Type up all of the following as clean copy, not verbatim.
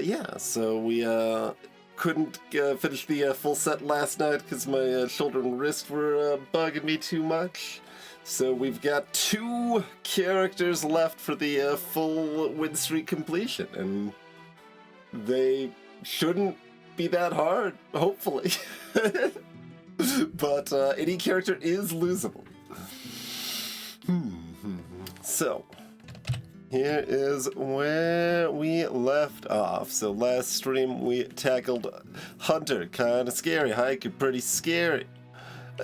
Yeah, so we couldn't finish the full set last night because my shoulder and wrist were bugging me too much. So we've got 2 characters left for the full win streak completion, and they shouldn't be that hard, hopefully. But any character is losable. So, here is where we left off. So last stream we tackled Hunter, kinda scary. Hiker, pretty scary.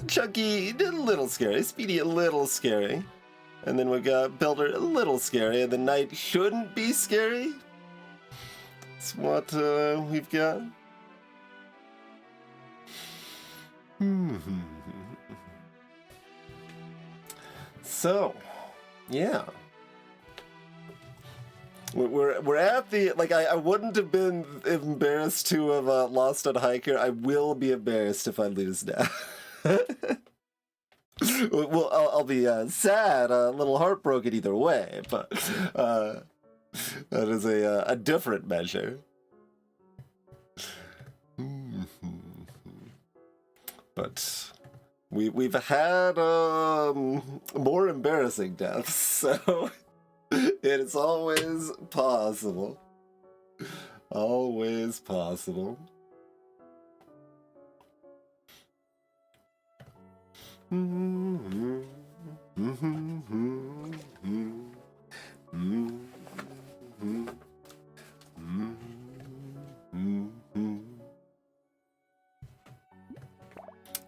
Chunky, a little scary. Speedy, a little scary. And then we got Builder, a little scary. And the Knight shouldn't be scary. That's what we've got. So, yeah. We're at the, like, I wouldn't have been embarrassed to have lost on Hiker. I will be embarrassed if I lose now. Well, I'll be sad, a little heartbroken either way, but that is a different measure. But we've had more embarrassing deaths, so it's always possible. Always possible.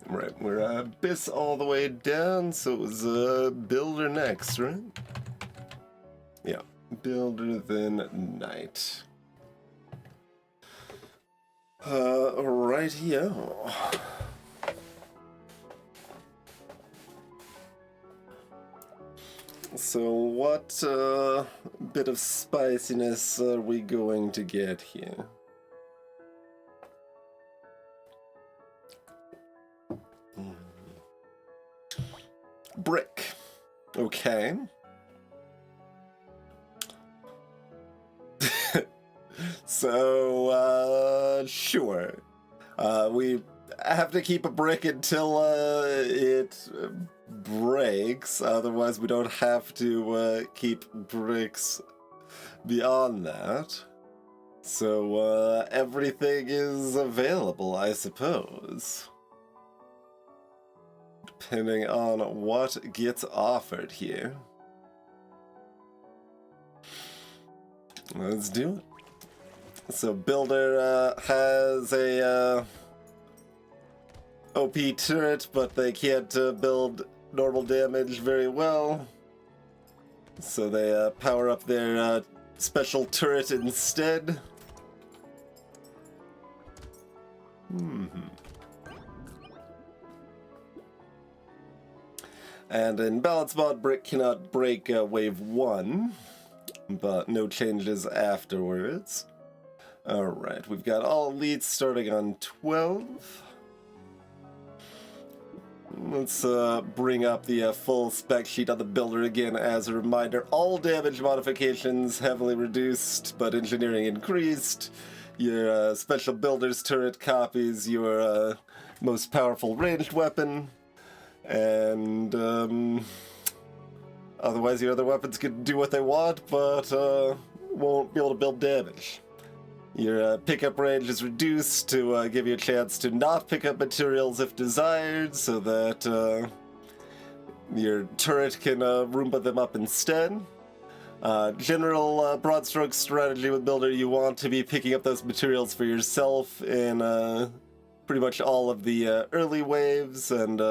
Right, we're Abyss all the way down, so it was Builder next, right? Yeah, Builder then Knight. Rightio. So what bit of spiciness are we going to get here? Brick. Okay. So, sure. We have to keep a brick until it breaks, otherwise we don't have to keep bricks beyond that. So, everything is available, I suppose. Depending on what gets offered here. Let's do it. So Builder has a OP turret, but they can't build normal damage very well. So they power up their special turret instead. And in balance mod, Brick cannot break wave 1, but no changes afterwards. Alright, we've got all elites starting on 12. Let's bring up the full spec sheet on the Builder again as a reminder. All damage modifications heavily reduced, but engineering increased. Your special Builder's turret copies your most powerful ranged weapon. And otherwise your other weapons can do what they want, but won't be able to build damage. Your pickup range is reduced to give you a chance to not pick up materials if desired, so that your turret can Roomba them up instead. General broad stroke strategy with Builder, you want to be picking up those materials for yourself in pretty much all of the early waves, and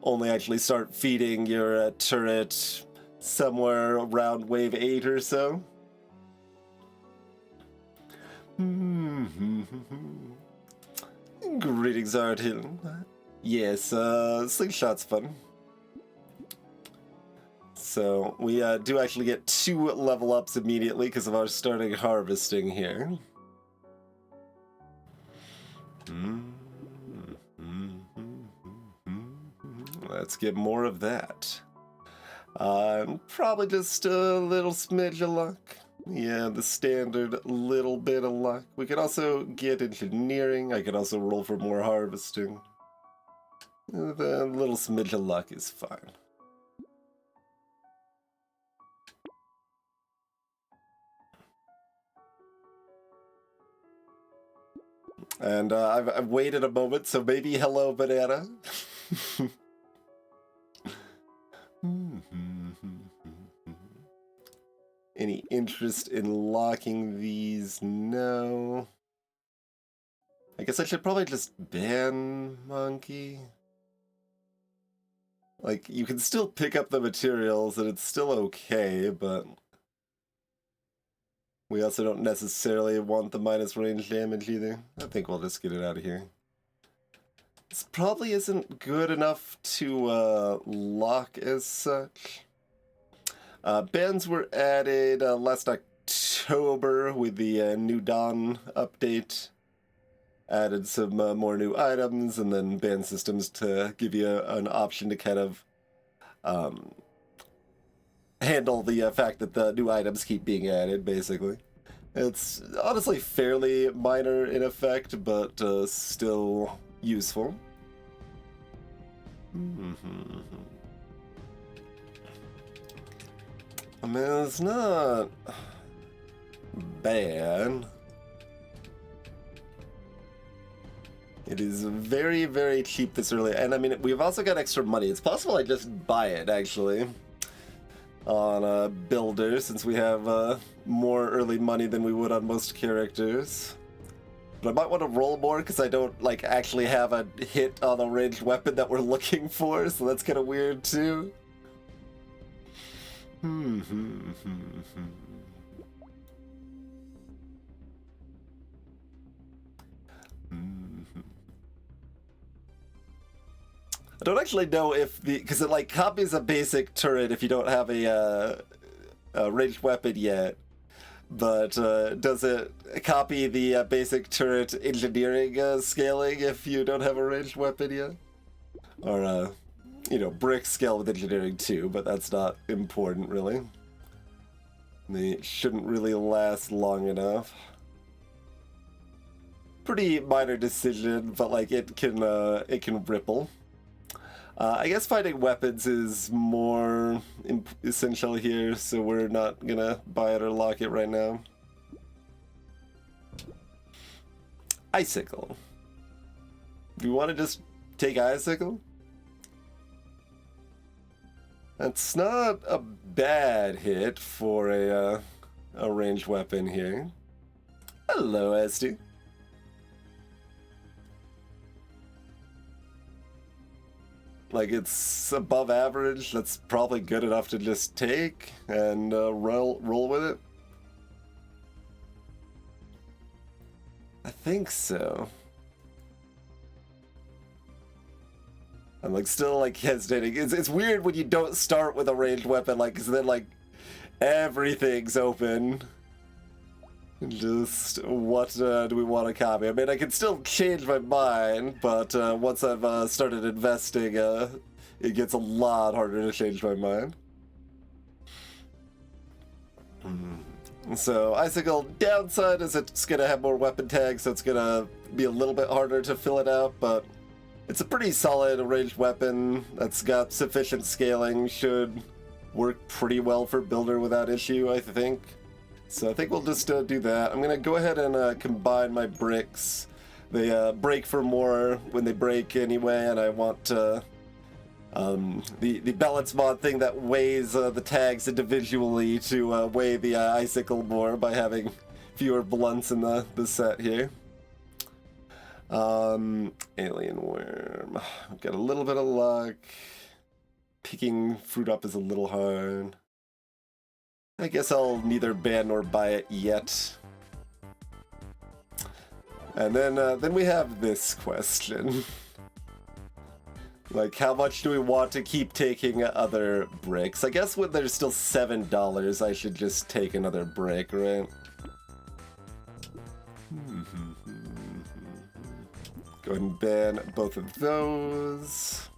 only actually start feeding your turret somewhere around wave 8 or so. Greetings, Art Hill. Yes, Slingshot's fun. So, we do actually get 2 level ups immediately because of our starting harvesting here. Let's get more of that. Probably just a little smidge of luck. Yeah, the standard little bit of luck. We could also get engineering. I could also roll for more harvesting. The little smidge of luck is fine. And I've waited a moment, so maybe hello, banana. Any interest in locking these? No. I guess I should probably just ban monkey. Like, you can still pick up the materials and it's still okay, but we also don't necessarily want the minus range damage either. I think we'll just get it out of here. This probably isn't good enough to lock as such. Bans were added last October with the New Dawn update. Added some more new items and then ban systems to give you an option to kind of handle the fact that the new items keep being added, basically. It's honestly fairly minor in effect, but still useful. I mean, it's not bad. It is very, very cheap this early, and I mean, we've also got extra money. It's possible I just buy it, actually, on Builder, since we have more early money than we would on most characters. But I might want to roll more, because I don't, like, actually have a hit on a ranged weapon that we're looking for, so that's kind of weird, too. I don't actually know if because it like copies a basic turret if you don't have a ranged weapon yet, but does it copy the basic turret engineering scaling if you don't have a ranged weapon yet? Or you know, brick scale with engineering too, but that's not important really. They shouldn't really last long enough. Pretty minor decision, but like it can ripple. I guess finding weapons is more essential here, so we're not gonna buy it or lock it right now. Icicle. Do you want to just take Icicle? That's not a bad hit for a ranged weapon here. Hello, Esty. Like, it's above average. That's probably good enough to just take and roll with it. I think so. I'm like still like hesitating. It's weird when you don't start with a ranged weapon, like, because then like everything's open. Just what do we want to copy? I mean, I can still change my mind, but once I've started investing, it gets a lot harder to change my mind. So Icicle downside is it's gonna have more weapon tags, so it's gonna be a little bit harder to fill it out, but it's a pretty solid ranged weapon that's got sufficient scaling, should work pretty well for Builder without issue, I think. So I think we'll just do that. I'm gonna go ahead and combine my bricks. They break for more when they break anyway, and I want the balance mod thing that weighs the tags individually to weigh the Icicle more by having fewer blunts in the set here. Alien worm. I've got a little bit of luck. Picking fruit up is a little hard. I guess I'll neither ban nor buy it yet. And then we have this question. Like, how much do we want to keep taking other bricks? I guess when there's still $7, I should just take another brick, right? Go ahead and ban both of those.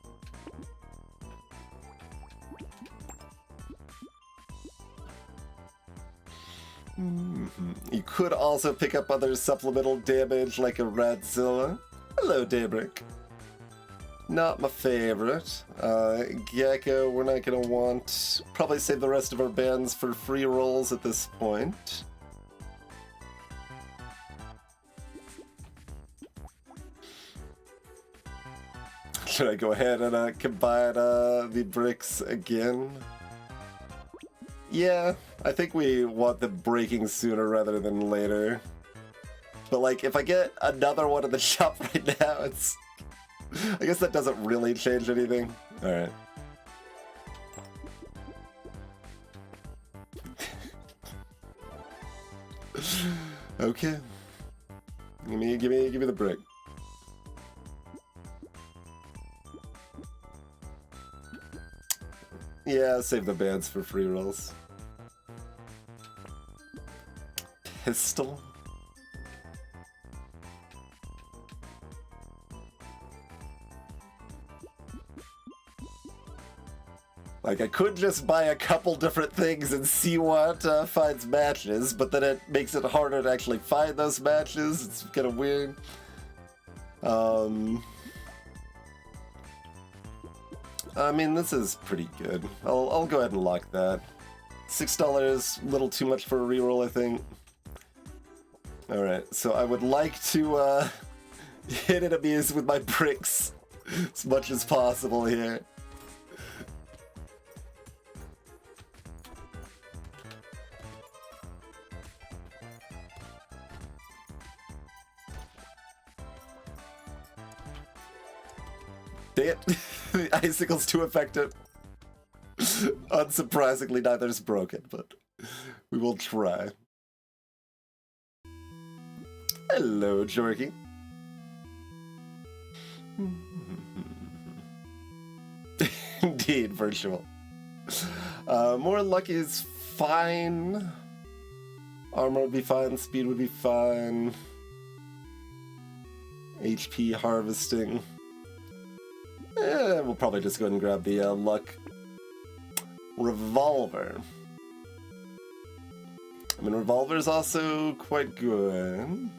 You could also pick up other supplemental damage like a Radzilla. Hello, Daybreak. Not my favorite. Gecko, we're not gonna want. Probably save the rest of our bands for free rolls at this point. Should I go ahead and combine the bricks again? Yeah, I think we want them breaking sooner rather than later. But like, if I get another one in the shop right now, it's... I guess that doesn't really change anything. Alright. Okay. Give me the brick. Yeah, save the bands for free rolls. Pistol? Like, I could just buy a couple different things and see what finds matches, but then it makes it harder to actually find those matches. It's kind of weird. I mean, this is pretty good. I'll go ahead and lock that. $6, a little too much for a reroll, I think. Alright, so I would like to hit enemies with my bricks as much as possible here. Dang it, the icicle's too effective. Unsurprisingly, neither is broken, but we will try. Hello, Jorky. Indeed, virtual. More luck is fine. Armor would be fine, speed would be fine. HP harvesting. We'll probably just go ahead and grab the luck revolver. I mean, revolver is also quite good.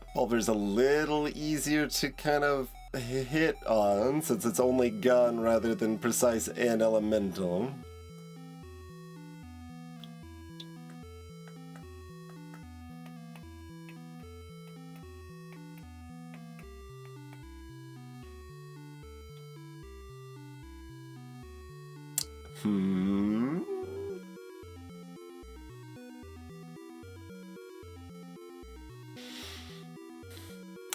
Revolver's a little easier to kind of hit on since it's only gun rather than precise and elemental.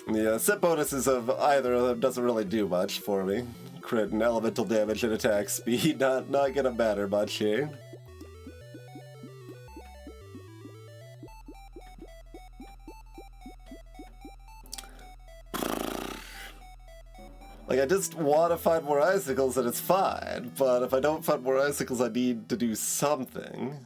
Yeah, set bonuses of either of them doesn't really do much for me. Crit and elemental damage and attack speed, not gonna matter much here. Like, I just want to find more icicles and it's fine, but if I don't find more icicles, I need to do something.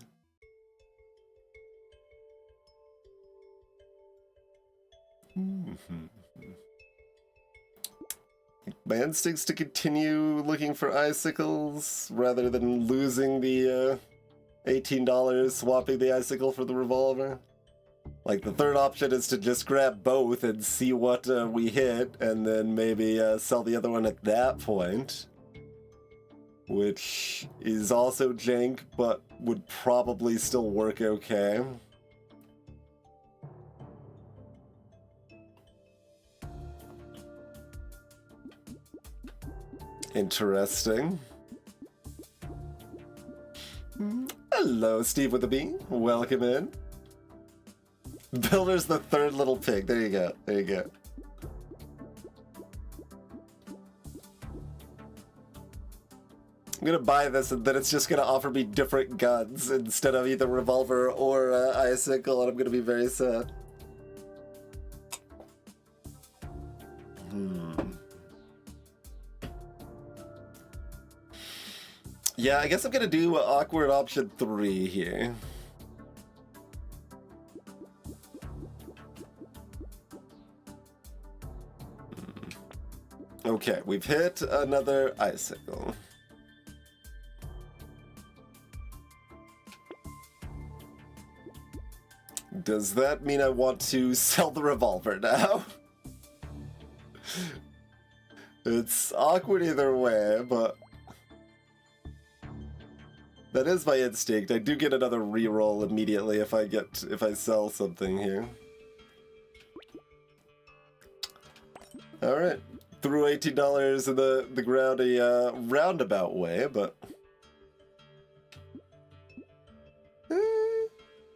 My instinct's to continue looking for icicles rather than losing the $18 swapping the icicle for the revolver. Like, the third option is to just grab both and see what we hit, and then maybe sell the other one at that point. Which is also jank, but would probably still work okay. Interesting. Hello, Steve with a B. Welcome in. Builder's the third little pig. There you go. There you go. I'm gonna buy this and then it's just gonna offer me different guns instead of either revolver or icicle, and I'm gonna be very sad. Yeah, I guess I'm gonna do awkward option 3 here. Okay, we've hit another icicle. Does that mean I want to sell the revolver now? It's awkward either way, but that is my instinct. I do get another reroll immediately if I sell something here. All right, threw $18 in the ground a roundabout way, but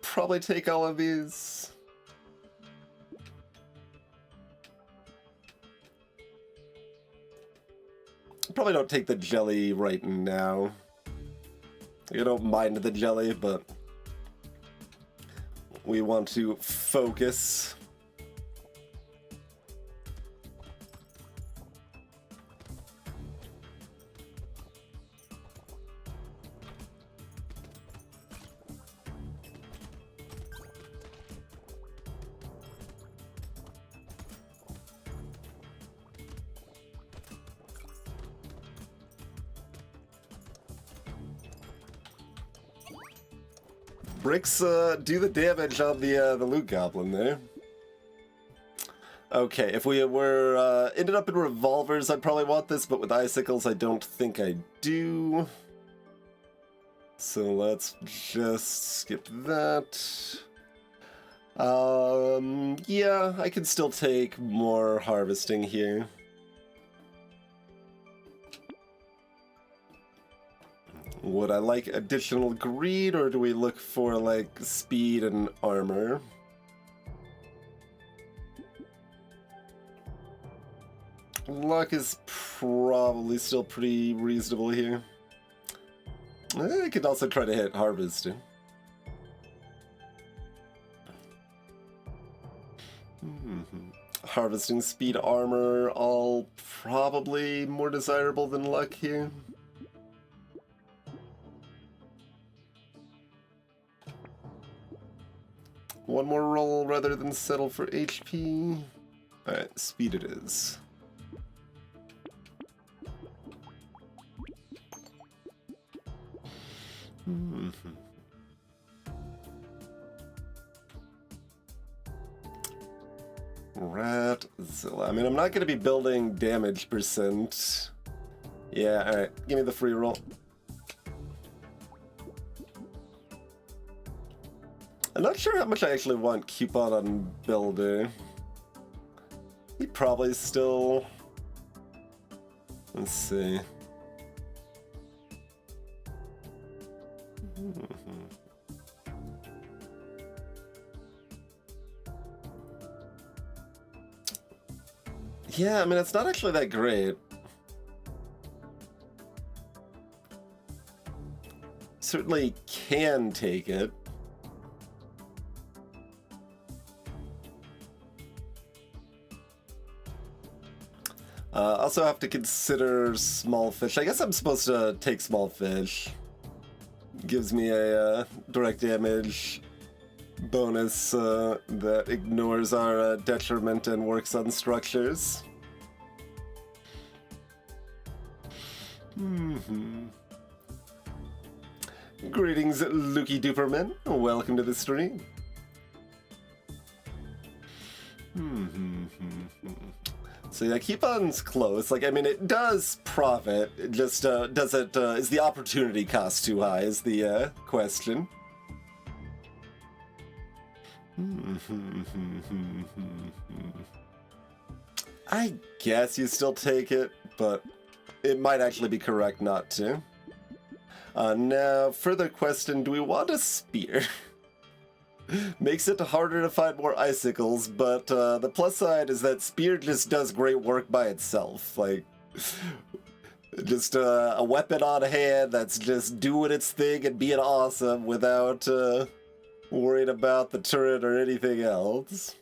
probably take all of these. Probably don't take the jelly right now. I don't mind the jelly, but we want to focus. Bricks do the damage on the loot goblin there. Okay, if we were ended up in revolvers, I'd probably want this, but with icicles, I don't think I do. So let's just skip that. Yeah, I can still take more harvesting here. Would I like additional greed, or do we look for, like, speed and armor? Luck is probably still pretty reasonable here. I could also try to hit harvesting. Harvesting, speed, armor, all probably more desirable than luck here. One more roll rather than settle for HP. Alright, speed it is. Ratzilla. I mean, I'm not going to be building damage percent. Yeah, alright. Give me the free roll. I'm not sure how much I actually want Coupon on Builder. He probably still... Let's see. Yeah, I mean, it's not actually that great. Certainly can take it. Also have to consider small fish. I guess I'm supposed to take small fish. Gives me a direct damage bonus that ignores our detriment and works on structures. Greetings, Lukey Duperman. Welcome to the stream. So yeah, Coupon's close. Like, I mean, it does profit. It just does it. Is the opportunity cost too high? Is the question. I guess you still take it, but it might actually be correct not to. Now, further question: do we want a spear? Makes it harder to find more icicles, but the plus side is that spear just does great work by itself. Like, just a weapon on hand that's just doing its thing and being awesome without worried about the turret or anything else.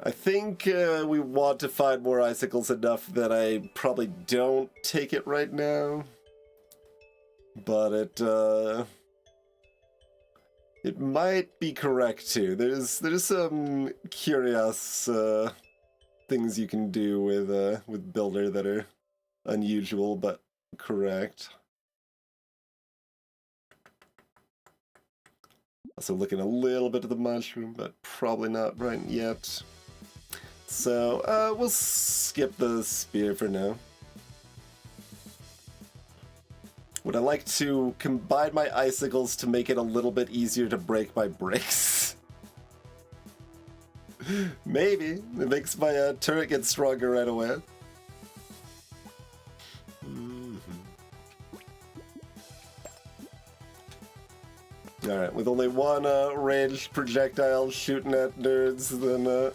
I think we want to find more icicles enough that I probably don't take it right now. But it might be correct too. There's some curious things you can do with Builder that are unusual but correct. Also looking a little bit at the mushroom, but probably not right yet. So we'll skip the spear for now. Would I like to combine my icicles to make it a little bit easier to break my bricks? Maybe. It makes my turret get stronger right away. Alright, with only one ranged projectile shooting at nerds, then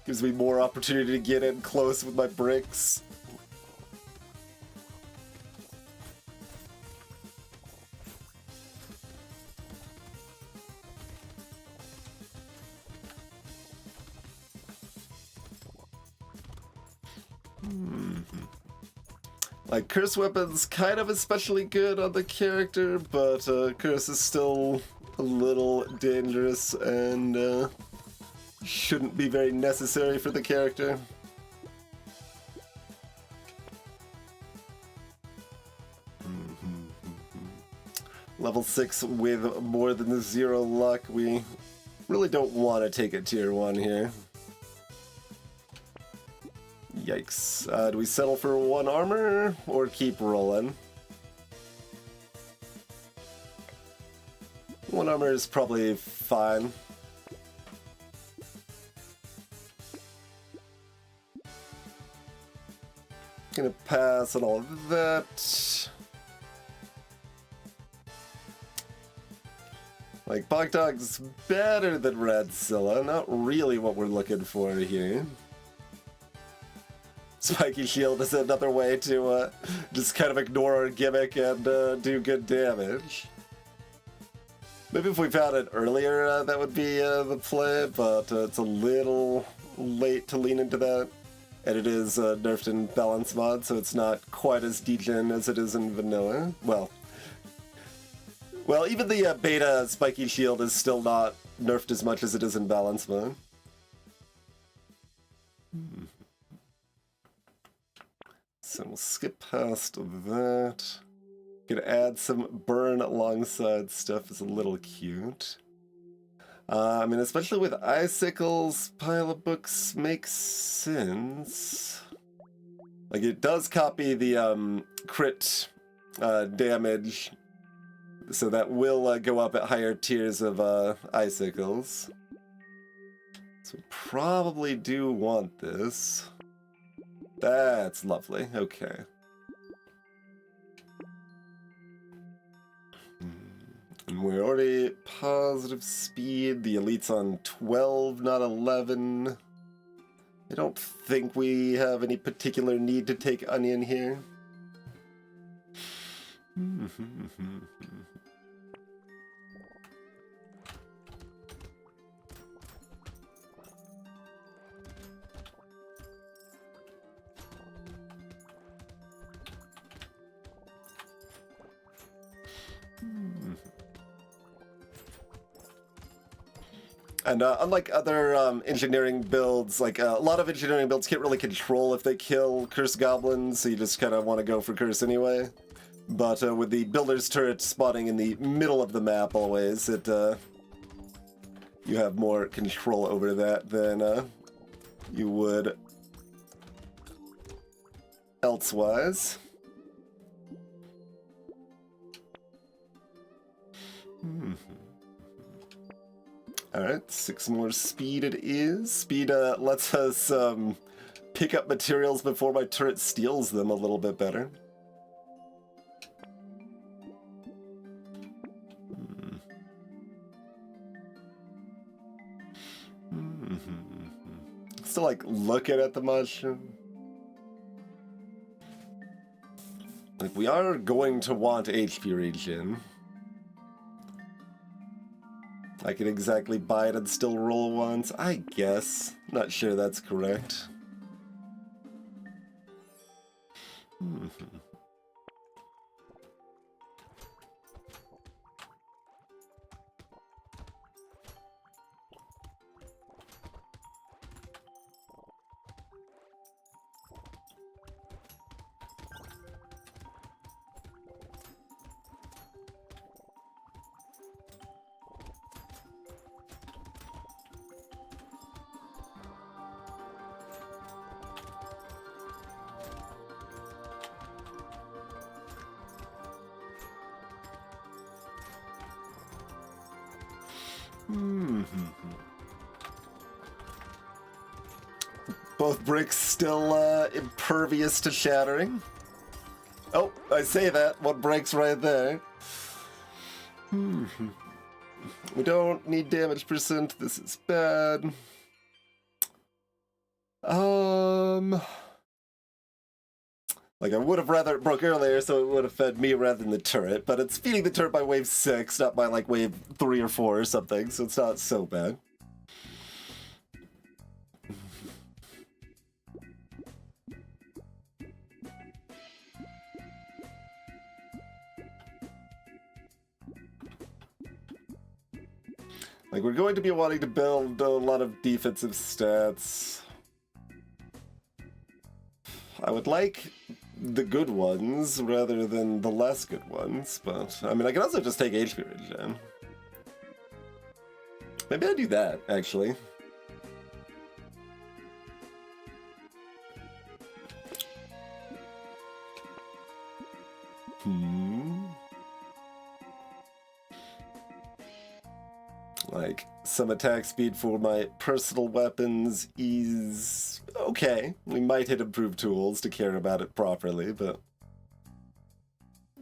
gives me more opportunity to get in close with my bricks. Like, Curse Weapon's kind of especially good on the character, but Curse is still a little dangerous and shouldn't be very necessary for the character. Level 6 with more than 0 luck, we really don't want to take a tier 1 here. Yikes. Do we settle for 1 armor or keep rolling? 1 armor is probably fine. Gonna pass on all of that. Like, Bog Dog's better than Radzilla, not really what we're looking for here. Spiky Shield is another way to just kind of ignore our gimmick and do good damage. Maybe if we found it earlier, that would be the play, but it's a little late to lean into that. And it is nerfed in balance mod, so it's not quite as degen as it is in vanilla. Well, even the beta Spiky Shield is still not nerfed as much as it is in balance mode. So we'll skip past that. Gonna add some burn alongside stuff is a little cute. I mean, especially with icicles, pile of books makes sense. Like, it does copy the crit damage, so that will go up at higher tiers of icicles. So we probably do want this. That's lovely, okay. And we're already positive speed. The elite's on 12, not 11. I don't think we have any particular need to take Onion here. And unlike other engineering builds, like a lot of engineering builds can't really control if they kill Curse Goblins, so you just kind of want to go for Curse anyway. But with the Builder's Turret spawning in the middle of the map always, it you have more control over that than you would elsewise. Alright, 6 more speed it is. Speed lets us pick up materials before my turret steals them a little bit better. Still like looking at the mushroom. Like, we are going to want HP regen. I can exactly buy it and still roll once, I guess. Not sure that's correct. Both bricks still impervious to shattering. Oh, I say that. One breaks right there. We don't need damage percent. This is bad. Like, I would have rather it broke earlier, so it would have fed me rather than the turret, but it's feeding the turret by wave 6, not by, like, wave 3 or 4 or something, so it's not so bad. Like, we're going to be wanting to build a lot of defensive stats. I would like the good ones rather than the less good ones, but I mean, I can also just take HP regen. Maybe I do that, actually. Like, some attack speed for my personal weapons is okay. We might hit improved tools to care about it properly, but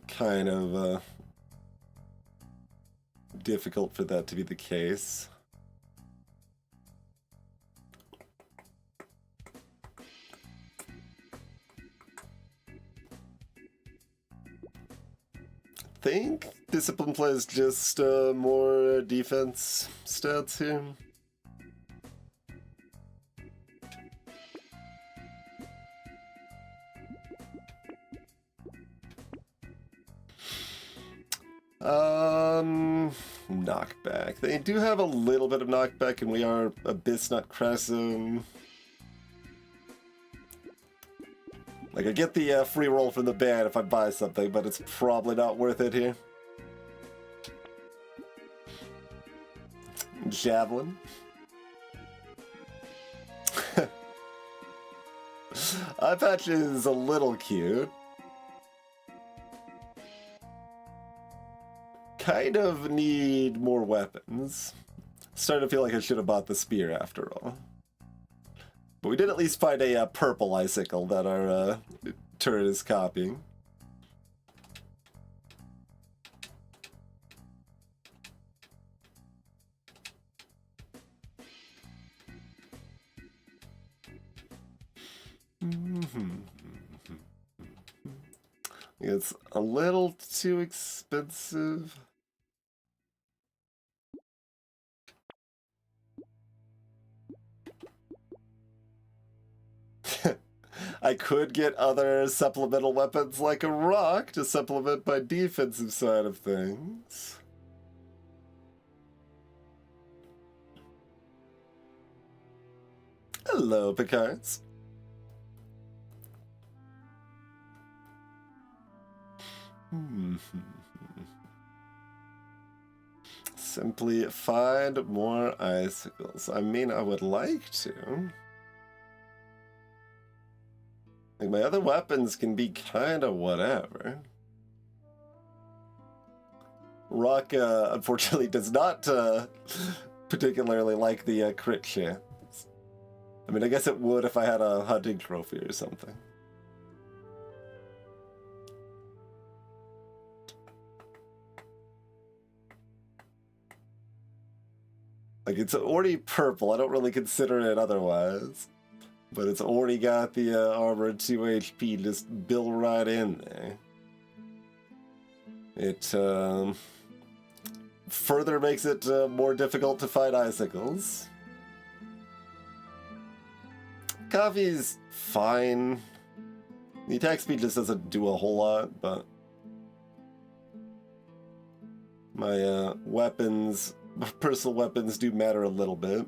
kind of difficult for that to be the case. I think discipline plays just more defense stats here. Knockback. They do have a little bit of knockback, and we are Abyss, not Crescent. Like, I get the free roll from the ban if I buy something, but it's probably not worth it here. Javelin. Eye patch is a little cute. Kind of need more weapons. Starting to feel like I should have bought the spear after all. But we did at least find a purple icicle that our turret is copying. It's a little too expensive. I could get other supplemental weapons like a rock to supplement my defensive side of things. Hello, Picards. Simply find more icicles. I mean, I would like to. Like, my other weapons can be kind of whatever. Rock, unfortunately, does not particularly like the crit chance. I mean, I guess it would if I had a hunting trophy or something. Like, it's already purple. I don't really consider it otherwise. But it's already got the armor 2 HP just built right in there. It further makes it more difficult to find icicles. Coffee's fine. The attack speed just doesn't do a whole lot, but my weapons, personal weapons do matter a little bit.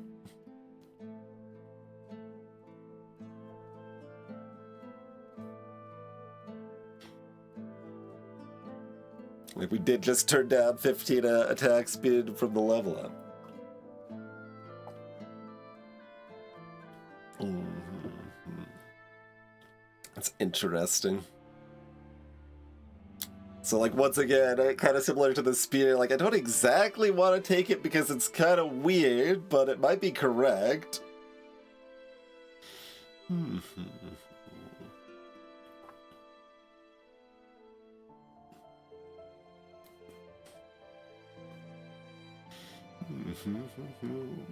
Like, we did just turn down 15 attack speed from the level up. That's interesting. So, like, once again, kind of similar to the spear, like, I don't exactly want to take it because it's kind of weird, but it might be correct.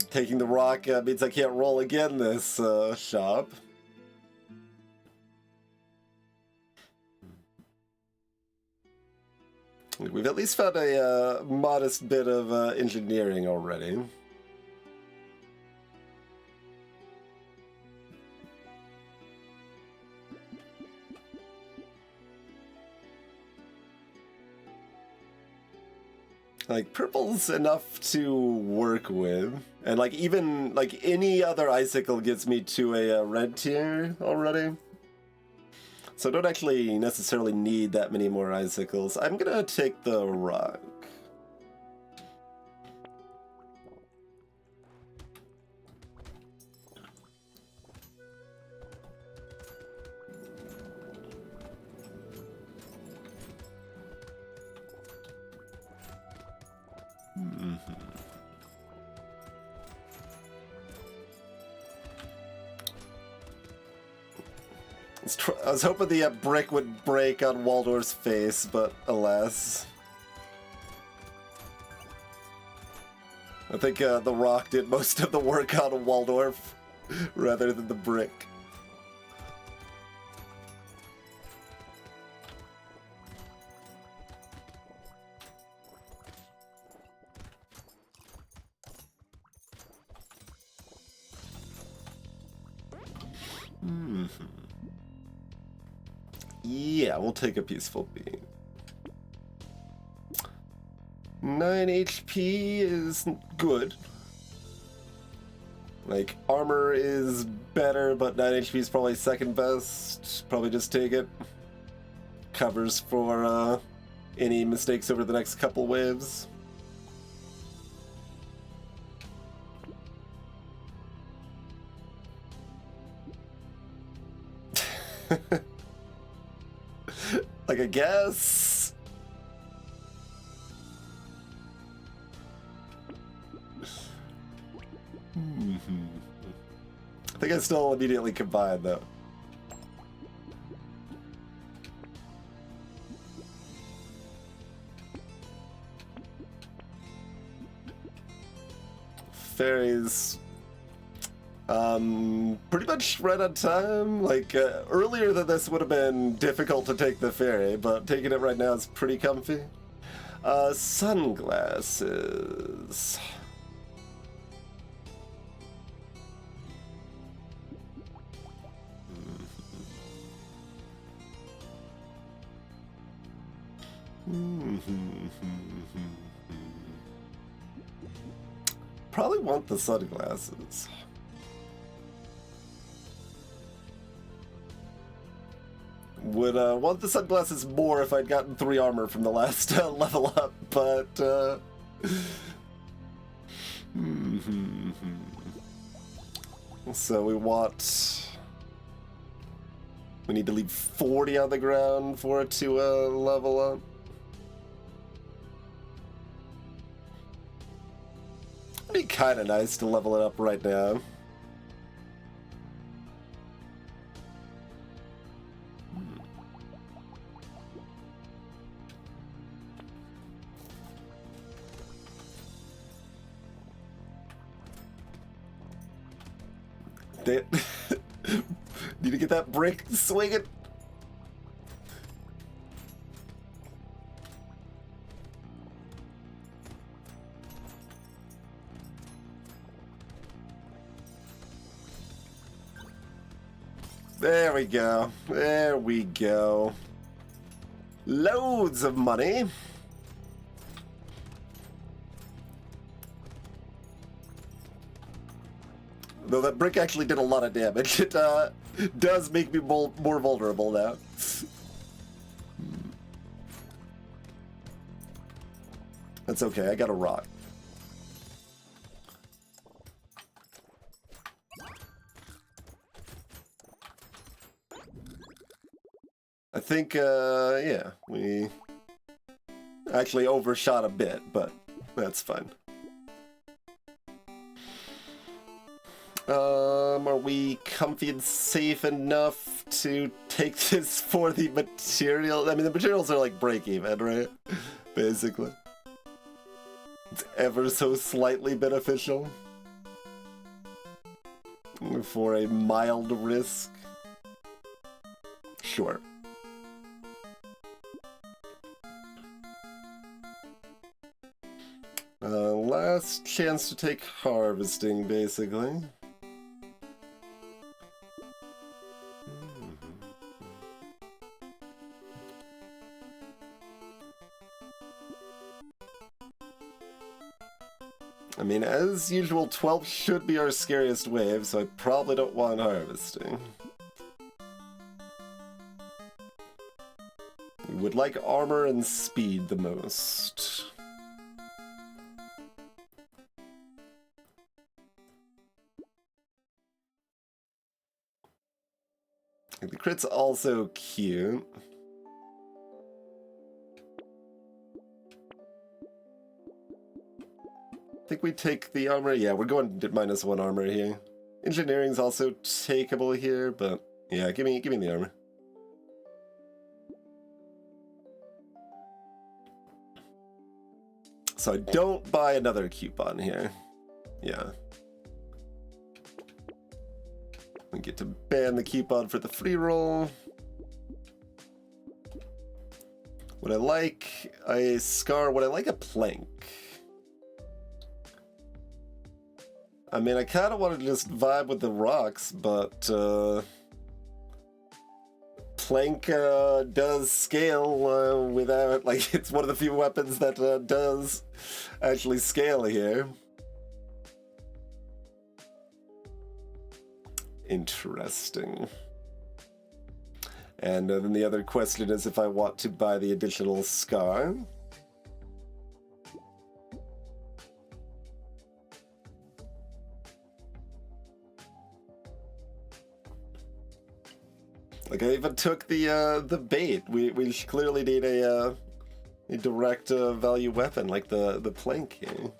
Taking the rock means I can't roll again this shop. We've at least found a modest bit of engineering already. Like, purple's enough to work with. And, like, even, like, any other icicle gets me to a red tier already. So I don't actually necessarily need that many more icicles. I'm gonna take the rock. I was hoping the brick would break on Waldorf's face, but alas. I think the rock did most of the work on Waldorf rather than the brick. Yeah, we'll take a peaceful beat. 9 HP is good. Like, armor is better, but 9 HP is probably second best. Probably just take it. Covers for any mistakes over the next couple waves. Like, I guess. I think I still immediately combine, though. Fairies. Pretty much right on time. Like, earlier than this would have been difficult to take the ferry, but taking it right now is pretty comfy. Sunglasses. Probably want the sunglasses. Would want the sunglasses more if I'd gotten 3 armor from the last level up, but so we need to leave 40 on the ground for it to level up. It'd be kind of nice to level it up right now. Need to get that brick swinging. There we go. There we go. Loads of money. Though that brick actually did a lot of damage. It does make me more vulnerable now. That's okay, I got a rock. I think, yeah, we Actually overshot a bit, but that's fine. Are we comfy and safe enough to take this for the material? I mean, the materials are like break even, right? Basically. It's ever so slightly beneficial. For a mild risk. Sure. Last chance to take harvesting, basically. I mean, as usual, 12 should be our scariest wave, so I probably don't want harvesting. We would like armor and speed the most. The crit's also cute. I think we take the armor. Yeah, we're going to -1 armor here. Engineering's also takeable here, but yeah, give me the armor. So I don't buy another coupon here. Yeah. We get to ban the coupon for the free roll. Would I like a scar? Would I like a plank? I mean, I kind of want to just vibe with the rocks, but plank does scale without, like, it's one of the few weapons that does actually scale here. Interesting. And then the other question is if I want to buy the additional scar. Like, I even took the bait. We clearly need a direct value weapon like the plank here.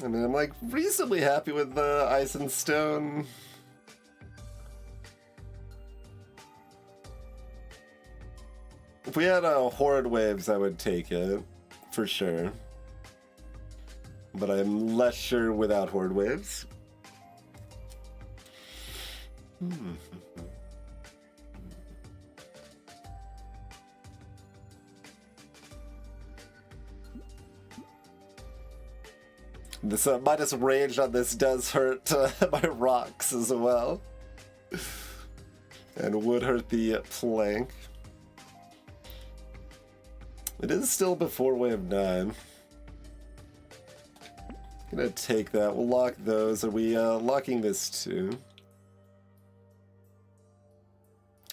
I mean, I'm like reasonably happy with the ice and stone. If we had horde waves, I would take it for sure. But I'm less sure without horde waves. This minus range on this does hurt my rocks as well. And would hurt the plank. It is still before wave 9. Gonna take that. We'll lock those. Are we locking this too?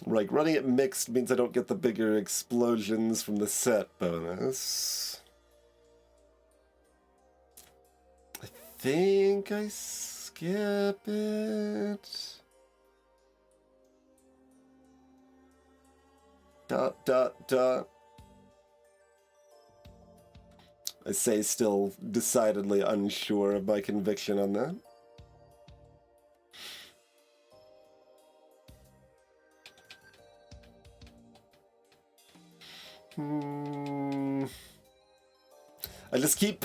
Right, running it mixed means I don't get the bigger explosions from the set bonus. I think I skip it. Dot, dot, dot. I say still decidedly unsure of my conviction on that. I just keep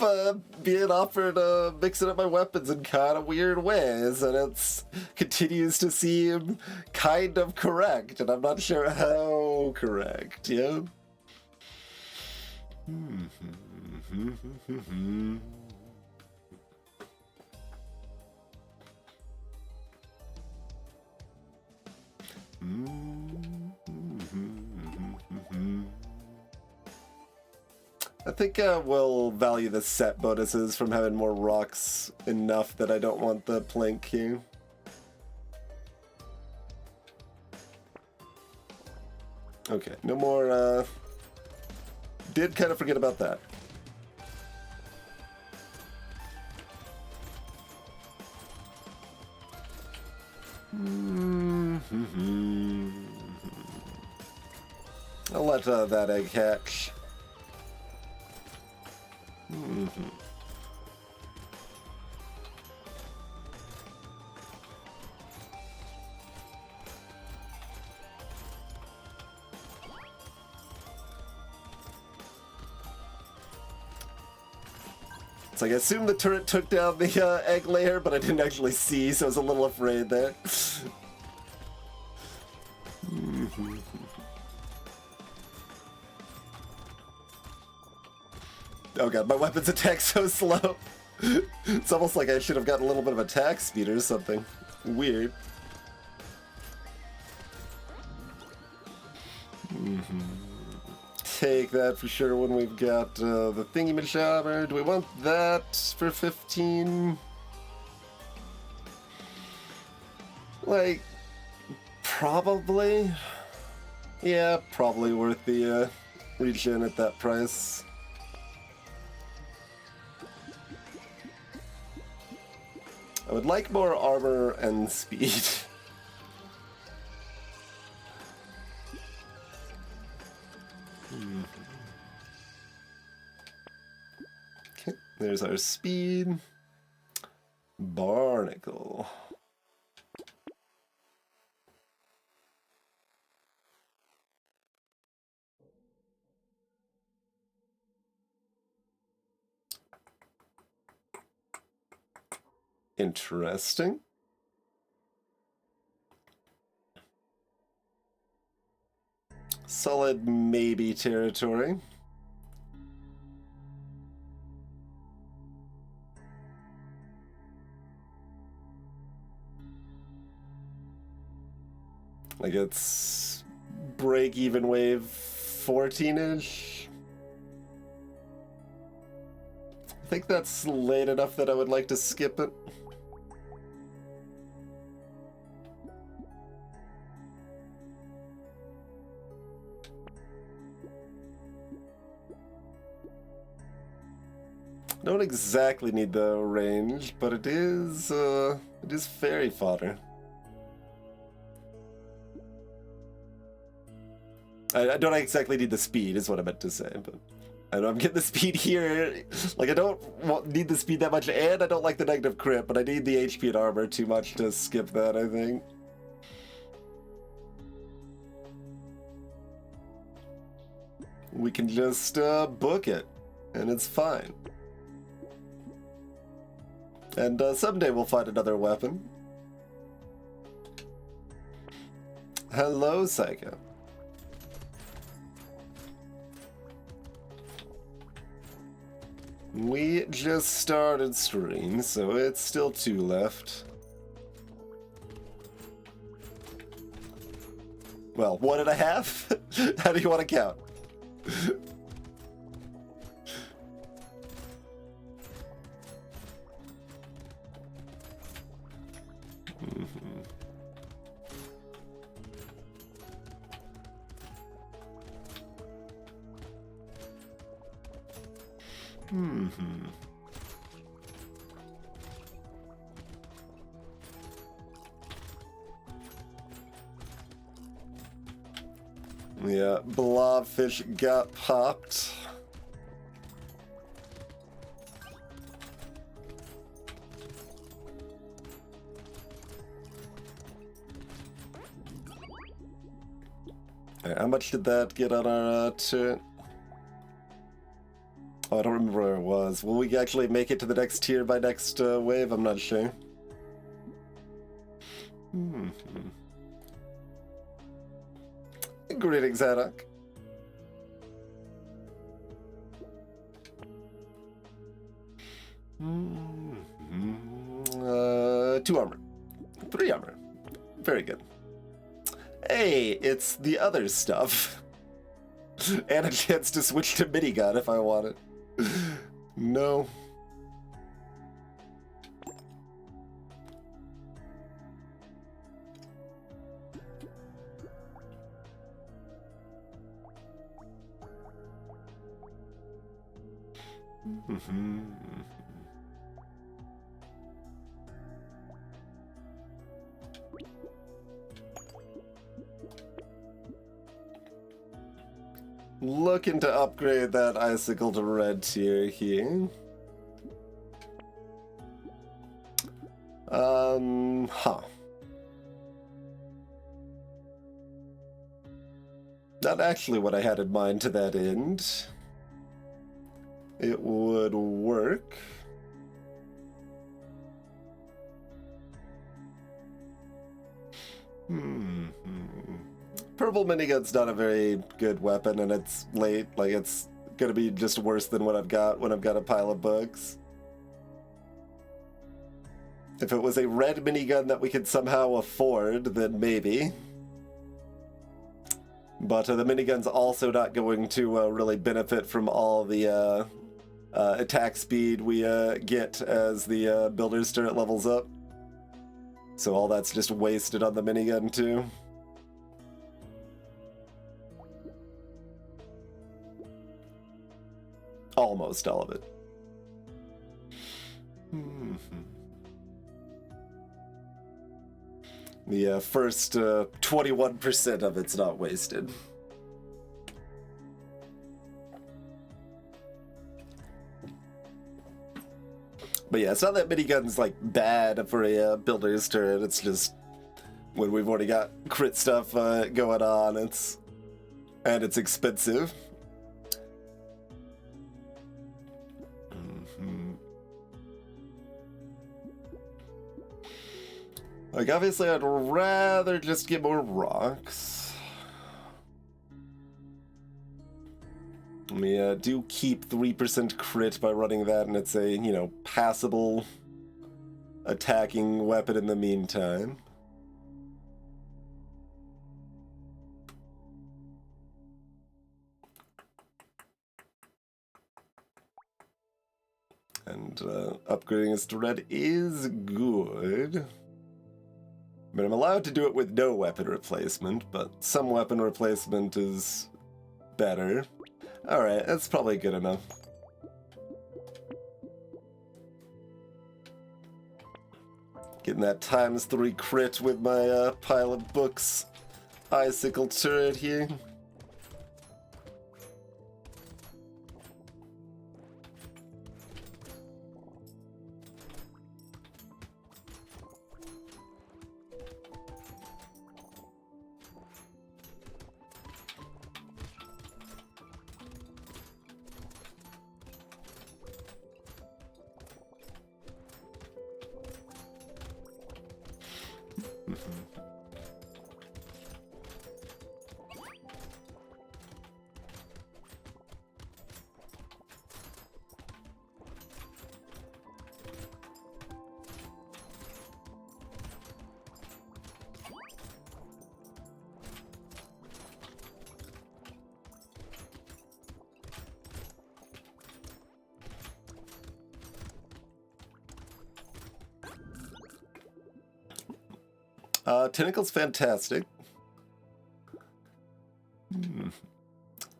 being offered mixing up my weapons in kind of weird ways, and it continues to seem kind of correct, and I'm not sure how correct, yeah? I think we'll value the set bonuses from having more rocks enough that I don't want the plank here. Okay, no more, did kind of forget about that. I'll let that egg hatch. It's like I assumed the turret took down the egg layer, but I didn't actually see, so I was a little afraid there. Oh god, my weapons attack so slow. It's almost like I should have gotten a little bit of attack speed or something. Weird. Take that for sure when we've got the thingy-majabber. Do we want that for 15? Like, probably. Yeah, probably worth the regen at that price. I would like more armor and speed. Okay, there's our speed. Barnacle. Interesting. Solid maybe territory. Like it's break-even wave 14-ish. I think that's late enough that I would like to skip it. Don't exactly need the range, but it is fairy fodder. I don't exactly need the speed, is what I meant to say, but I know I'm getting the speed here. Like, I don't need the speed that much, and I don't like the negative crit, but I need the HP and armor too much to skip that, I think. We can just book it, and it's fine. And someday we'll find another weapon. Hello, Psycho. We just started stream, so it's still 2 left. Well, 1.5? How do you want to count? Yeah, blobfish got popped. Alright, how much did that get on our turn? Oh, I don't remember where it was. Will we actually make it to the next tier by next wave? I'm not sure. Greetings, Haddock. Two armor. 3 armor. Very good. Hey, it's the other stuff. And a chance to switch to minigun if I want it. No. Looking to upgrade that icicle to red tier here. Not actually what I had in mind to that end. It would work. Purple minigun's not a very good weapon, and it's late. Like, it's gonna be just worse than what I've got when I've got a pile of books. If it was a red minigun that we could somehow afford, then maybe. But the minigun's also not going to really benefit from all the attack speed we get as the builder's turret levels up. So all that's just wasted on the minigun too. Almost all of it. The first 21% of it's not wasted. But yeah, it's not that minigun's like bad for a builder's turret. It's just when we've already got crit stuff going on, it's expensive. Like, obviously, I'd rather just get more rocks. We do keep 3% crit by running that, and it's a, you know, passable attacking weapon in the meantime. And upgrading this to red is good. But I'm allowed to do it with no weapon replacement, but some weapon replacement is better. Alright, that's probably good enough. Getting that ×3 crit with my pile of books icicle turret here. Tentacle's fantastic.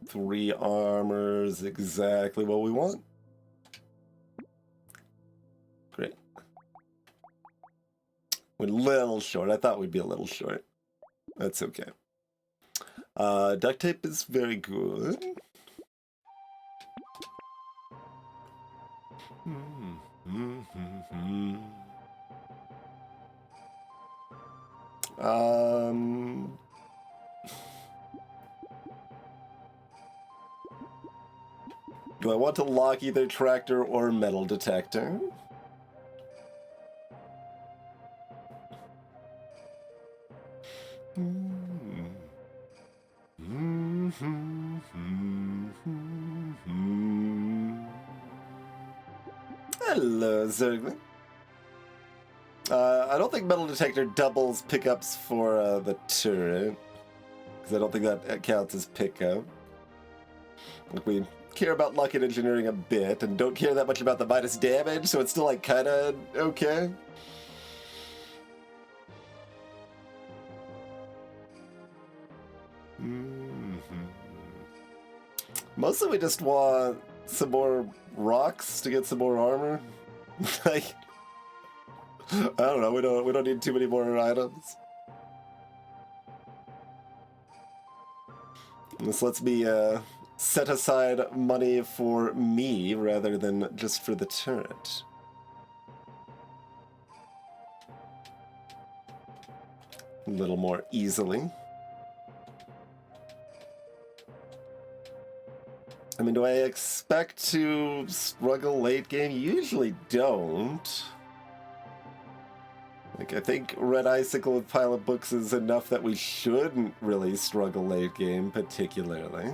3 armors, exactly what we want. Great. We're a little short. I thought we'd be a little short. That's okay. Duct tape is very good. Do I want to lock either tractor or metal detector? Hello, Zergling. I don't think metal detector doubles pickups for the turret, because I don't think that counts as pickup. Like, we care about luck and engineering a bit, and don't care that much about the minus damage, so it's still like kinda okay. Mostly we just want some more rocks to get some more armor? Like, I don't know. We don't need too many more items. This lets me set aside money for me rather than just for the turret. A little more easily. I mean, do I expect to struggle late game? Usually don't. Like, I think Red Icicle with Pile of Books is enough that we shouldn't really struggle late game, particularly.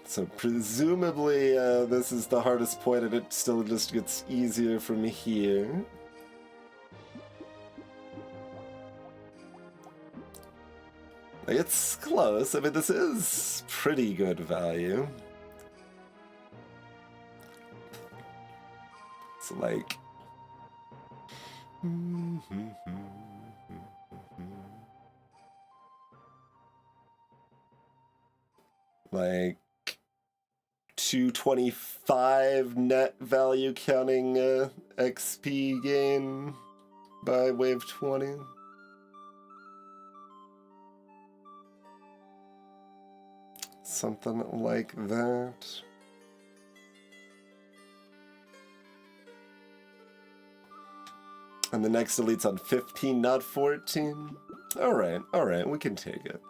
So presumably this is the hardest point and it still just gets easier from here. It's close. I mean, this is pretty good value. It's like... like 225 net value counting XP gain by wave 20. Something like that. And the next elite's on 15, not 14. Alright, we can take it.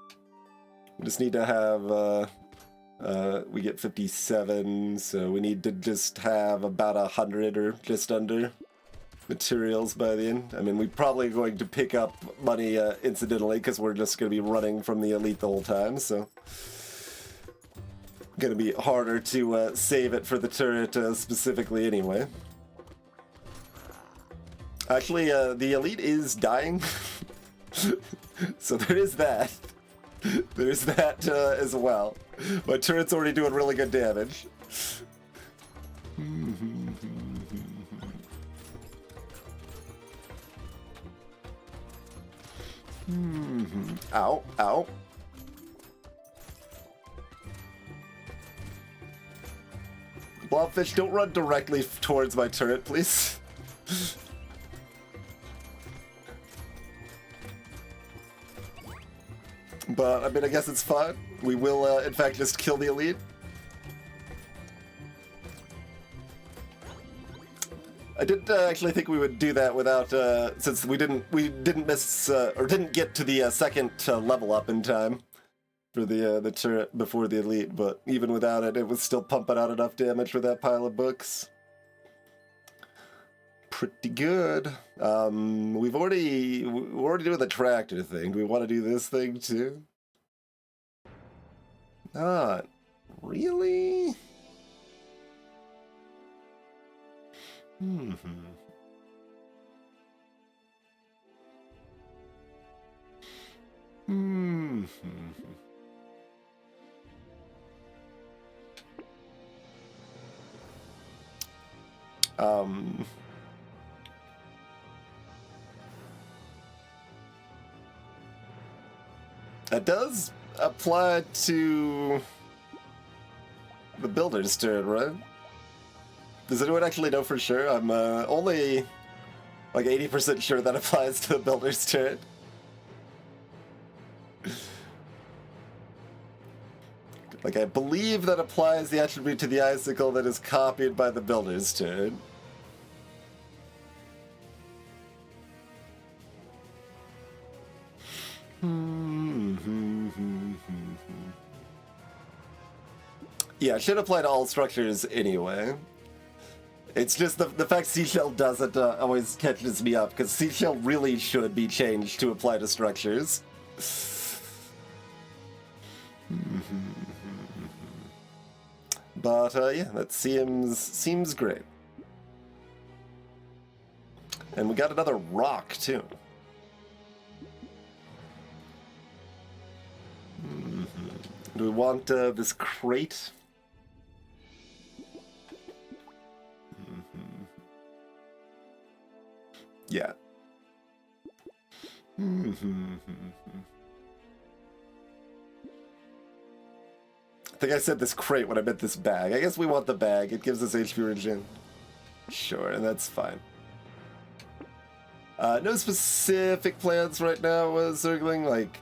We just need to have, we get 57, so we need to just have about 100 or just under materials by the end. I mean, we're probably going to pick up money incidentally, because we're just going to be running from the elite the whole time, so... Gonna be harder to save it for the turret specifically anyway. Actually, the elite is dying, so there is that. There's that as well. My turret's already doing really good damage. Ow, ow. Blobfish, don't run directly towards my turret, please. But, I mean, I guess it's fine. We will, in fact, just kill the elite. I didn't actually think we would do that without, since we didn't miss, or didn't get to the second level up in time for the turret before the elite, but even without it, it was still pumping out enough damage for that pile of books. Pretty good. We're already doing the tractor thing. Do we want to do this thing too? Not really. That does apply to the builder's turn, right? Does anyone actually know for sure? I'm only like 80% sure that applies to the builder's turn. Like, I believe that applies the attribute to the icicle that is copied by the builder's turn. Yeah, it should apply to all structures anyway. It's just the fact Seashell doesn't always catches me up, because Seashell really should be changed to apply to structures. But yeah, that seems great. And we got another rock too. Do we want this crate? Yeah. I think I said this crate when I meant this bag. I guess we want the bag. It gives us HP regen. Sure, and that's fine. No specific plans right now, circling. Like,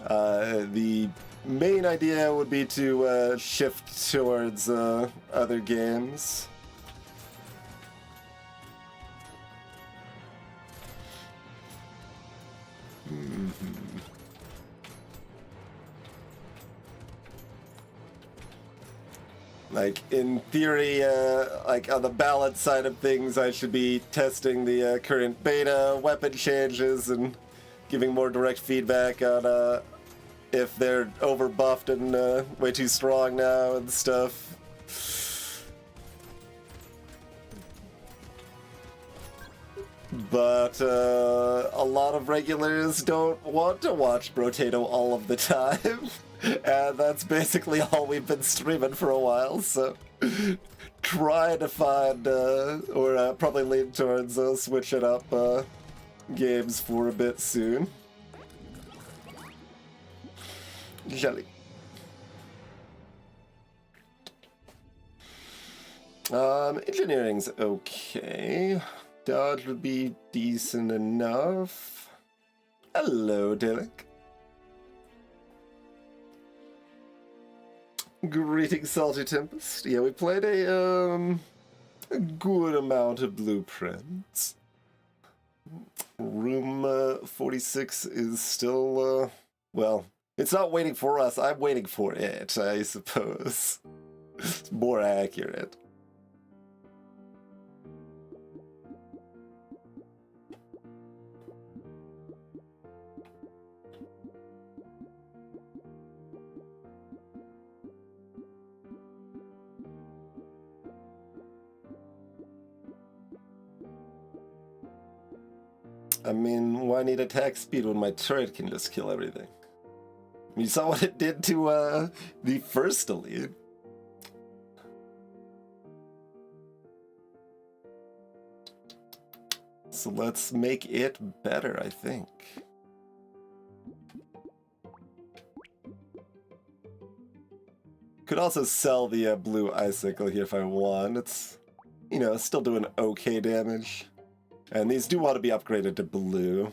the main idea would be to shift towards other games. Like, in theory, like, on the balance side of things, I should be testing the current beta weapon changes and giving more direct feedback on if they're over-buffed and way too strong now and stuff. But a lot of regulars don't want to watch Brotato all of the time. And that's basically all we've been streaming for a while, so try to find, or probably lean towards switching up games for a bit soon. Jelly. Engineering's okay. Dodge would be decent enough. Hello, Derek. Greetings, Salty Tempest. Yeah, we played a good amount of blueprints. Room 46 is still, well, it's not waiting for us. I'm waiting for it, I suppose. It's more accurate. I mean, why need attack speed when my turret can just kill everything? You saw what it did to the first elite. So let's make it better, I think. Could also sell the blue icicle here if I want. It's, you know, still doing okay damage. And these do want to be upgraded to blue.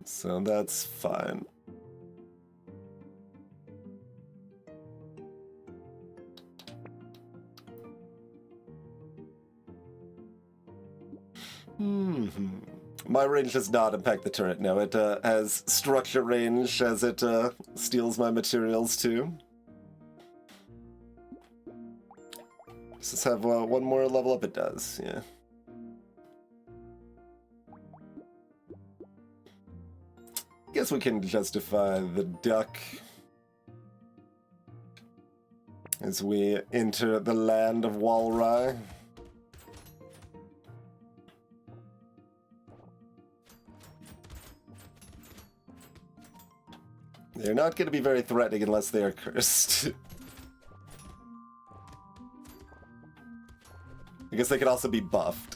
So that's fine. My range does not impact the turret, no. It has structure range as it steals my materials too. Does this have one more level up? It does, yeah. Guess we can justify the duck as we enter the land of Walrai. They're not going to be very threatening unless they are cursed. I guess they could also be buffed.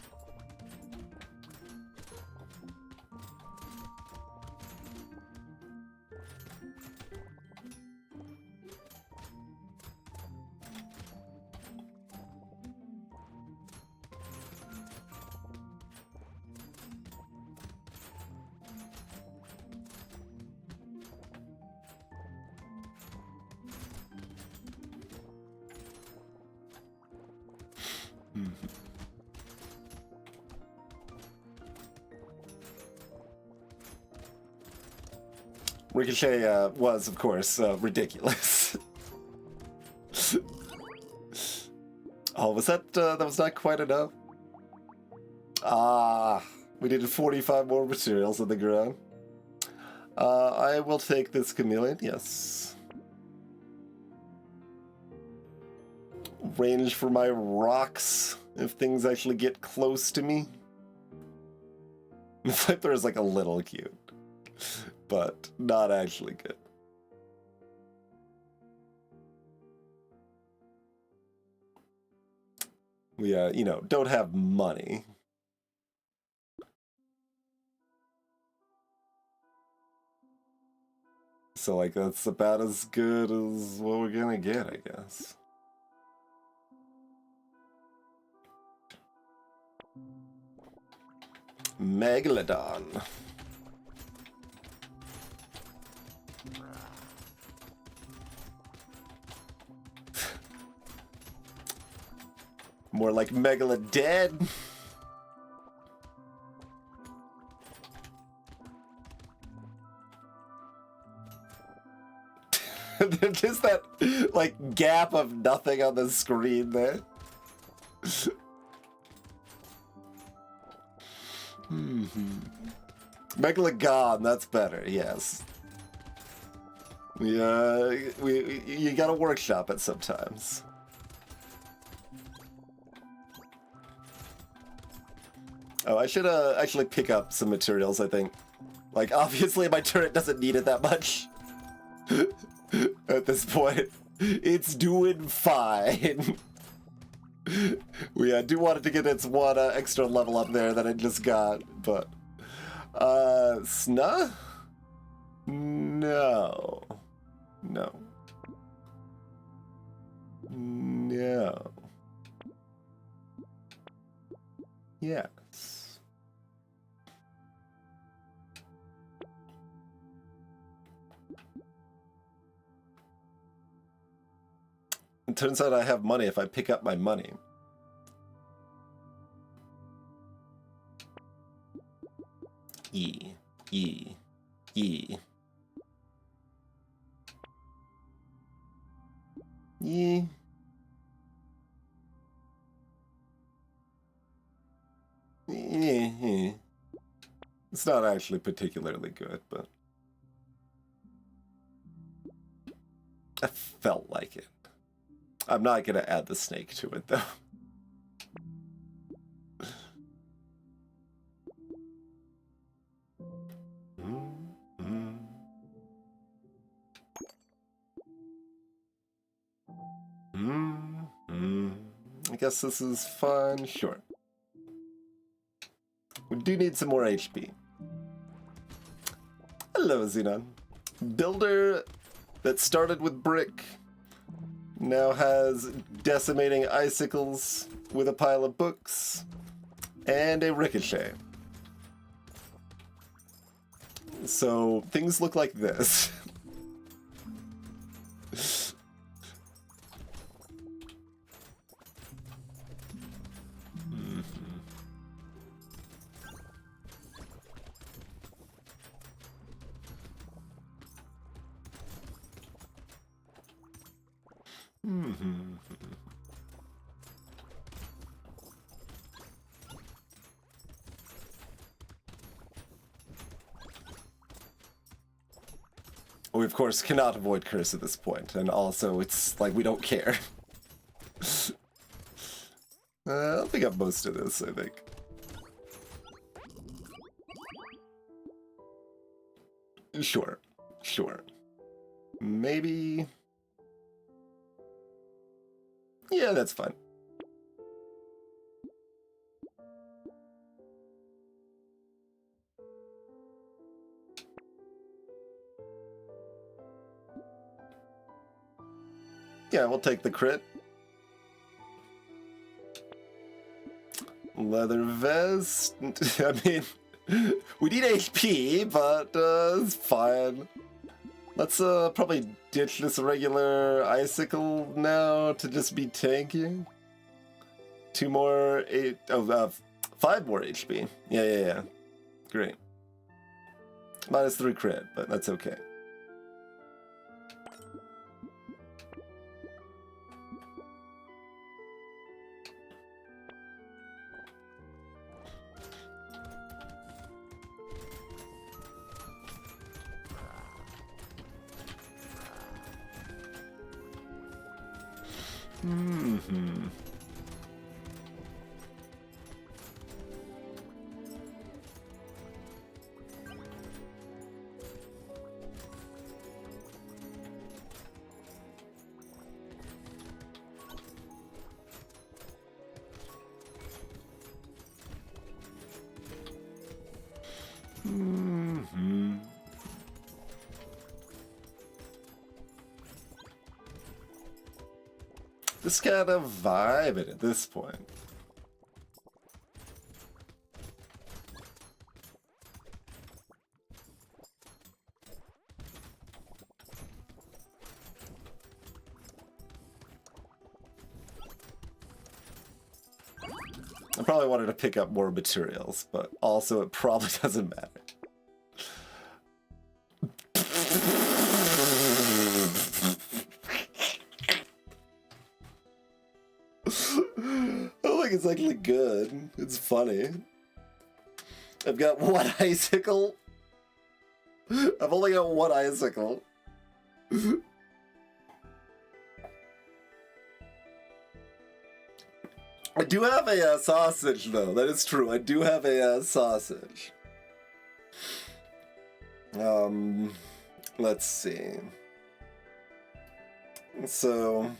Ricochet was, of course, ridiculous. Oh, was that was not quite enough? Ah, we needed 45 more materials on the ground. I will take this chameleon, yes. Range for my rocks, if things actually get close to me. The flamethrower is like a little cute, but not actually good. We, you know, don't have money. So, like, that's about as good as what we're gonna get, I guess. Megalodon. More like Megalodon. There's just that, like, gap of nothing on the screen there. Megalodon, that's better, yes. Yeah, you gotta workshop it sometimes. Oh, I should actually pick up some materials, I think. Like, obviously my turret doesn't need it that much. At this point. It's doing fine. We do want it to get its one extra level up there that it just got, but... Snuh? No. No. No. Yes. It turns out I have money if I pick up my money. Yee. Yee. Yee. Yee. Yee. It's not actually particularly good, but... I felt like it. I'm not gonna add the snake to it, though. I guess this is fun. Sure. We do need some more HP. Hello, Xenon. Builder that started with brick now has decimating icicles with a pile of books and a ricochet. So things look like this. We, of course, cannot avoid curse at this point, and also, it's like we don't care. I'll pick up most of this, I think. Sure. Sure. Maybe... Yeah, that's fine. Yeah, we'll take the crit. Leather vest. I mean, we need HP, but it's fine. Let's probably ditch this regular icicle now to just be tanking. 5 more HP. Yeah. Great. -3 crit, but that's okay. Just kind of vibing at this point. I probably wanted to pick up more materials, but also it probably doesn't matter. I don't think it's actually good. It's funny. I've got one icicle. I've only got one icicle. I do have a sausage, though. That is true. I do have a sausage. Let's see. So,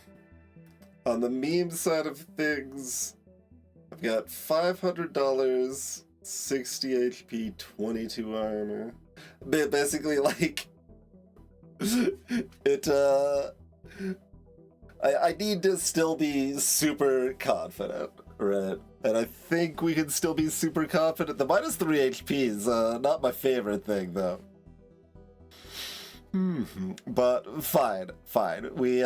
on the meme side of things, I've got $500, 60 HP, 22 armor. Basically, like, it, I need to still be super confident, right? And I think we can still be super confident. The minus 3 HP is not my favorite thing, though. But fine. We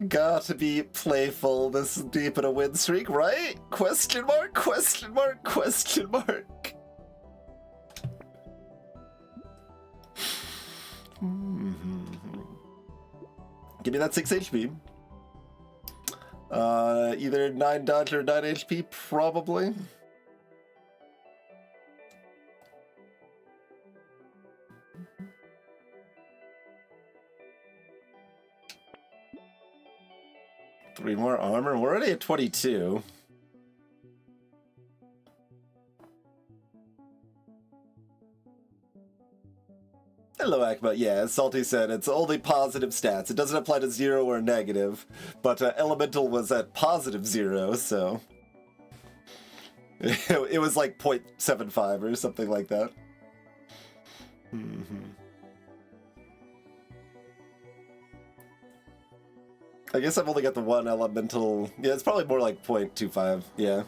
got to be playful this deep in a win streak, right? Question mark, question mark, question mark. Give me that 6 HP. Either 9 dodge or 9 HP, probably. Three more armor. We're already at 22. Hello, Akma. Yeah, as Salty said, it's only positive stats. It doesn't apply to 0 or negative, but Elemental was at positive 0, so... it was like 0.75 or something like that. I guess I've only got the one Elemental... Yeah, it's probably more like 0.25, yeah.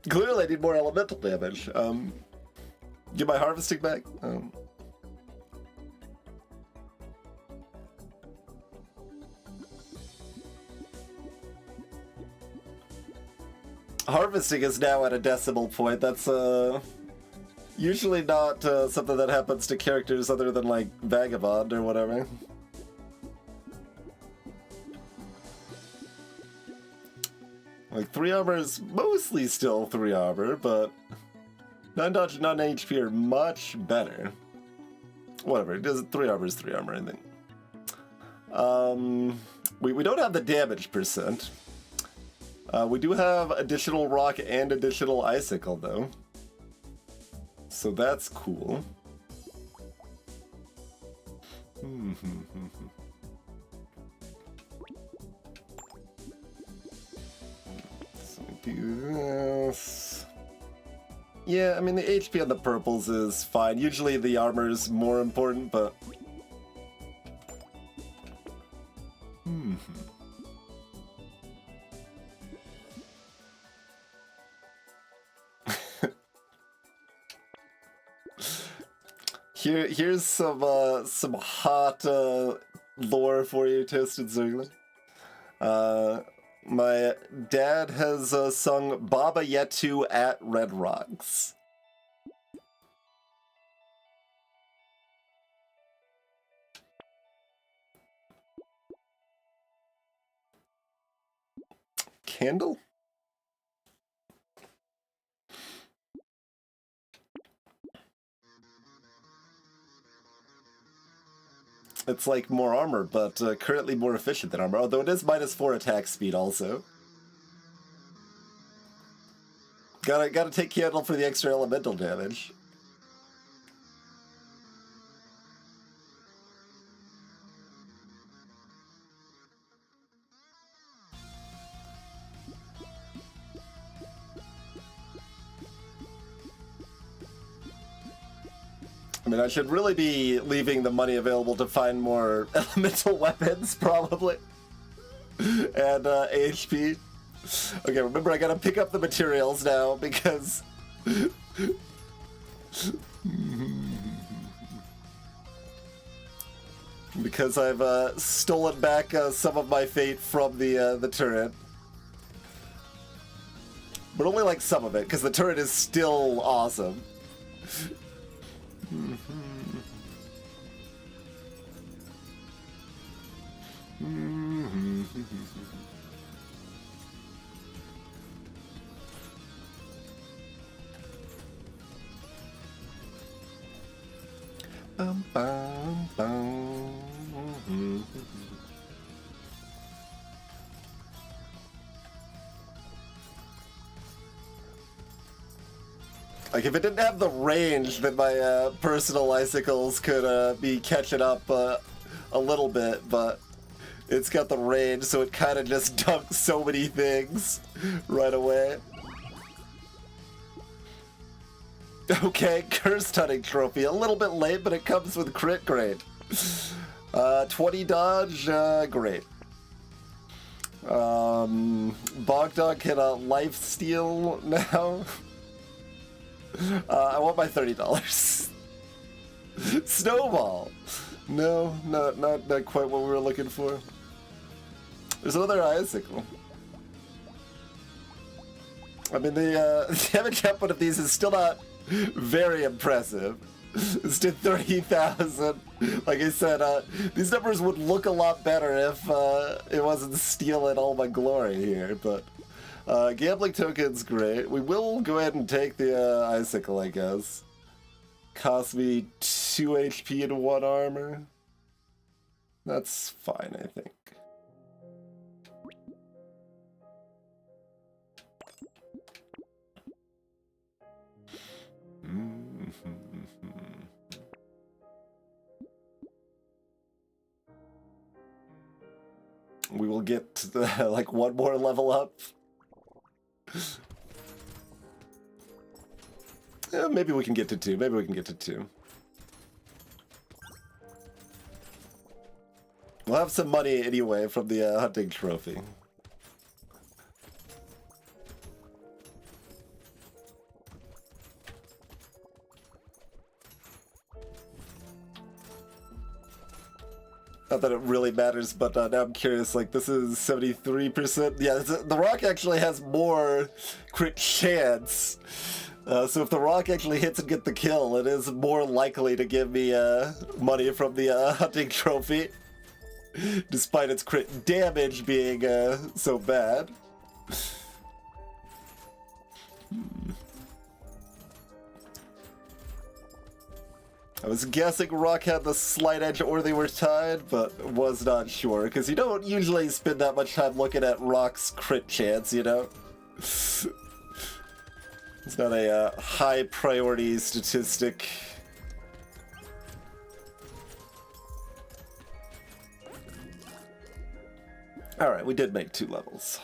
Clearly I need more elemental damage. Get my harvesting back. Harvesting is now at a decimal point. That's usually not something that happens to characters other than like Vagabond or whatever. Like, 3 armor is mostly still 3 armor, but 9 dodge and 9 HP are much better. Whatever, it does 3 armor is 3 armor, I think. We don't have the damage percent. We do have additional rock and additional icicle, though. So that's cool. Do this. Yeah, I mean, the HP on the purples is fine. Usually the armor is more important, but... Here's some hot lore for you, Toasted Zergler. My dad has sung Baba Yetu at Red Rocks. Candle? It's like more armor, but currently more efficient than armor, although it is minus 4 attack speed also. Gotta take Candle for the extra elemental damage. I mean, I should really be leaving the money available to find more elemental weapons, probably. And HP. Okay, remember I gotta pick up the materials now because... because I've stolen back some of my fate from the turret. But only like some of it, because the turret is still awesome. Bum, bum, bum. Like, if it didn't have the range, then my personal icicles could be catching up a little bit, but it's got the range, so it kind of just dunks so many things right away. Okay, Cursed Hunting Trophy. A little bit late, but it comes with crit, great. 20 dodge, great. Bogdog can life steal now. I want my $30. Snowball. No, not quite what we were looking for. There's another icicle. I mean, the damage output of these is still not very impressive. It's to 30,000. Like I said, these numbers would look a lot better if it wasn't stealing all my glory here, but gambling token's great. We will go ahead and take the icicle, I guess. Cost me 2 HP and 1 armor. That's fine, I think. We will get like one more level up. Yeah, maybe we can get to 2. Maybe we can get to 2. We'll have some money anyway from the hunting trophy. Not that it really matters, but now I'm curious, like, this is 73%. Yeah, the rock actually has more crit chance. So if the rock actually hits and get the kill, it is more likely to give me money from the hunting trophy. Despite its crit damage being so bad. I was guessing Rock had the slight edge or they were tied, but was not sure, because you don't usually spend that much time looking at Rock's crit chance, you know? It's not a high priority statistic. Alright, we did make 2 levels.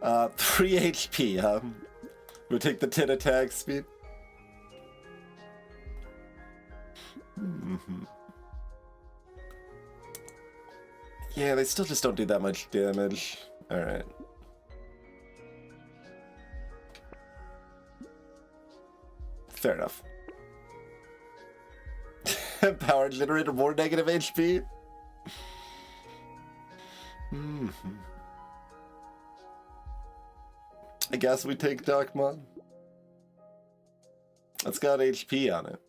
3 HP, huh? We'll take the 10 attack speed. Yeah, they still just don't do that much damage. Alright. Fair enough. Power generator, more negative HP? I guess we take Darkmon. It's got HP on it.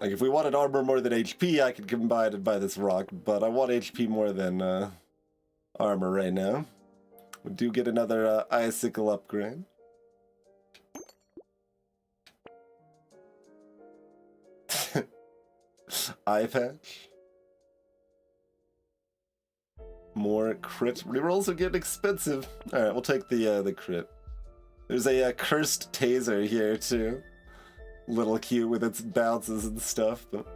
Like, if we wanted armor more than HP, I could combine it by this rock, but I want HP more than armor right now. We do get another icicle upgrade. Eye patch. More crit rerolls are getting expensive. All right, we'll take the crit. There's a cursed taser here too. little cute with its bounces and stuff, but...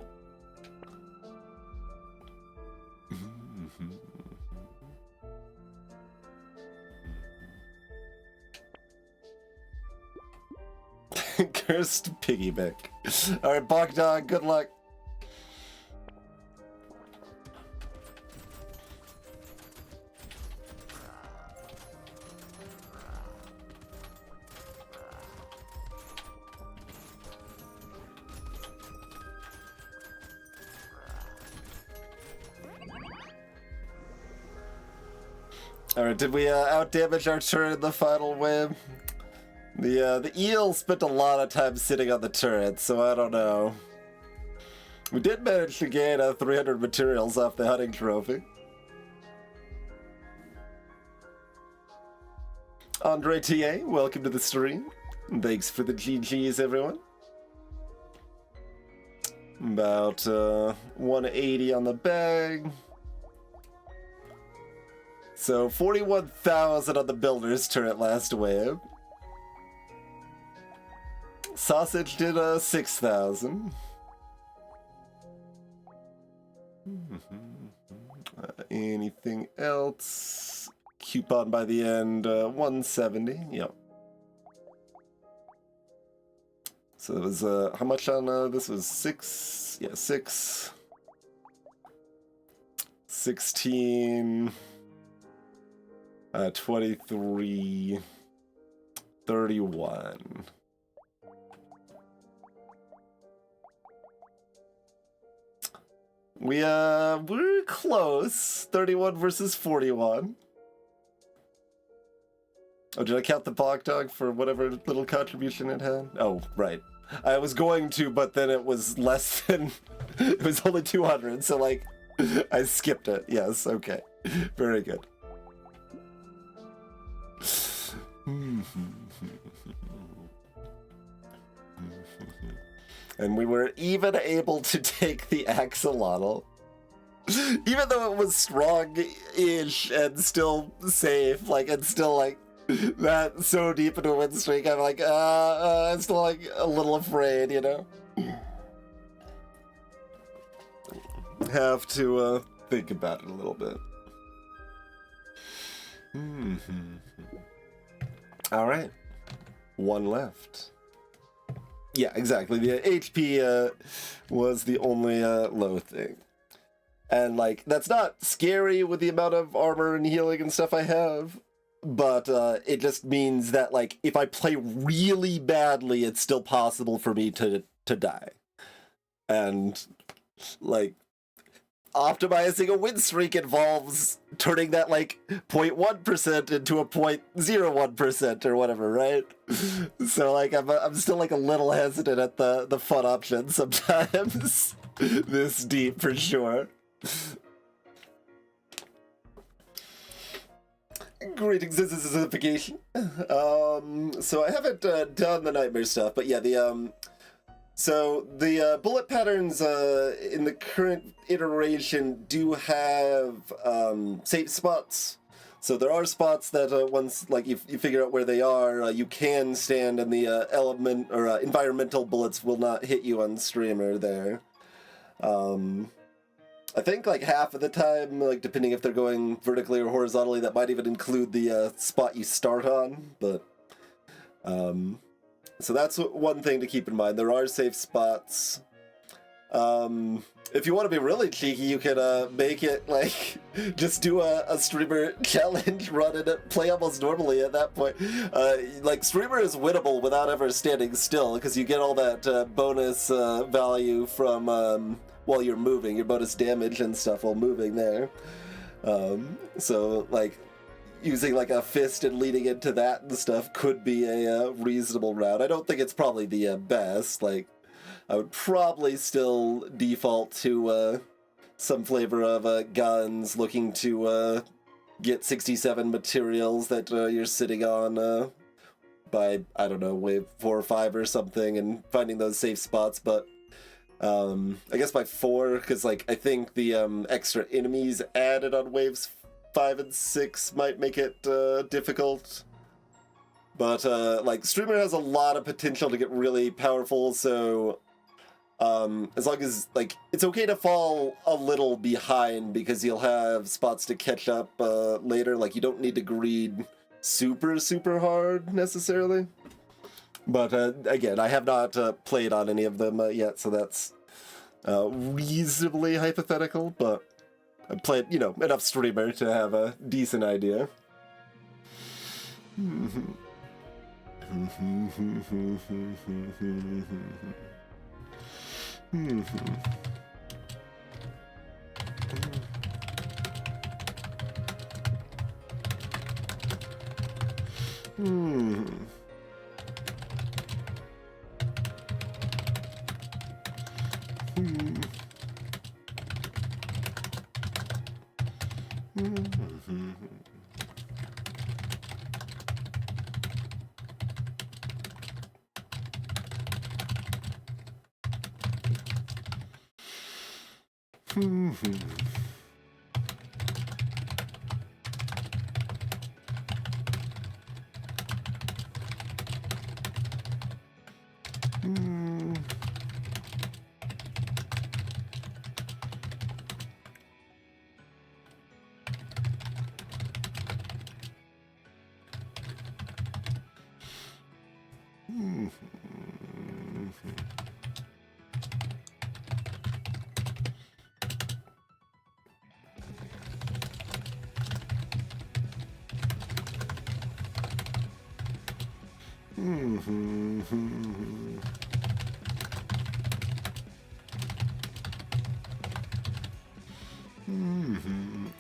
Cursed piggyback. Alright, Bogdog, good luck. Alright, did we out-damage our turret in the final wave? The eel spent a lot of time sitting on the turret, so I don't know. We did manage to gain 300 materials off the hunting trophy. Andre TA, welcome to the stream. Thanks for the GGs, everyone. About 180 on the bag. So 41,000 on the builder's turret last wave. Sausage did 6,000. Anything else? Coupon by the end, 170. Yep. So it was how much on this was 6? Yeah, 6. 16. 23. 31. We're close. 31 versus 41. Oh, did I count the Bog Dog for whatever little contribution it had? Oh, right. I was going to, but then it was less than... It was only 200, so, like, I skipped it. Yes, okay. Very good. And we were even able to take the axolotl. Even though it was strong-ish and still safe, like, and still, like, that so deep into a win streak, I'm like, I'm still, like, a little afraid, you know? Have to, think about it a little bit. Alright. One left. Yeah, exactly. The HP was the only low thing. And, like, that's not scary with the amount of armor and healing and stuff I have, but it just means that, like, if I play really badly, it's still possible for me to die. And, like, optimizing a win streak involves turning that, like, 0.1% into a 0.01% or whatever, right? So, like, I'm still, like, a little hesitant at the fun option sometimes. This deep, for sure. Greetings, this is Zipfication. So I haven't done the nightmare stuff, but yeah, so the bullet patterns in the current iteration do have safe spots. So there are spots that once like you figure out where they are, you can stand, and the element or environmental bullets will not hit you on streamer there. I think like half of the time, like depending if they're going vertically or horizontally, that might even include the spot you start on. But so that's one thing to keep in mind. There are safe spots. If you want to be really cheeky, you can make it like just do a streamer challenge run and play almost normally at that point. Like streamer is winnable without ever standing still because you get all that bonus value from while you're moving, your bonus damage and stuff while moving there. So like using like a fist and leading into that and stuff could be a reasonable route. I don't think it's probably the best. Like I would probably still default to some flavor of guns, looking to get 67 materials that you're sitting on by, I don't know, wave 4 or 5 or something, and finding those safe spots. But I guess by 4, because like I think the extra enemies added on waves 5 and 6 might make it difficult. But, like, streamer has a lot of potential to get really powerful, so, as long as, like, it's okay to fall a little behind because you'll have spots to catch up, later. Like, you don't need to greed super, super hard, necessarily. But, again, I have not, played on any of them, yet, so that's, reasonably hypothetical, but I've played, you know, enough streamer to have a decent idea.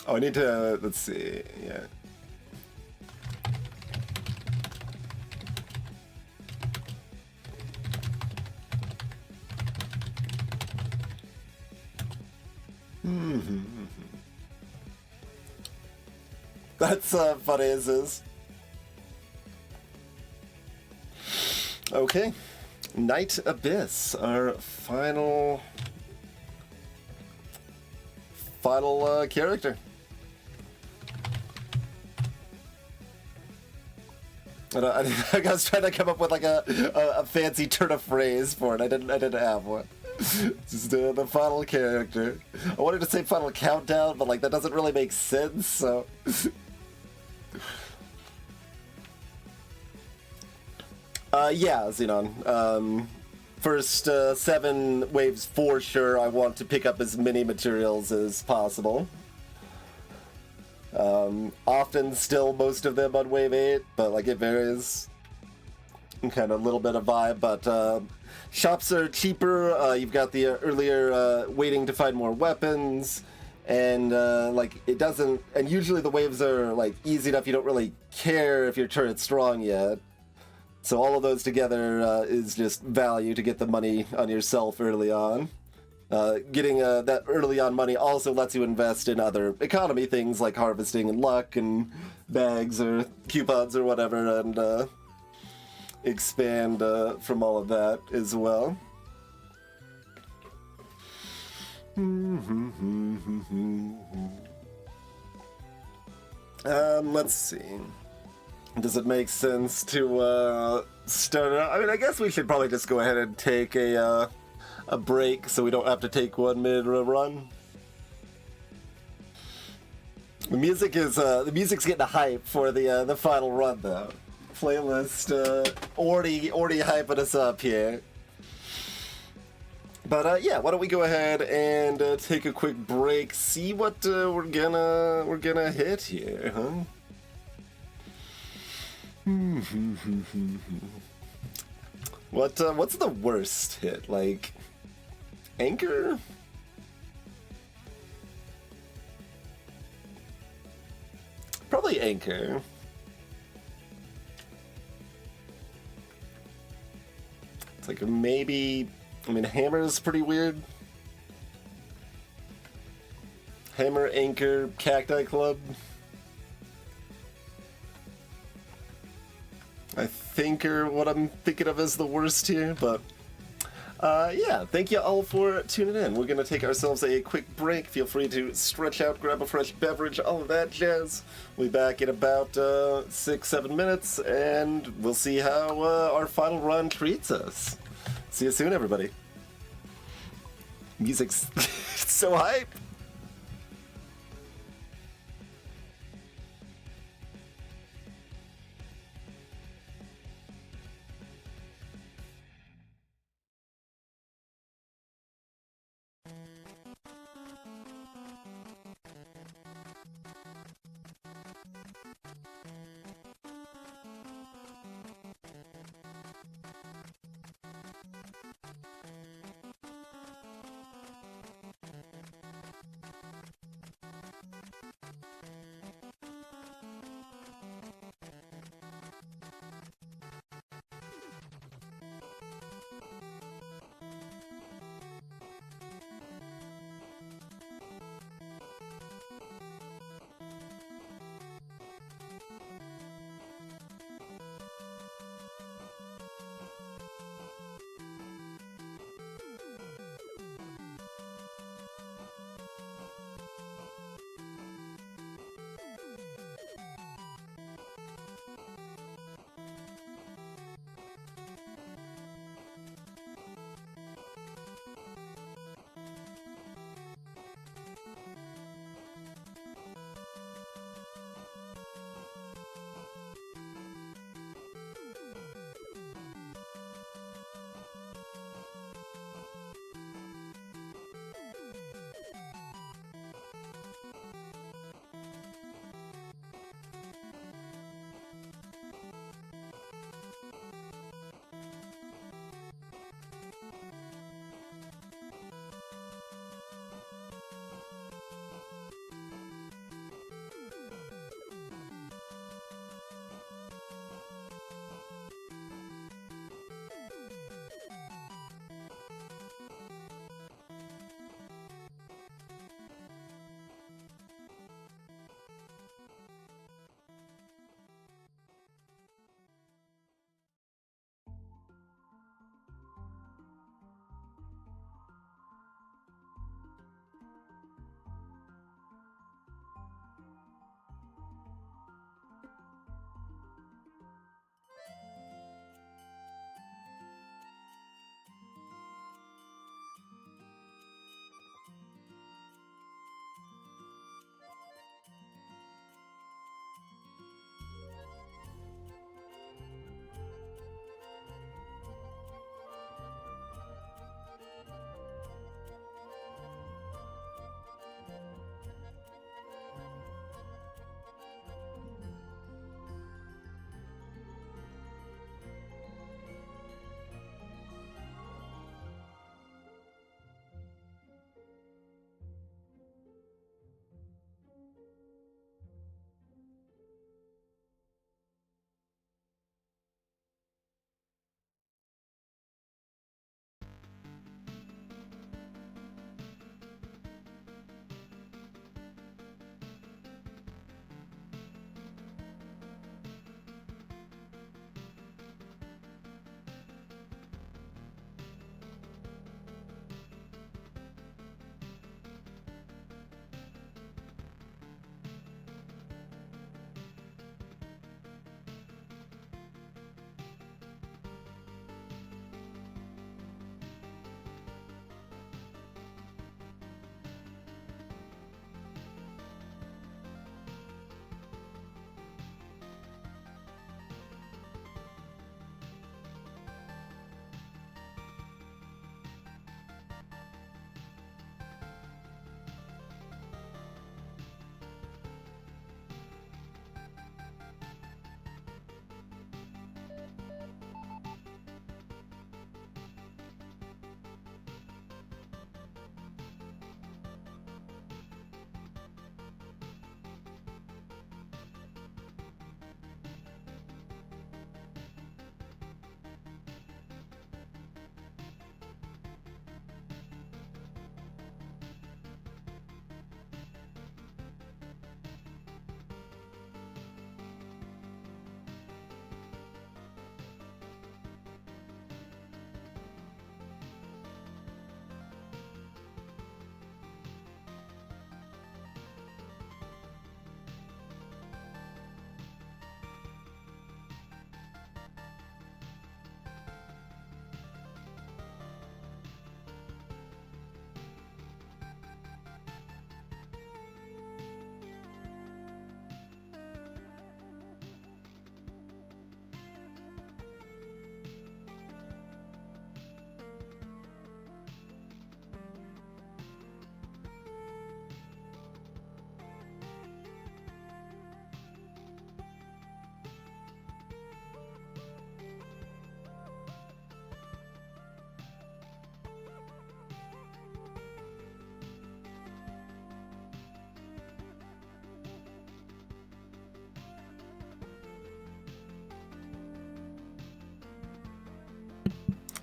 Oh, I need to, let's see, yeah. That's funny as is. Okay, Night Abyss, our final character. And I was trying to come up with like a fancy turn of phrase for it. I didn't have one. Just the final character. I wanted to say final countdown, but like that doesn't really make sense. So. Yeah, Xenon. First 7 waves for sure. I want to pick up as many materials as possible. Often still most of them on wave 8, but like it varies. Kind of a little bit of vibe, but shops are cheaper. You've got the earlier waiting to find more weapons, and like it doesn't. And usually the waves are like easy enough. You don't really care if your turret's strong yet. So all of those together is just value to get the money on yourself early on. Getting that early on money also lets you invest in other economy things like harvesting and luck and bags or coupons or whatever, and expand from all of that as well. Let's see. Does it make sense to start out? I mean, I guess we should probably just go ahead and take a break so we don't have to take one mid-run. The music's getting a hype for the final run though. Playlist already hyping us up here. But yeah, why don't we go ahead and take a quick break, see what we're gonna hit here, huh? What's the worst hit? Like Anchor? Probably Anchor. It's like maybe, I mean, Hammer's pretty weird. Hammer, Anchor, Cacti Club. I think are what I'm thinking of as the worst here, but Yeah, thank you all for tuning in. We're gonna take ourselves a quick break. Feel free to stretch out, grab a fresh beverage, all of that jazz. We'll be back in about 6-7 minutes, and we'll see how our final run treats us. See you soon, everybody. Music's so hype.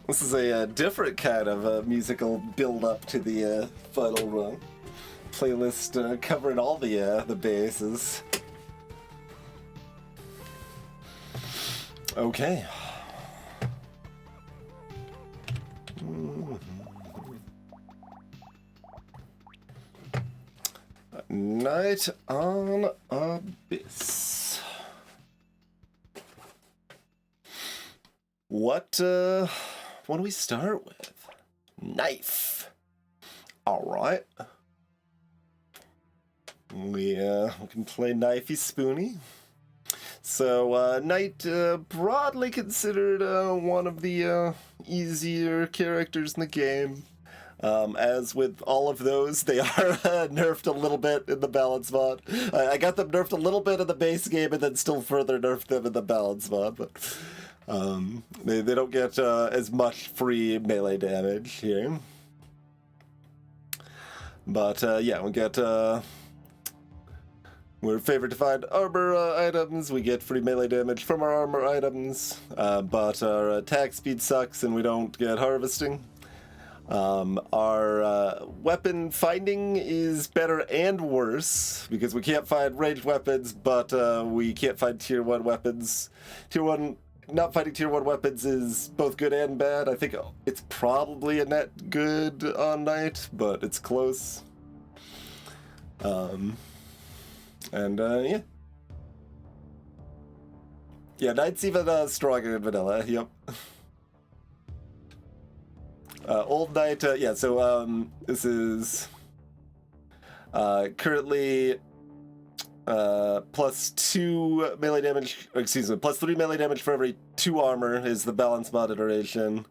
This is a different kind of musical build-up to the final run. Playlist covering all the bases. Okay. Night on Abyss. What do we start with? Knife. All right. We can play Knifey Spoony. So, Knight, broadly considered one of the easier characters in the game. As with all of those, they are nerfed a little bit in the balance mod. I got them nerfed a little bit in the base game and then still further nerfed them in the balance mod. But they don't get as much free melee damage here. But yeah, we get... we're favored to find armor items, we get free melee damage from our armor items, but our attack speed sucks and we don't get harvesting. Our weapon finding is better and worse, because we can't find ranged weapons, but we can't find tier 1 weapons. Not finding tier 1 weapons is both good and bad. I think it's probably a net good on Knight, but it's close. Yeah. Yeah, Knight's even stronger in vanilla, yep. Old Knight, yeah, so this is currently plus 2 melee damage, excuse me, plus 3 melee damage for every 2 armor is the balance mod iteration,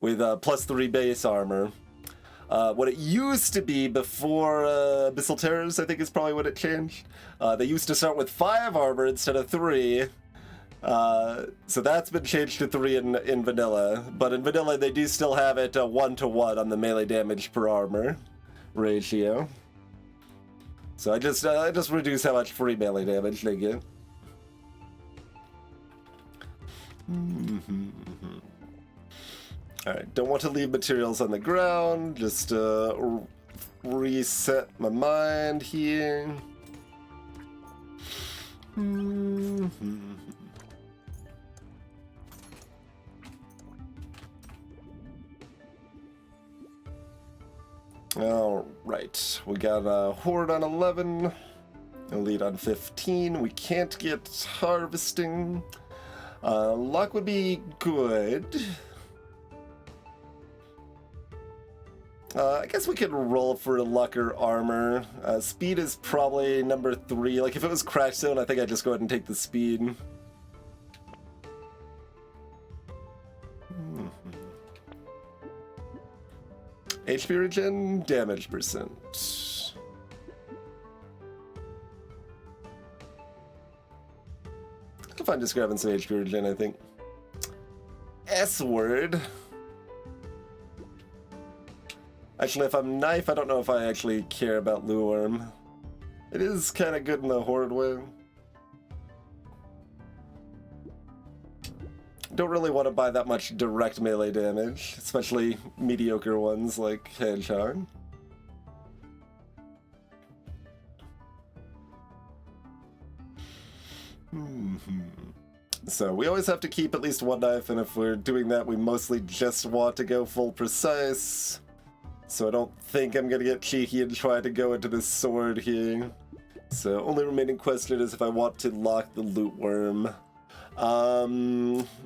with plus 3 base armor. What it used to be before Abyssal Terrors, I think is probably what it changed. They used to start with 5 armor instead of 3. So that's been changed to 3 in vanilla. But in vanilla, they do still have it 1-to-1 on the melee damage per armor ratio. So I just reduce how much free melee damage they get. Alright, don't want to leave materials on the ground, just reset my mind here. Alright, we got a Horde on 11, Elite on 15, we can't get Harvesting. Luck would be good. I guess we could roll for luck or armor. Speed is probably number 3. Like, if it was Crash Zone, I think I'd just go ahead and take the speed. HP regen, damage percent. I'll find just grabbing some HP regen, I think. S-word. Actually, if I'm Knife, I don't know if I actually care about Luworm. It is kind of good in the Horde way. Don't really want to buy that much direct melee damage, especially mediocre ones like Hedgehog. So we always have to keep at least one knife, and if we're doing that, we mostly just want to go full precise. So I don't think I'm gonna get cheeky and try to go into this sword here. So only remaining question is if I want to lock the loot worm.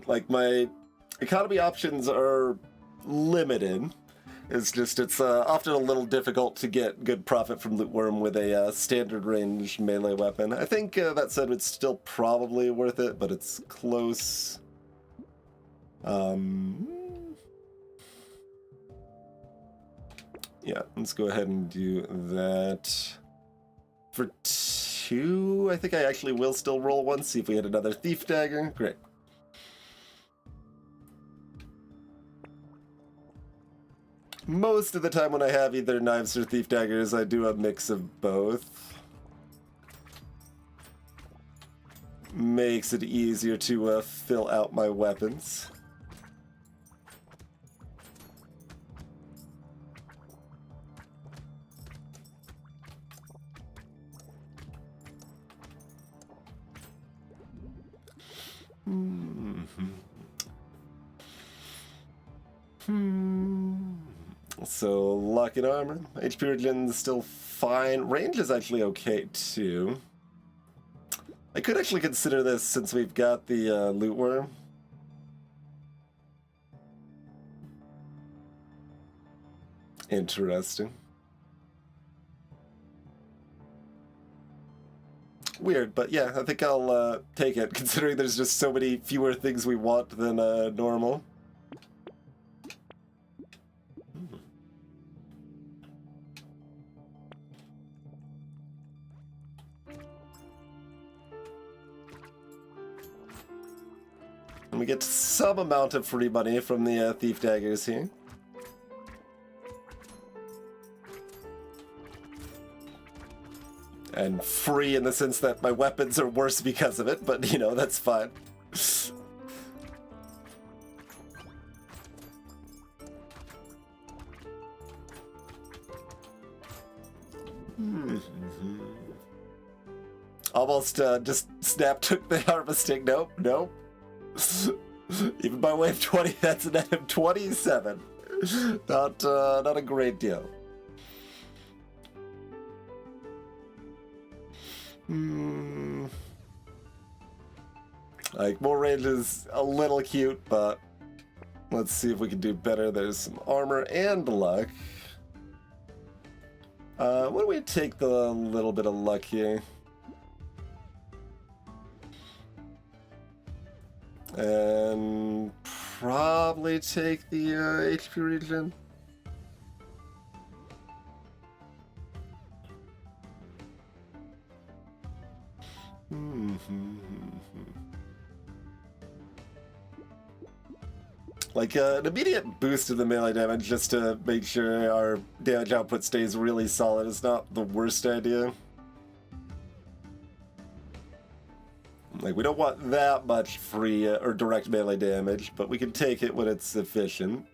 Like my economy options are limited. It's just, it's often a little difficult to get good profit from loot worm with a standard range melee weapon. I think that said, it's still probably worth it, but it's close. Yeah, let's go ahead and do that. For 2, I think I actually will still roll one, see if we get another Thief Dagger. Great. Most of the time when I have either knives or Thief Daggers, I do a mix of both. Makes it easier to fill out my weapons. So, luck and armor. HP regen's still fine. Range is actually okay, too. I could actually consider this since we've got the loot worm. Interesting. Weird, but yeah, I think I'll take it, considering there's just so many fewer things we want than normal. And we get some amount of free money from the thief daggers here. And free in the sense that my weapons are worse because of it, but, you know, that's fine. Almost just Snap took the harvesting. Nope, nope. Even by way of 20, that's a net of 27. Not a great deal. Like, more range is a little cute, but let's see if we can do better. There's some armor and luck. Why don't we take the little bit of luck here? And probably take the HP regen. Like an immediate boost to the melee damage just to make sure our damage output stays really solid is not the worst idea. Like, we don't want that much free or direct melee damage, but we can take it when it's efficient.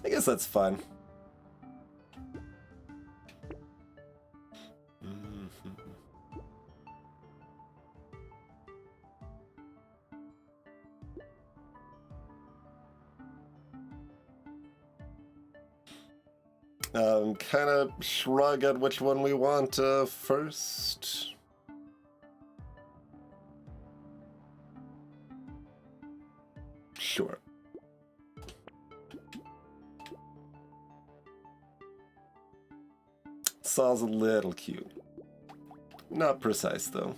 I guess that's fine. Kind of shrug at which one we want first. Sure. Saw's a little cute. Not precise, though.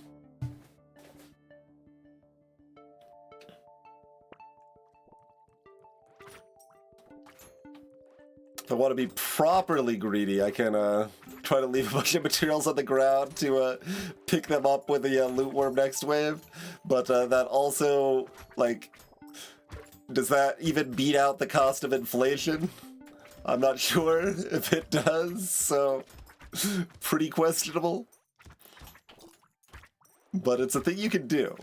If I want to be properly greedy, I can try to leave a bunch of materials on the ground to pick them up with the loot worm next wave. But that also, like, does that even beat out the cost of inflation? I'm not sure if it does, so pretty questionable. But it's a thing you can do.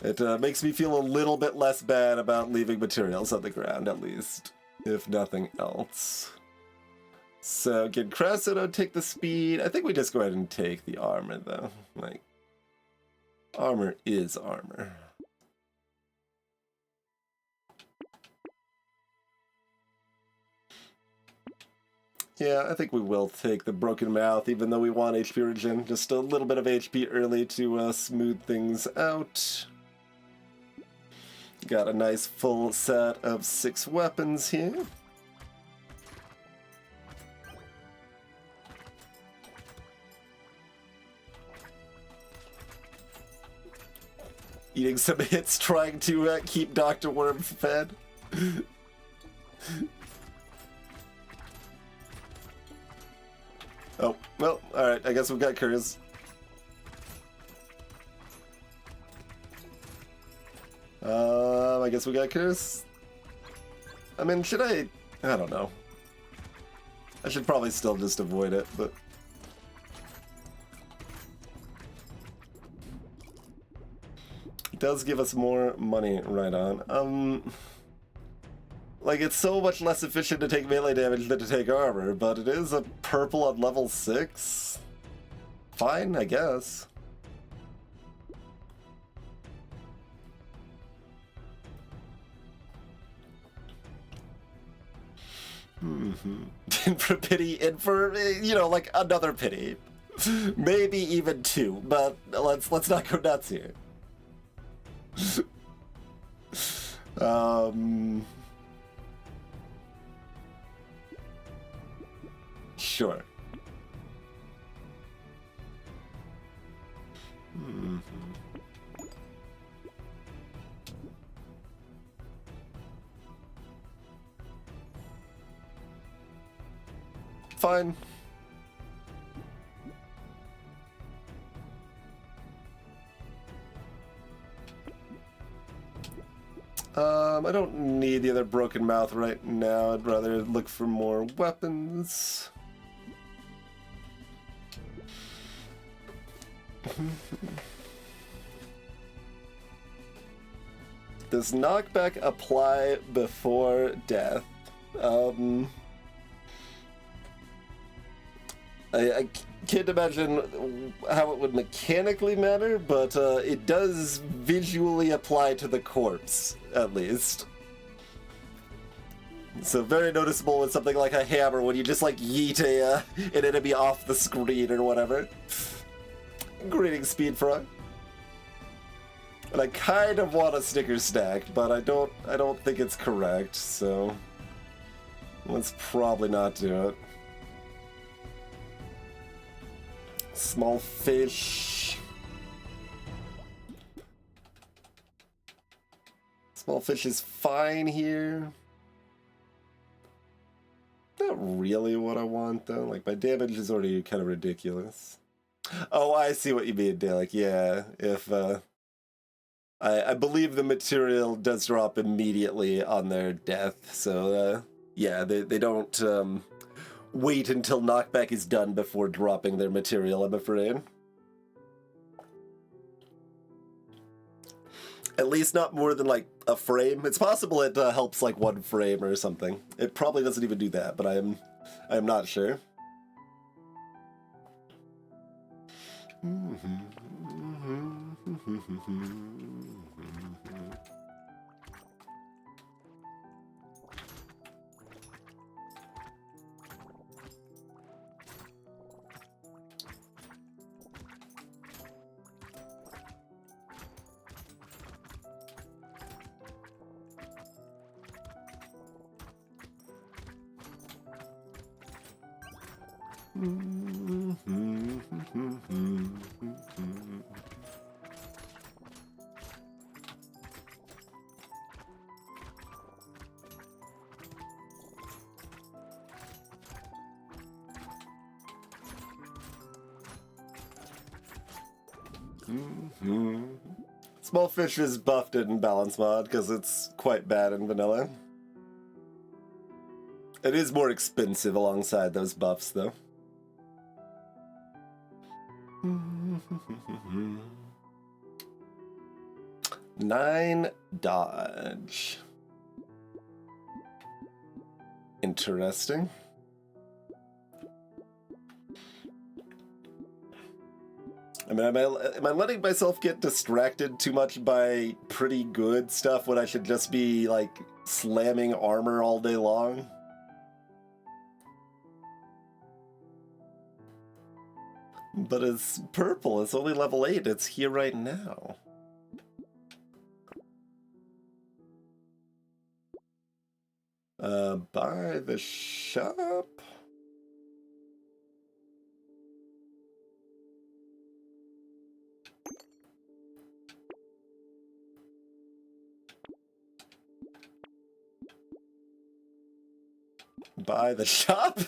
It makes me feel a little bit less bad about leaving materials on the ground, at least, if nothing else. So, can Crasoto take the speed? I think we just go ahead and take the armor, though. Like, armor is armor. Yeah, I think we will take the broken mouth, even though we want HP regen. Just a little bit of HP early to smooth things out. Got a nice full set of 6 weapons here. Eating some hits, trying to keep Dr. Worm fed. Oh, well, alright, I guess we've got Curse. I guess we got Curse. I mean, should I don't know. I should probably still just avoid it, but... It does give us more money right on. Like, it's so much less efficient to take melee damage than to take armor, but it is a purple on level 6. Fine, I guess. In for pity, in for, you know, like another pity. Maybe even two, but let's not go nuts here. Sure. Fine. I don't need the other broken mouth right now. I'd rather look for more weapons. Does knockback apply before death? I can't imagine how it would mechanically matter, but it does visually apply to the corpse, at least. So very noticeable with something like a hammer when you just like yeet an enemy off the screen or whatever. Greetings, Speed Frog. And I kind of want a Snickers snack, but I don't think it's correct, so let's probably not do it. Small fish. Small fish is fine here. Not really what I want, though. Like, my damage is already kind of ridiculous. Oh, I see what you mean, Dalek. Yeah, if, I believe the material does drop immediately on their death, so, yeah, they don't, wait until knockback is done before dropping their material, I'm afraid. At least not more than, like, a frame. It's possible it helps, like, one frame or something. It probably doesn't even do that, but I am not sure. Small fish is buffed in balance mod because it's quite bad in vanilla. It is more expensive alongside those buffs, though. 9 dodge. Interesting. I mean, am I letting myself get distracted too much by pretty good stuff when I should just be, like, slamming armor all day long? But it's purple. It's only level 8. It's here right now. Buy the shop? Buy the shop?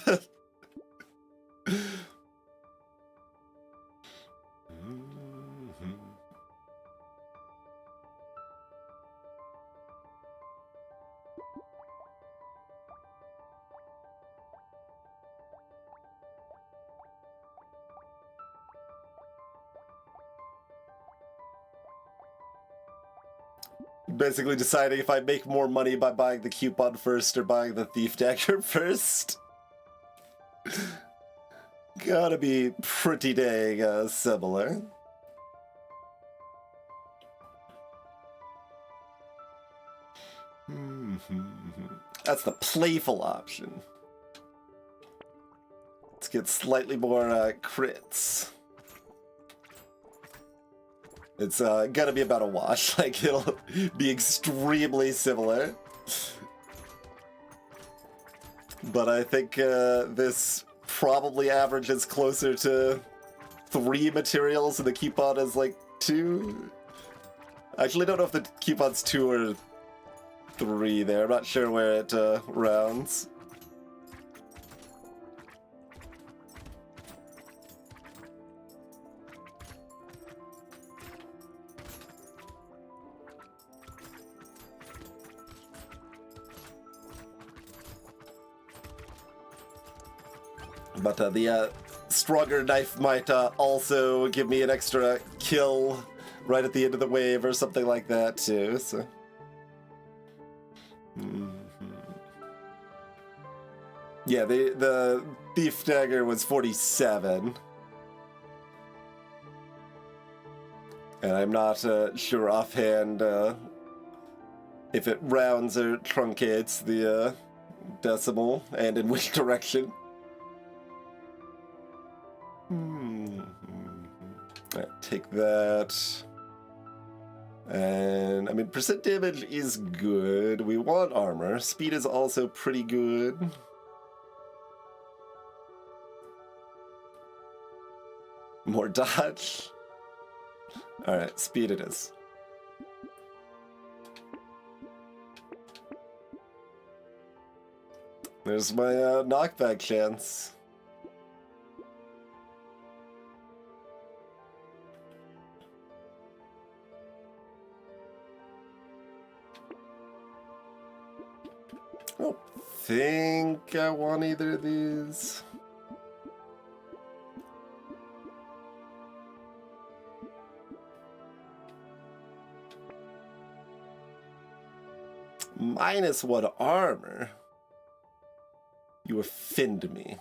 Basically deciding if I make more money by buying the coupon first or buying the thief dagger first. Gotta be pretty dang similar. That's the playful option. Let's get slightly more crits. It's gonna be about a wash. Like, it'll be extremely similar. But I think this probably averages closer to 3 materials, and the coupon is like 2. I actually don't know if the coupon's 2 or 3 there. I'm not sure where it rounds. But the stronger knife might also give me an extra kill right at the end of the wave or something like that too, so... Yeah, the beef dagger was 47. And I'm not sure offhand if it rounds or truncates the decimal, and in which direction. Alright, take that. And, I mean, percent damage is good. We want armor. Speed is also pretty good. More dodge. Alright, speed it is. There's my knockback chance. I don't think I want either of these. -1 armor? You offend me.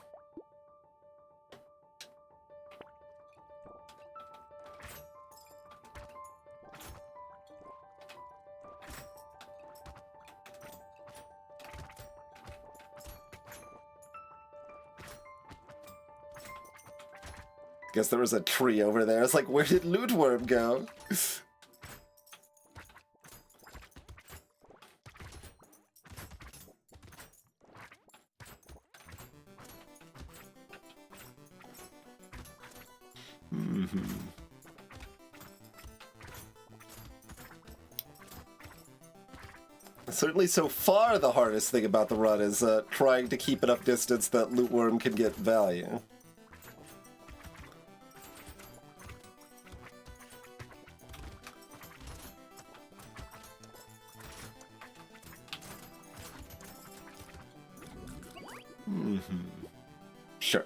Guess there was a tree over there. It's like, where did Loot Worm go? Certainly so far the hardest thing about the run is trying to keep enough distance that Loot Worm can get value. Sure.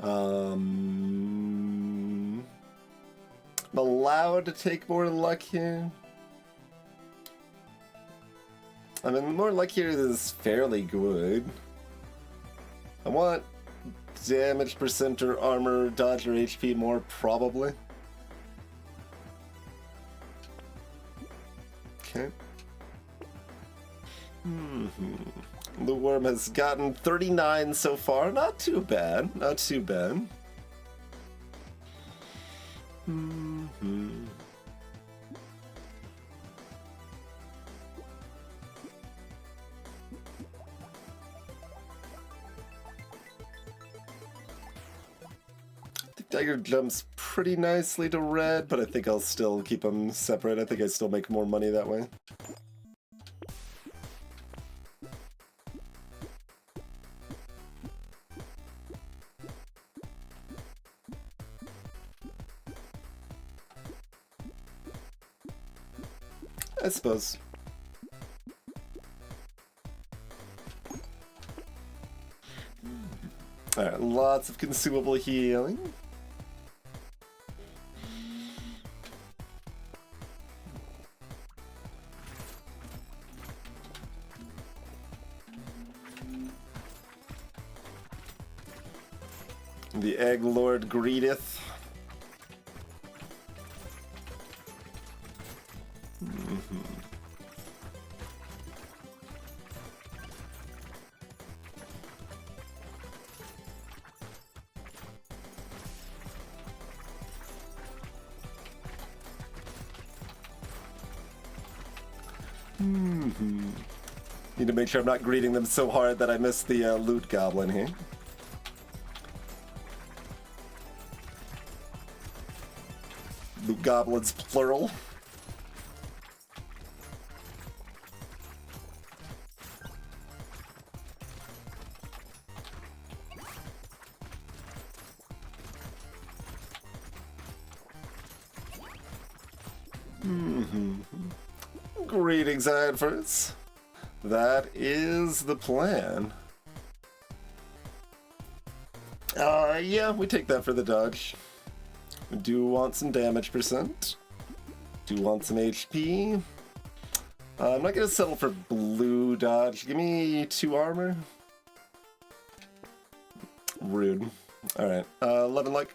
I'm allowed to take more luck here. I mean, more luck here is fairly good. I want damage percent or armor, dodge or HP more, probably. Okay. The worm has gotten 39 so far. Not too bad. Not too bad. Dagger jumps pretty nicely to red, but I think I'll still keep them separate. I think I still make more money that way. I suppose. Alright, lots of consumable healing. The Egg Lord greeteth. Need to make sure I'm not greeting them so hard that I miss the loot goblin here. Loot goblins plural. Greetings, Adverts. That is the plan. Yeah, we take that for the dodge. We do want some damage percent. Do want some HP. I'm not gonna settle for blue dodge. Give me 2 armor. Rude. Alright, 11 like.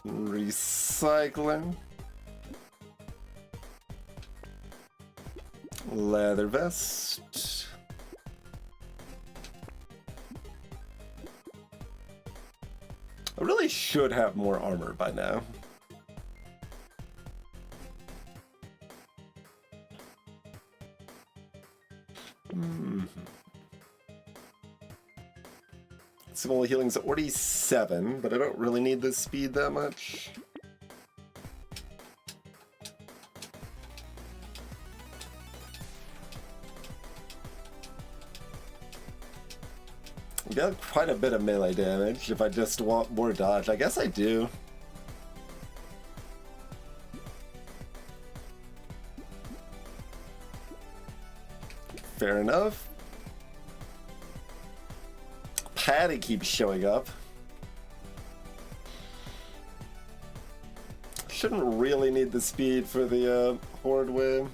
Recycling. Leather vest. I really should have more armor by now. Simple healing's 47, but I don't really need this speed that much. Got quite a bit of melee damage if I just want more dodge. I guess I do. Fair enough. Patty keeps showing up. Shouldn't really need the speed for the Horde win.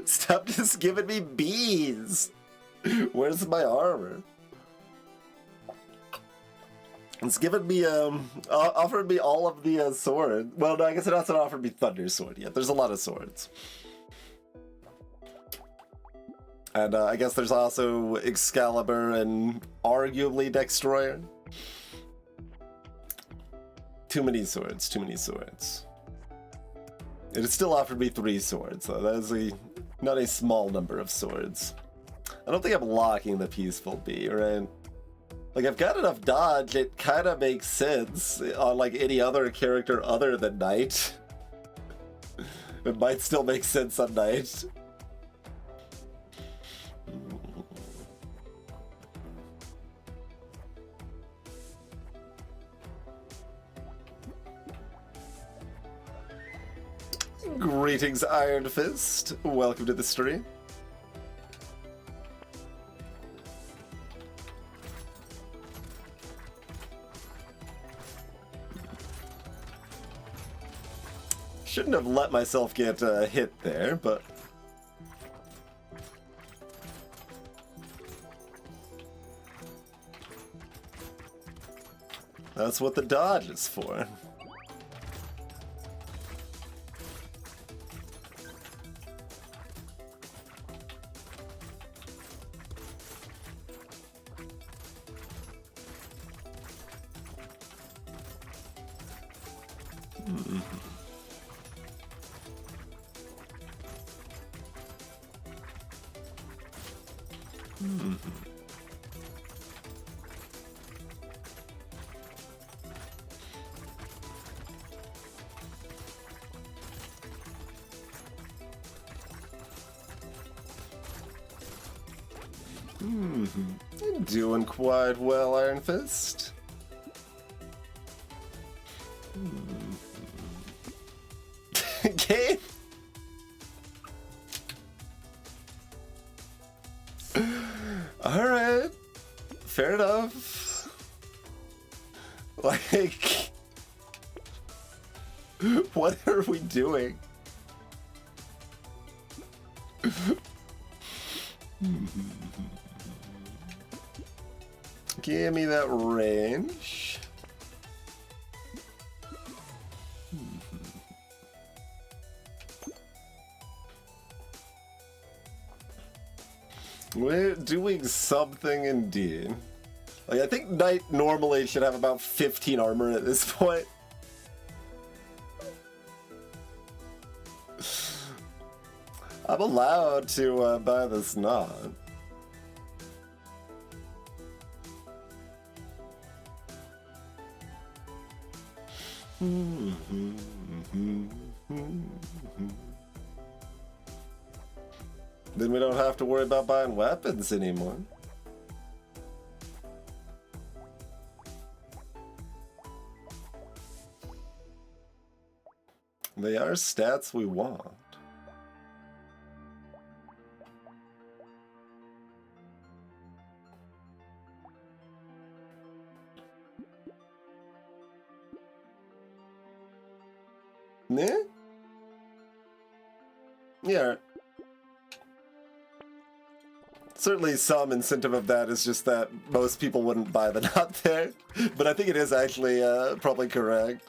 Stop just giving me bees! Where's my armor? It's given me, offered me all of the swords. Well, no, I guess it hasn't offered me Thunder Sword yet. There's a lot of swords. And I guess there's also Excalibur and arguably Destroyer. Too many swords, too many swords. It has still offered me 3 swords, so that is not a small number of swords. I don't think I'm locking the Peaceful Bee, right? Like, I've got enough dodge, it kind of makes sense on, like, any other character other than Knight. It might still make sense on Knight. Greetings, Iron Fist. Welcome to the stream. Shouldn't have let myself get hit there, but... that's what the dodge is for. You're doing quite well, Iron Fist. Game? fair enough. Like, what are we doing? Give me that range. We're doing something indeed. Like, I think Knight normally should have about 15 armor at this point. I'm allowed to buy this knot. Then we don't have to worry about buying weapons anymore. They are stats we want. Yeah? Yeah. Certainly some incentive of that is just that most people wouldn't buy the knot there, but I think it is actually probably correct.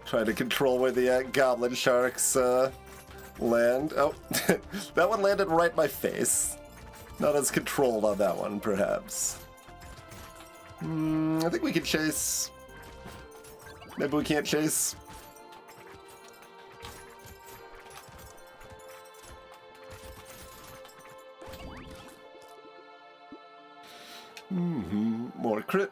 Trying to control where the goblin sharks land. Oh, that one landed right in my face. Not as controlled on that one, perhaps. I think we can chase. Maybe we can't chase. More crit.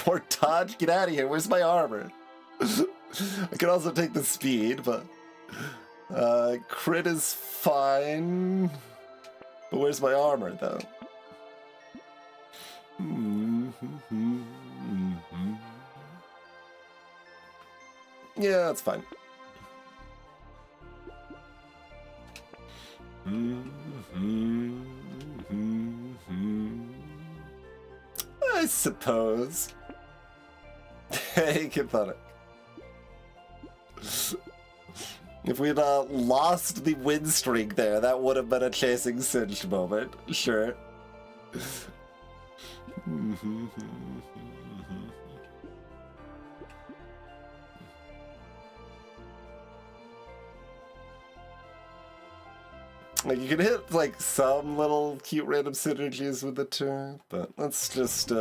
More dodge? Get out of here. Where's my armor? I could also take the speed, but crit is fine. But where's my armor, though? Yeah, that's fine. I suppose. Hey, Catholic. If we'd lost the win streak there, that would have been a chasing cinch moment. Sure. Like, you can hit, like, some little cute random synergies with the turn, but let's just,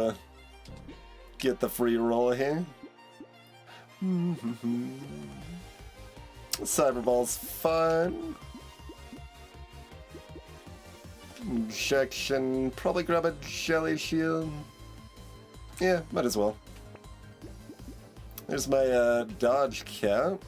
get the free roll here. Cyberball's fun. Injection, probably grab a jelly shield. Yeah, might as well. There's my, dodge cap.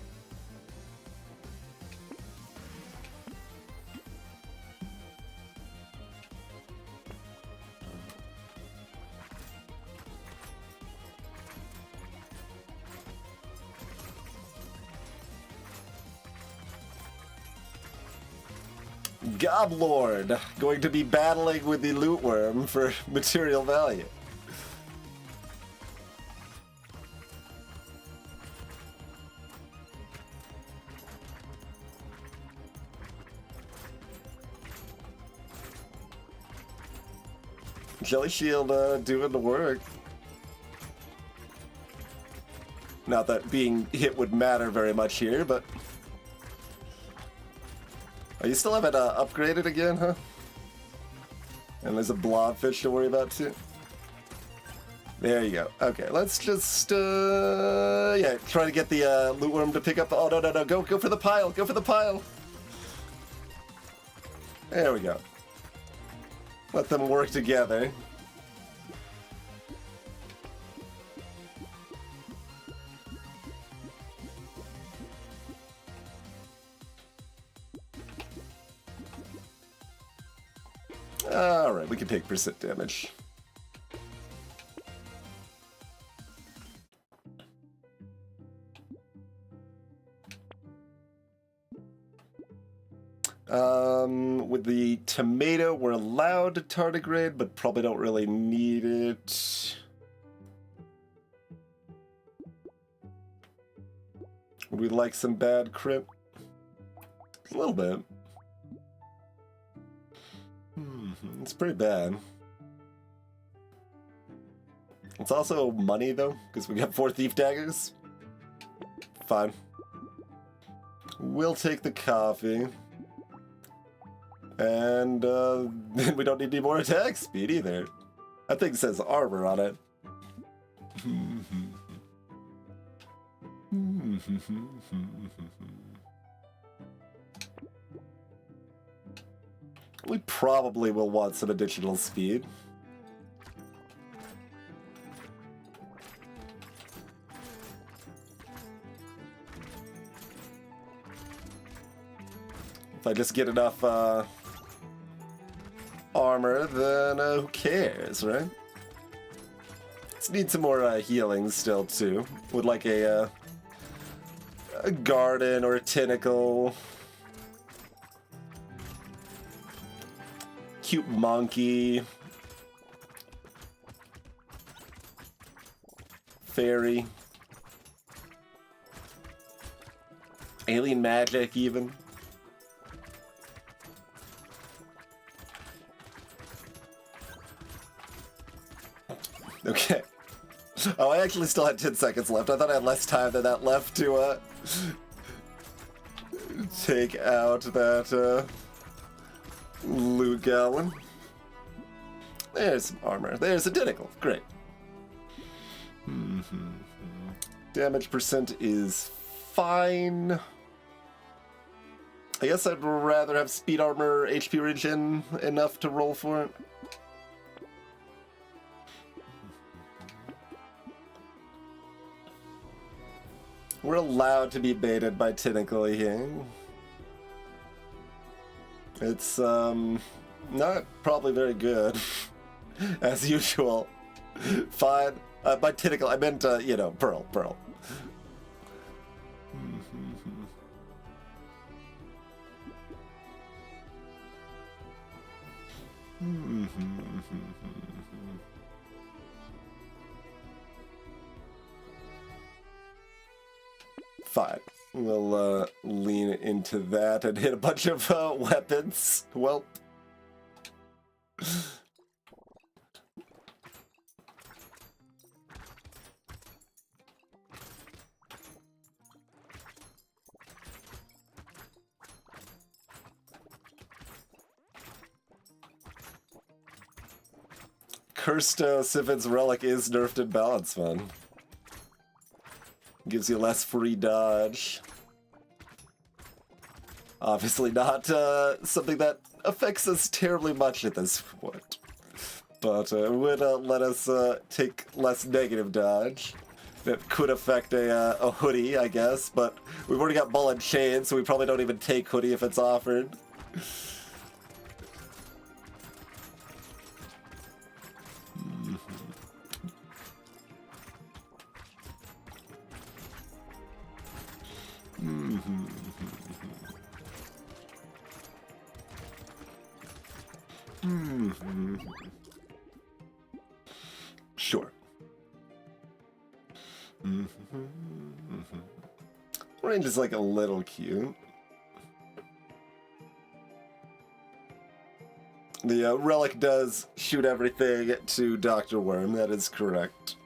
Goblord, going to be battling with the loot worm for material value. Jelly Shield doing the work. Not that being hit would matter very much here, but... Oh, you still haven't upgraded again, huh? And there's a blobfish to worry about too. There you go. Okay, let's just, yeah, try to get the loot worm to pick up. Oh, no, go for the pile, go for the pile. There we go. Let them work together. Alright, we can take percent damage. With the tomato, we're allowed to tardigrade, but probably don't really need it. Would we like some bad crit? A little bit. It's pretty bad. It's also money, though, because we got 4 thief daggers. Fine. We'll take the coffee. And then we don't need any more attack speed either. That thing says armor on it. We probably will want some additional speed. If I just get enough armor, then who cares, right? Let's need some more healing still, too. Would like a garden or a tentacle. Cute monkey. Fairy. Alien magic, even. Okay. Oh, I actually still had 10 seconds left. I thought I had less time than that left to take out that loot gallon. There's some armor. There's a tentacle. Great. Damage percent is fine. I guess I'd rather have speed armor, HP regen enough to roll for it. We're allowed to be baited by Tentacle here. It's, not probably very good, as usual. Fine. By Tentacle, I meant, you know, Pearl. Fine. We'll lean into that and hit a bunch of weapons. Welp. Cursed Siffin's Relic is nerfed in balance, man. Gives you less free dodge. Obviously not something that affects us terribly much at this point. But it would let us take less negative dodge. That could affect a hoodie, I guess, but we've already got ball and chain, so we probably don't even take hoodie if it's offered. Sure. Range is like a little cute. The relic does shoot everything to Dr. Worm, that is correct.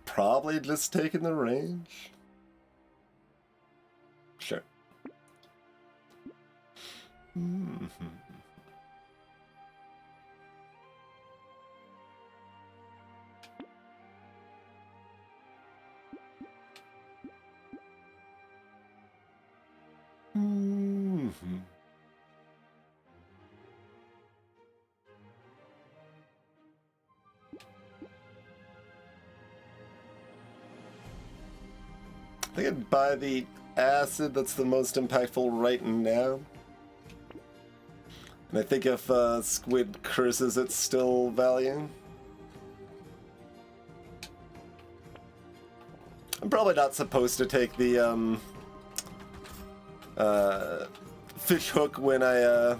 Probably just taking the range. Sure. think I'd buy the acid. That's the most impactful right now. And I think if squid curses, it's still value. I'm probably not supposed to take the fish hook when I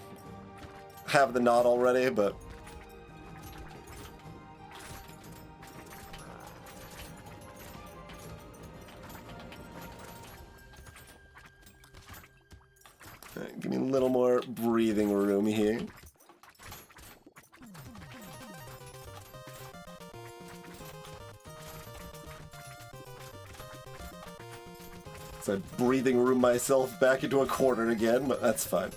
have the knot already, but give me a little more breathing room here. So I'm breathing room myself back into a corner again, but that's fine.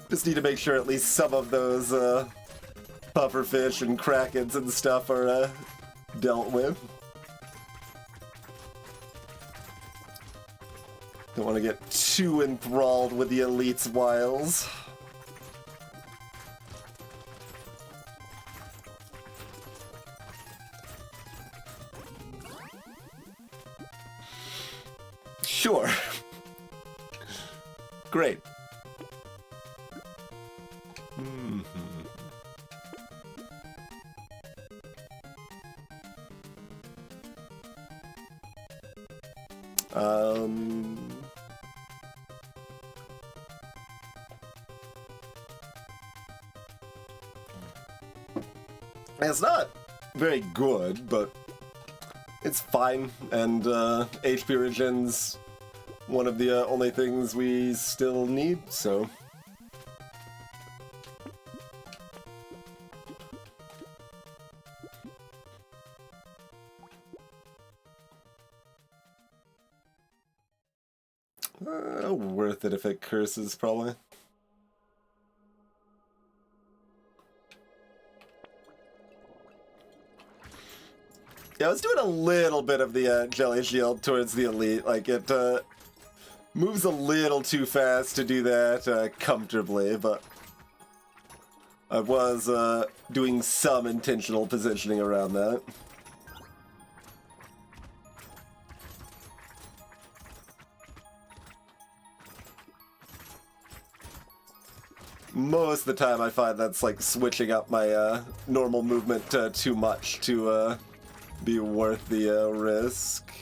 Just need to make sure at least some of those pufferfish and krakens and stuff are dealt with. Don't want to get too enthralled with the elite's wiles. Sure. Great. It's not very good, but it's fine, and HP regen's one of the only things we still need, so... worth it if it curses, probably. Yeah, I was doing a little bit of the Jelly Shield towards the Elite. Like, it moves a little too fast to do that comfortably, but I was doing some intentional positioning around that. Most of the time I find that's like switching up my normal movement too much to be worth the risk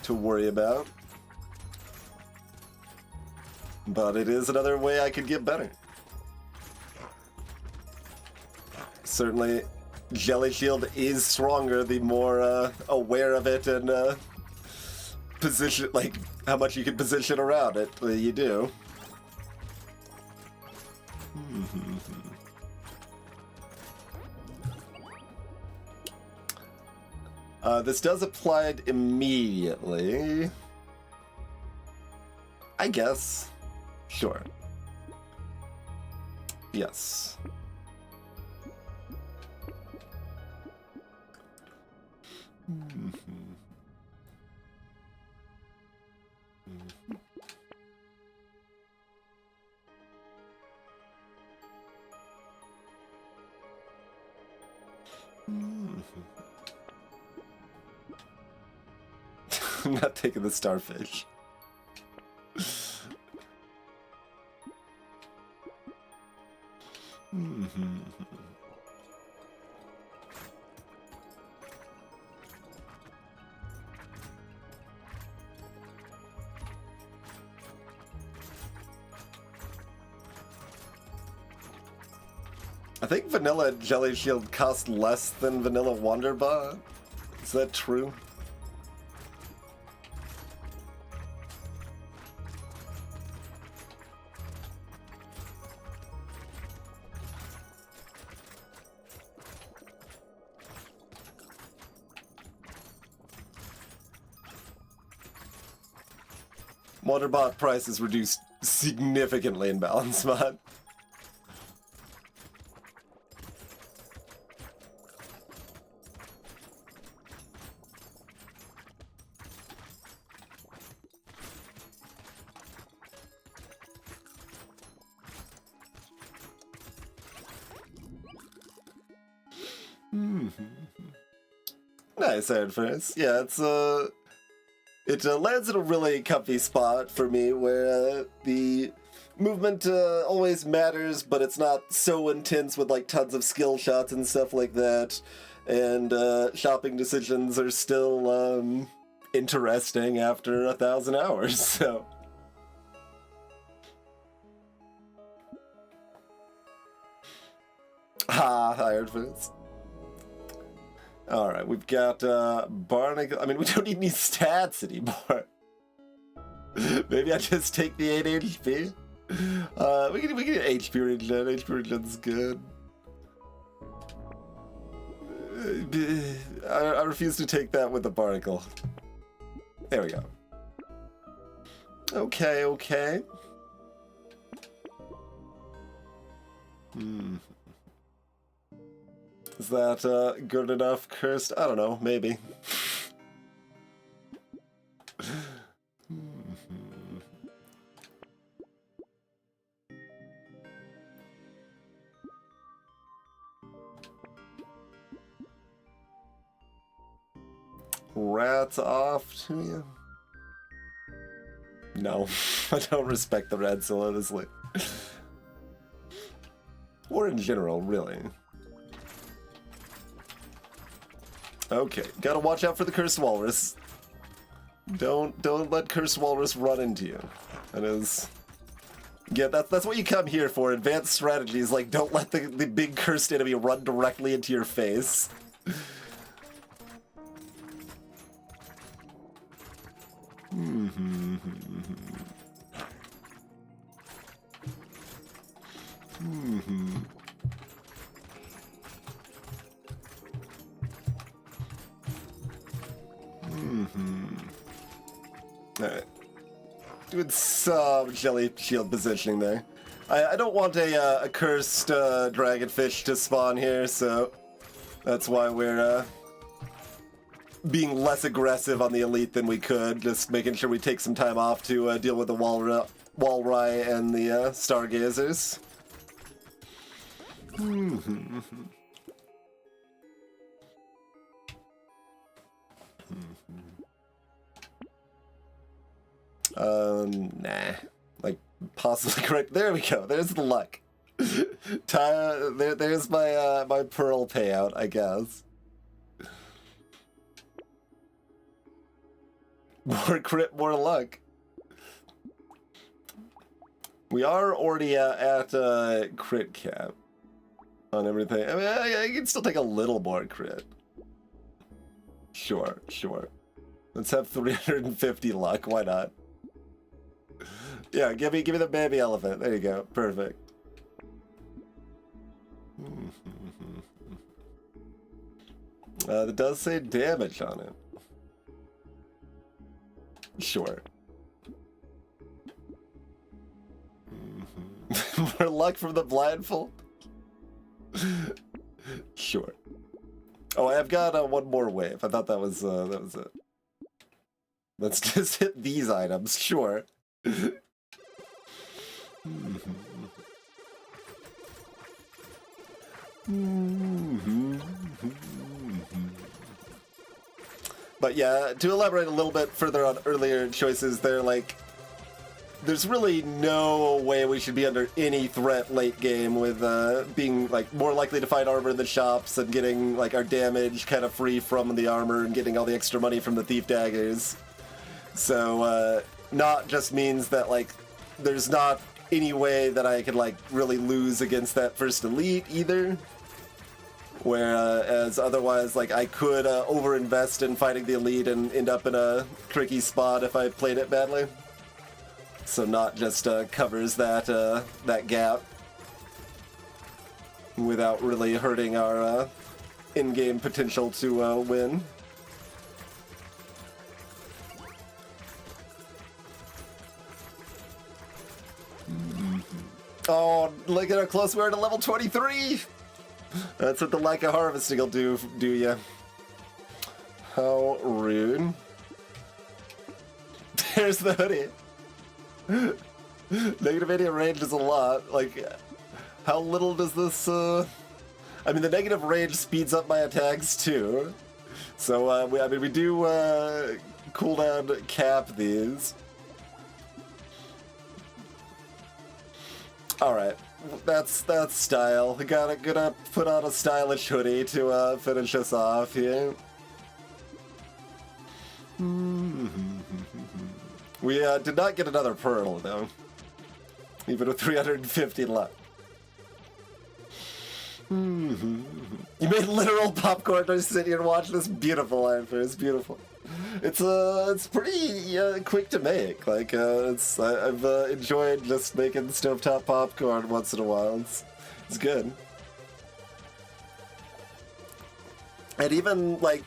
to worry about. But it is another way I could get better. Certainly, Jelly Shield is stronger the more aware of it and position, like how much you can position around it. You do. This does apply it immediately. I guess. Sure. Yes. I'm not taking the starfish. I think Vanilla Jelly Shield costs less than Vanilla Wonderbot. Is that true? Wonderbot price is reduced significantly in Balance Mod. Nice, Iron Furnace. Yeah, it lands in a really comfy spot for me where the movement always matters, but it's not so intense with like tons of skill shots and stuff like that. And shopping decisions are still interesting after 1,000 hours, so. Hired foods. Alright, we've got Barnacle. I mean, we don't need any stats anymore. Maybe I just take the 8 HP. We can get HP regen. HP regen's good. I refuse to take that with the Barnacle. There we go. Okay, okay. Is that good enough, Cursed? I don't know, maybe. Rats off to you? No, I don't respect the red so honestly. Or in general, really. Okay, gotta watch out for the Cursed Walrus. Don't let Cursed Walrus run into you. That is... Yeah, that's what you come here for. Advanced strategies, like don't let the big cursed enemy run directly into your face. Alright. Doing some jelly shield positioning there. I don't want a cursed dragonfish to spawn here, so that's why we're being less aggressive on the elite than we could, just making sure we take some time off to deal with the Walry and the Stargazers. Nah. Like, possibly correct. There we go. There's the luck. There's my my pearl payout, I guess. More crit, more luck. We are already at crit cap on everything. I mean, I can still take a little more crit. Sure, sure. Let's have 350 luck. Why not? Yeah, give me the baby elephant. There you go. Perfect. That does say damage on it. Sure. More luck from the blindfold? Sure. Oh, I've got one more wave. I thought that was it. Let's just hit these items. Sure. But yeah, to elaborate a little bit further on earlier choices there, like, there's really no way we should be under any threat late game with being like more likely to find armor in the shops and getting like our damage kind of free from the armor and getting all the extra money from the thief daggers. So not just means that like there's not any way that I could like really lose against that first elite either. Whereas otherwise, like, I could overinvest in fighting the elite and end up in a tricky spot if I played it badly. So not just covers that that gap without really hurting our in-game potential to win. Oh, look at how close we are to level 23! That's what the lack of harvesting will do ya. How rude. There's the hoodie. Negative 80 range is a lot. Like, how little does this, I mean, the negative range speeds up my attacks too. So, we do, cooldown cap these. Alright, that's style. Gonna put on a stylish hoodie to finish us off here. We did not get another pearl though, even with 350 left. You made literal popcorn to sit here and watch this beautiful life. It's beautiful. It's pretty quick to make. Like I've enjoyed just making stovetop popcorn once in a while. It's good. And even like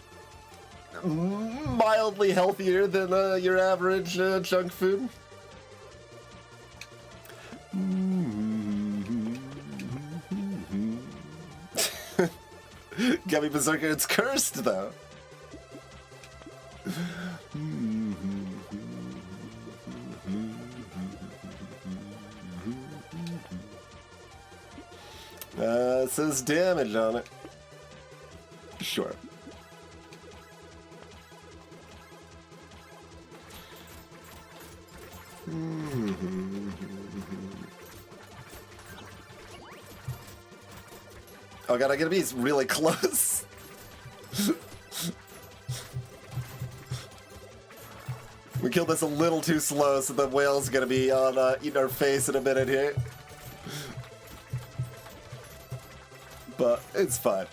mildly healthier than your average junk food. Gummy Berserker, it's cursed though. It says damage on it. Sure. Oh god, I gotta be really close. We killed this a little too slow, so the whale's gonna be on eating our face in a minute here. But it's fine.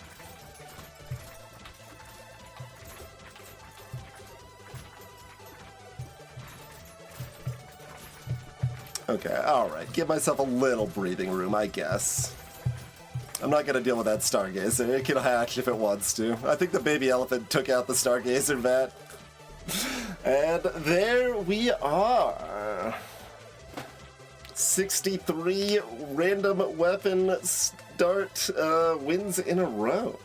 Okay, alright. Give myself a little breathing room, I guess. I'm not gonna deal with that Stargazer. It can hatch if it wants to. I think the baby elephant took out the Stargazer vat. And there we are. 63 random weapon start wins in a row.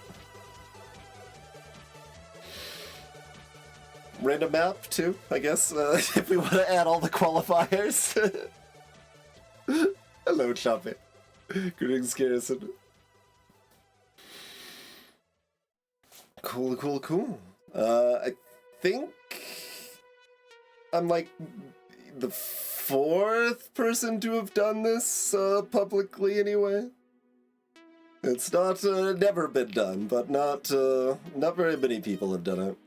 Random map, too, I guess, if we want to add all the qualifiers. Hello, Choppy. Greetings, Garrison. Cool, cool, cool. I think I'm like the 4th person to have done this publicly anyway. It's not never been done, but not very many people have done it.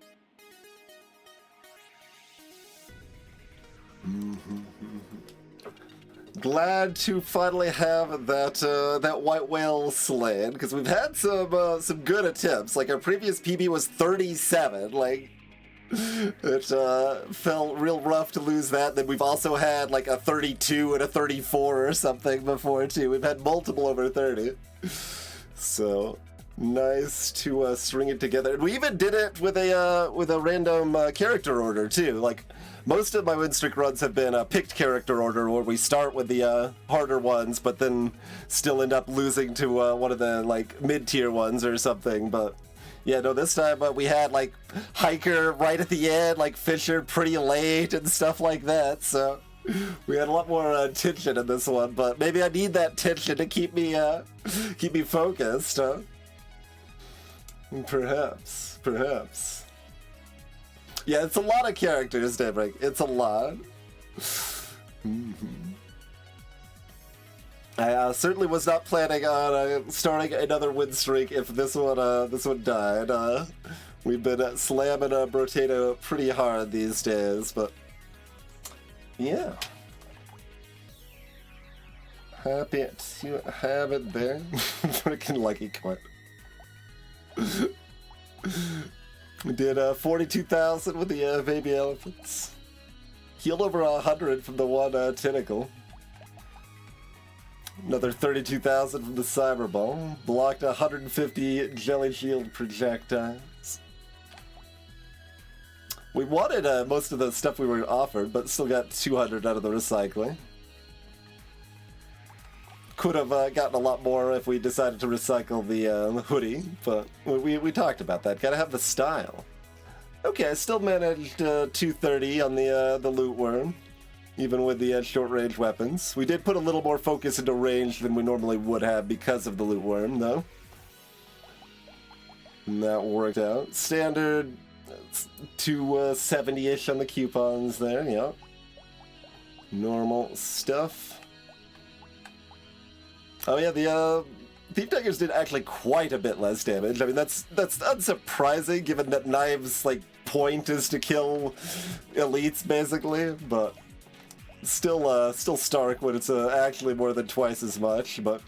Glad to finally have that white whale slain, because we've had some good attempts. Like our previous PB was 37. Like it felt real rough to lose that. Then we've also had like a 32 and a 34 or something before too. We've had multiple over 30. So nice to string it together. And we even did it with a random character order too. Like most of my Winstreak runs have been a picked character order where we start with the harder ones, but then still end up losing to one of the like mid-tier ones or something. But yeah, no, this time we had like Hiker right at the end, like Fisher pretty late and stuff like that. So we had a lot more tension in this one, but maybe I need that tension to keep me focused. Perhaps. Yeah, it's a lot of characters, Daybreak. It's a lot. I certainly was not planning on starting another win streak if this one died. We've been slamming Brotato pretty hard these days, but yeah. Happy to have it there. Freaking lucky coin. We did 42,000 with the baby elephants. Healed over 100 from the one tentacle. Another 32,000 from the cyber ball. Blocked 150 jelly shield projectiles. We wanted most of the stuff we were offered, but still got 200 out of the recycling. Could have gotten a lot more if we decided to recycle the hoodie, but we talked about that. Gotta have the style. Okay, I still managed 230 on the loot worm, even with the short range weapons. We did put a little more focus into range than we normally would have because of the loot worm, though. And that worked out. Standard It's 270-ish on the coupons there, yeah. Normal stuff. Oh yeah, the Thief Daggers did actually quite a bit less damage. I mean, that's unsurprising, given that knives, like, point is to kill elites, basically, but still stark when it's actually more than twice as much, but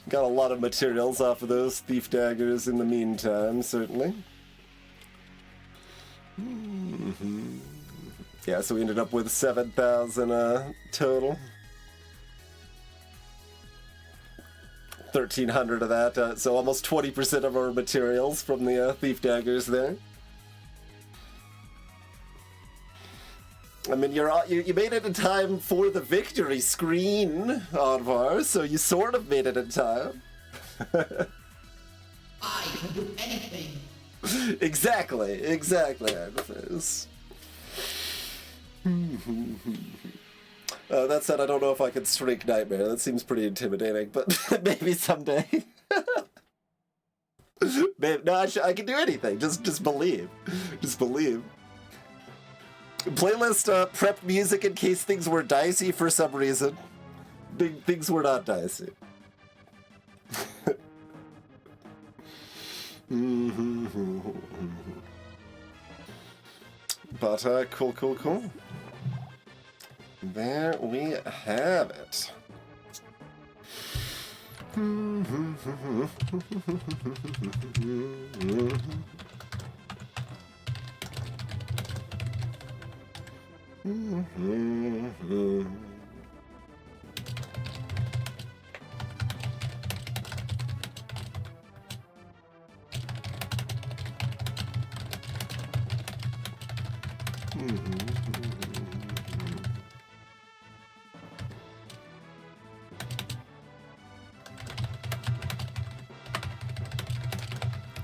got a lot of materials off of those Thief Daggers in the meantime, certainly. Yeah, so we ended up with 7,000 total. 1,300 of that, so almost 20% of our materials from the Thief Daggers there. I mean, you made it in time for the victory screen, Odvar, so you sort of made it in time. I can do anything. Exactly, Agnes. That said, I don't know if I could Streak Nightmare. That seems pretty intimidating, but maybe someday. Maybe, no, I can do anything. Just believe. Just believe. Playlist prep music in case things were dicey for some reason. Things were not dicey. But cool. There we have it.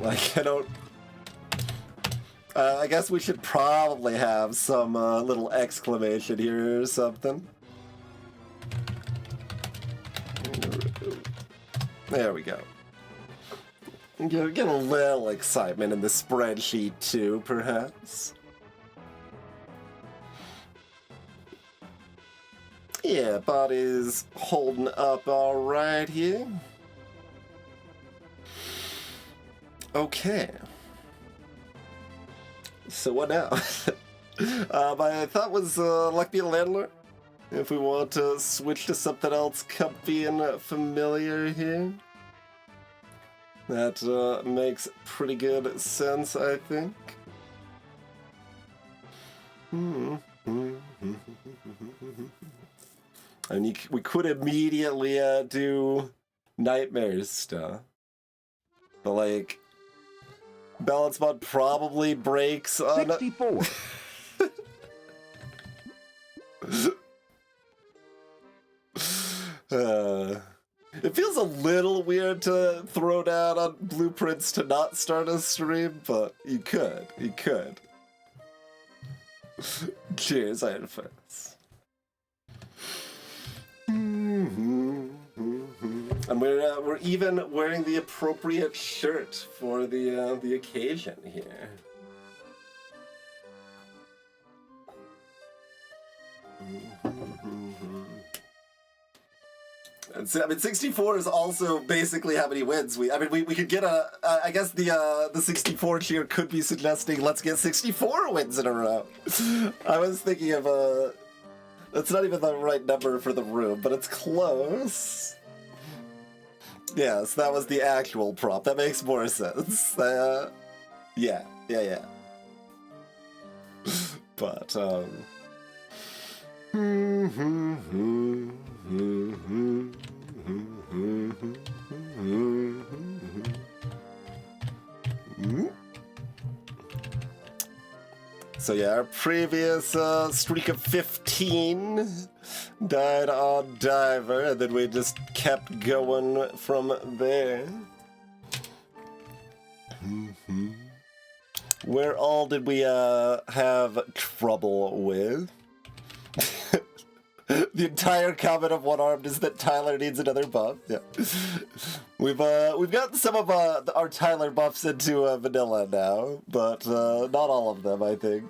Like, I don't... I guess we should probably have some little exclamation here or something. There we go. Get a little excitement in the spreadsheet too, perhaps. Yeah, body's holding up all right here. Okay. So what now? My thought was Luck Be a Landlord. If we want to switch to something else comfy and familiar here. That makes pretty good sense, I think. I mean, we could immediately do Nightmares stuff. But, like, Balance Mod probably breaks on... 64. It feels a little weird to throw down on blueprints to not start a stream, but you could. Cheers, Iron Fence. And we're even wearing the appropriate shirt for the occasion here. I mean, 64 is also basically how many wins we could get I guess the 64 cheer could be suggesting let's get 64 wins in a row. I was thinking of that's not even the right number for the room, but it's close. Yes, that was the actual prop. That makes more sense. Yeah. But so yeah, our previous streak of 15 died on Diver, and then we just kept going from there. Where all did we have trouble with? The entire comment of One-Armed is that Tyler needs another buff. Yeah, we've gotten some of our Tyler buffs into vanilla now, but not all of them, I think.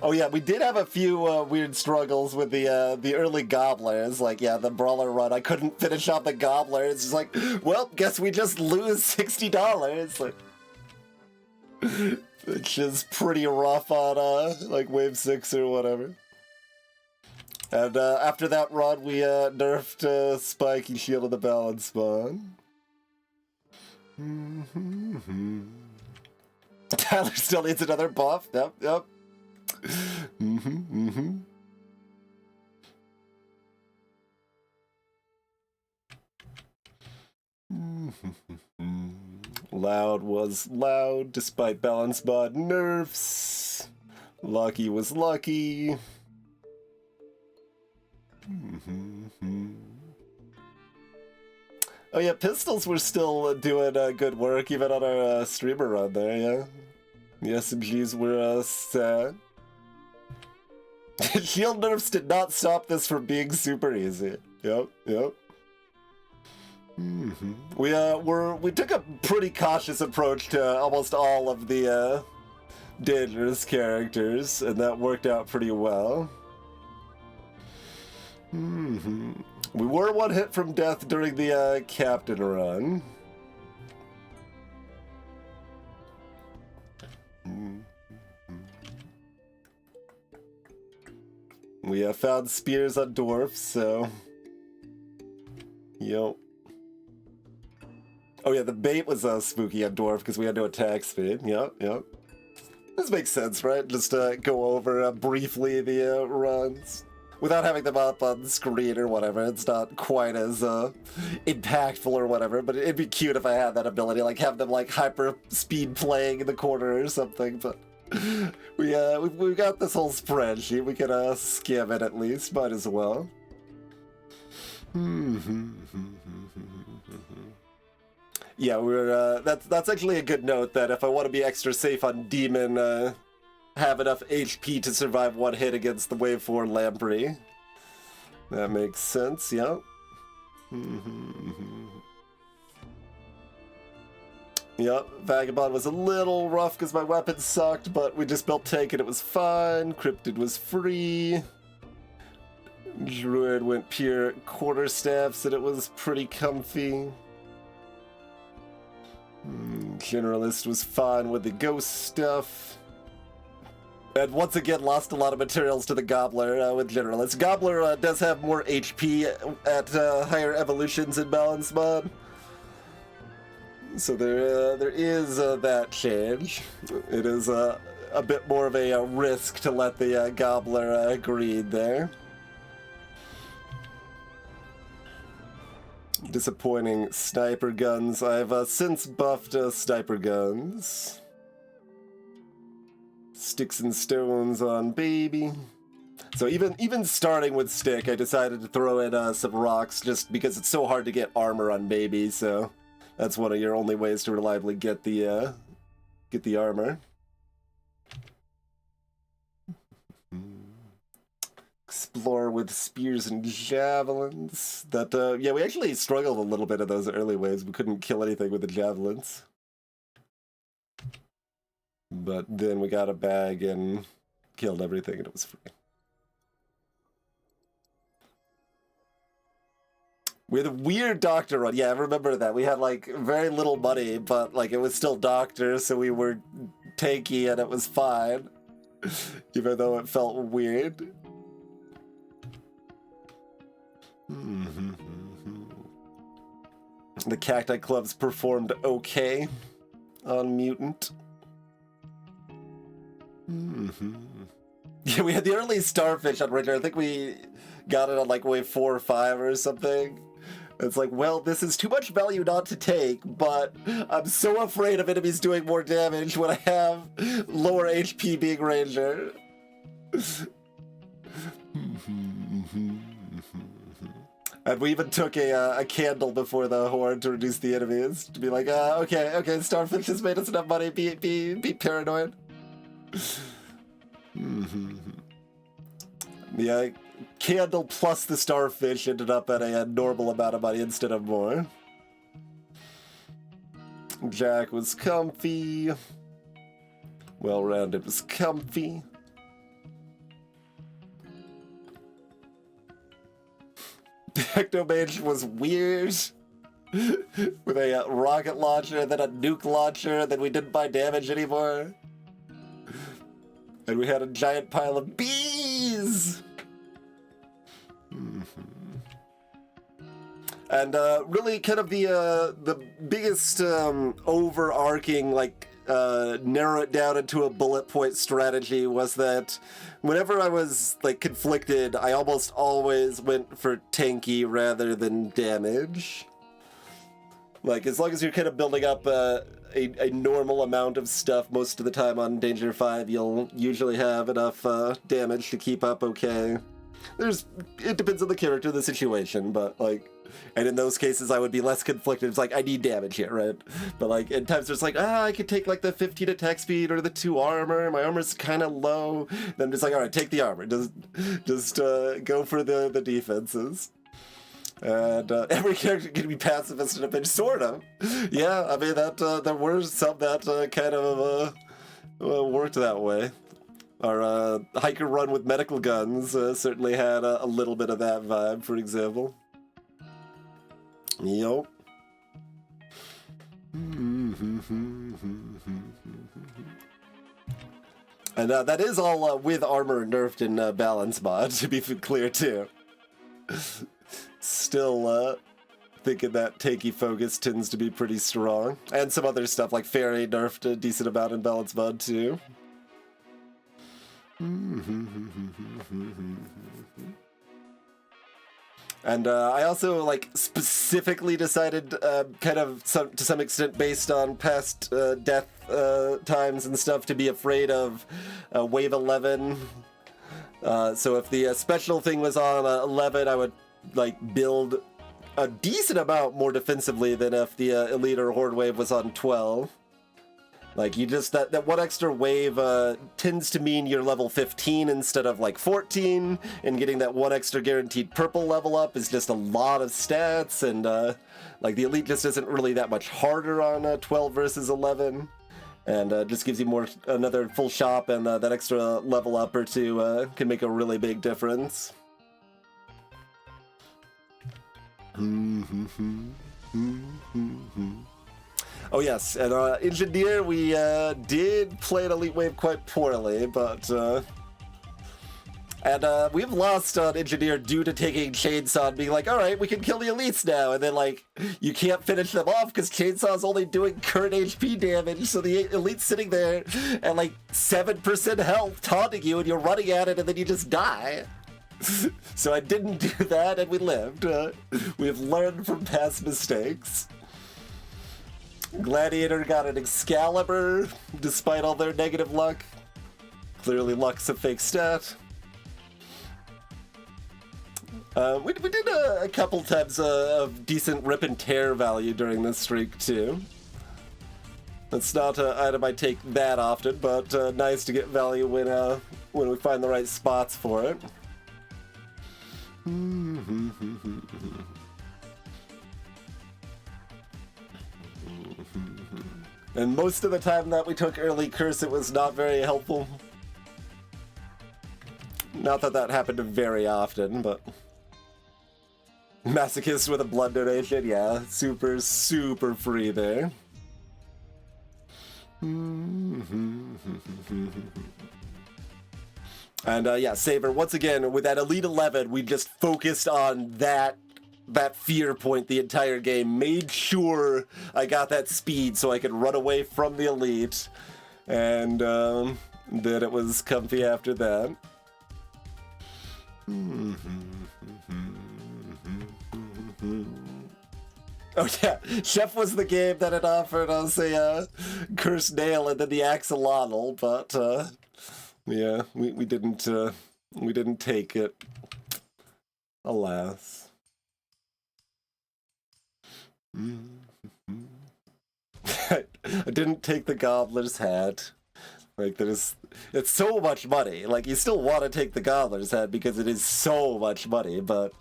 Oh yeah, we did have a few weird struggles with the early gobblers. Like, yeah, the brawler run, I couldn't finish off the gobbler. It's just like, well, guess we just lose $60. Like, which is pretty rough on like wave 6 or whatever. And after that run, we nerfed Spiky Shield of the Balance spawn. Tyler still needs another buff. Yep. Loud was loud despite balance mod nerfs. Lucky was lucky. Oh yeah, pistols were still doing good work even on our streamer run there, yeah. The SMGs were sad. Shield nerfs did not stop this from being super easy. Yep. We took a pretty cautious approach to almost all of the dangerous characters, and that worked out pretty well. We were one hit from death during the captain run. We found spears on dwarfs, so... Yep. Oh yeah, the bait was spooky on dwarf because we had no attack speed. Yep. This makes sense, right? Just go over briefly the runs. Without having them up on the screen or whatever. It's not quite as impactful or whatever, but it'd be cute if I had that ability, like have them like hyper speed playing in the corner or something, but we've got this whole spreadsheet. We can skim it at least, might as well. Yeah, we're that's actually a good note that if I want to be extra safe on Demon, have enough HP to survive one hit against the Wave 4 Lamprey. That makes sense, yeah. Yep, Vagabond was a little rough because my weapon sucked, but we just built Tank and it was fine. Cryptid was free. Druid went pure quarterstaffs and it was pretty comfy. Generalist was fine with the ghost stuff. And once again, lost a lot of materials to the Gobbler with Generalist. Gobbler does have more HP at higher evolutions in Balance mod. So there is that change. It is a bit more of a risk to let the Gobbler greed there. Disappointing sniper guns. I've since buffed sniper guns. Sticks and stones on baby. So even starting with stick, I decided to throw in some rocks just because it's so hard to get armor on baby. So that's one of your only ways to reliably get the armor. Explore with spears and javelins. That yeah, we actually struggled a little bit in those early waves. We couldn't kill anything with the javelins. But then we got a bag and killed everything and it was free. We had a weird doctor run. Yeah, I remember that. We had like very little money, but like it was still doctor, so we were tanky and it was fine. Even though it felt weird. The Cacti Clubs performed okay on Mutant. Yeah, we had the early Starfish on Ranger. I think we got it on like wave 4 or 5 or something. It's like, well, this is too much value not to take, but I'm so afraid of enemies doing more damage when I have lower HP being Ranger. And we even took a candle before the horde to reduce the enemies. To be like, okay, Starfish has made us enough money, be paranoid. The candle plus the Starfish ended up at a normal amount of money instead of more. Jack was comfy. Well-rounded was comfy. Technomage was weird. With a rocket launcher, then a nuke launcher, then we didn't buy damage anymore. And we had a giant pile of bees! And really kind of the biggest overarching, like, narrow it down into a bullet point strategy was that whenever I was, like, conflicted, I almost always went for tanky rather than damage. Like, as long as you're kind of building up a normal amount of stuff most of the time on Danger 5, you'll usually have enough damage to keep up okay. It depends on the character, the situation, but, like, and in those cases I would be less conflicted. It's like, I need damage here, right? But, like, in times there's like, I could take, like, the 15 attack speed or the 2 armor. My armor's kind of low. Then I'm just like, alright, take the armor. Just go for the defenses. And every character can be pacifist in a pinch, sort of. Yeah, I mean, that there were some that kind of worked that way. Our hiker run with medical guns certainly had a little bit of that vibe, for example. Yup. And that is all with armor nerfed in balance mod, to be clear, too. Still thinking that tanky focus tends to be pretty strong. And some other stuff, like Fairy nerfed a decent amount in balance mod, too. And I also, like, specifically decided, kind of to some extent based on past death times and stuff, to be afraid of Wave 11. So if the special thing was on 11, I would, like, build a decent amount more defensively than if the Elite or Horde wave was on 12. Like, you just, that one extra wave tends to mean you're level 15 instead of, like, 14, and getting that one extra guaranteed purple level up is just a lot of stats, and, like, the Elite just isn't really that much harder on 12 versus 11, and just gives you another full shop, and that extra level up or two can make a really big difference. Oh yes, and Engineer, we did play an Elite Wave quite poorly, but and we've lost on Engineer due to taking Chainsaw and being like, alright, we can kill the Elites now, and then, like, you can't finish them off because Chainsaw's only doing current HP damage, so the Elite's sitting there at, like, 7% health, taunting you, and you're running at it, and then you just die. So I didn't do that, and we lived. We've learned from past mistakes. Gladiator got an Excalibur, despite all their negative luck. Clearly luck's a fake stat. We did a couple times of decent rip and tear value during this streak, too. That's not an item I take that often, but nice to get value when we find the right spots for it. And most of the time that we took early curse, it was not very helpful. Not that that happened very often, but... Masochist with a blood donation, yeah, super, super free there. And yeah, Saber, once again, with that Elite 11, we just focused on that fear point the entire game, made sure I got that speed so I could run away from the Elite, and then it was comfy after that. Oh yeah, Chef was the game that it offered us a Cursed Nail and then the Axolotl, but yeah, we didn't take it, alas. I didn't take the gobbler's hat. Like, it's so much money. Like, you still want to take the gobbler's hat because it is so much money, but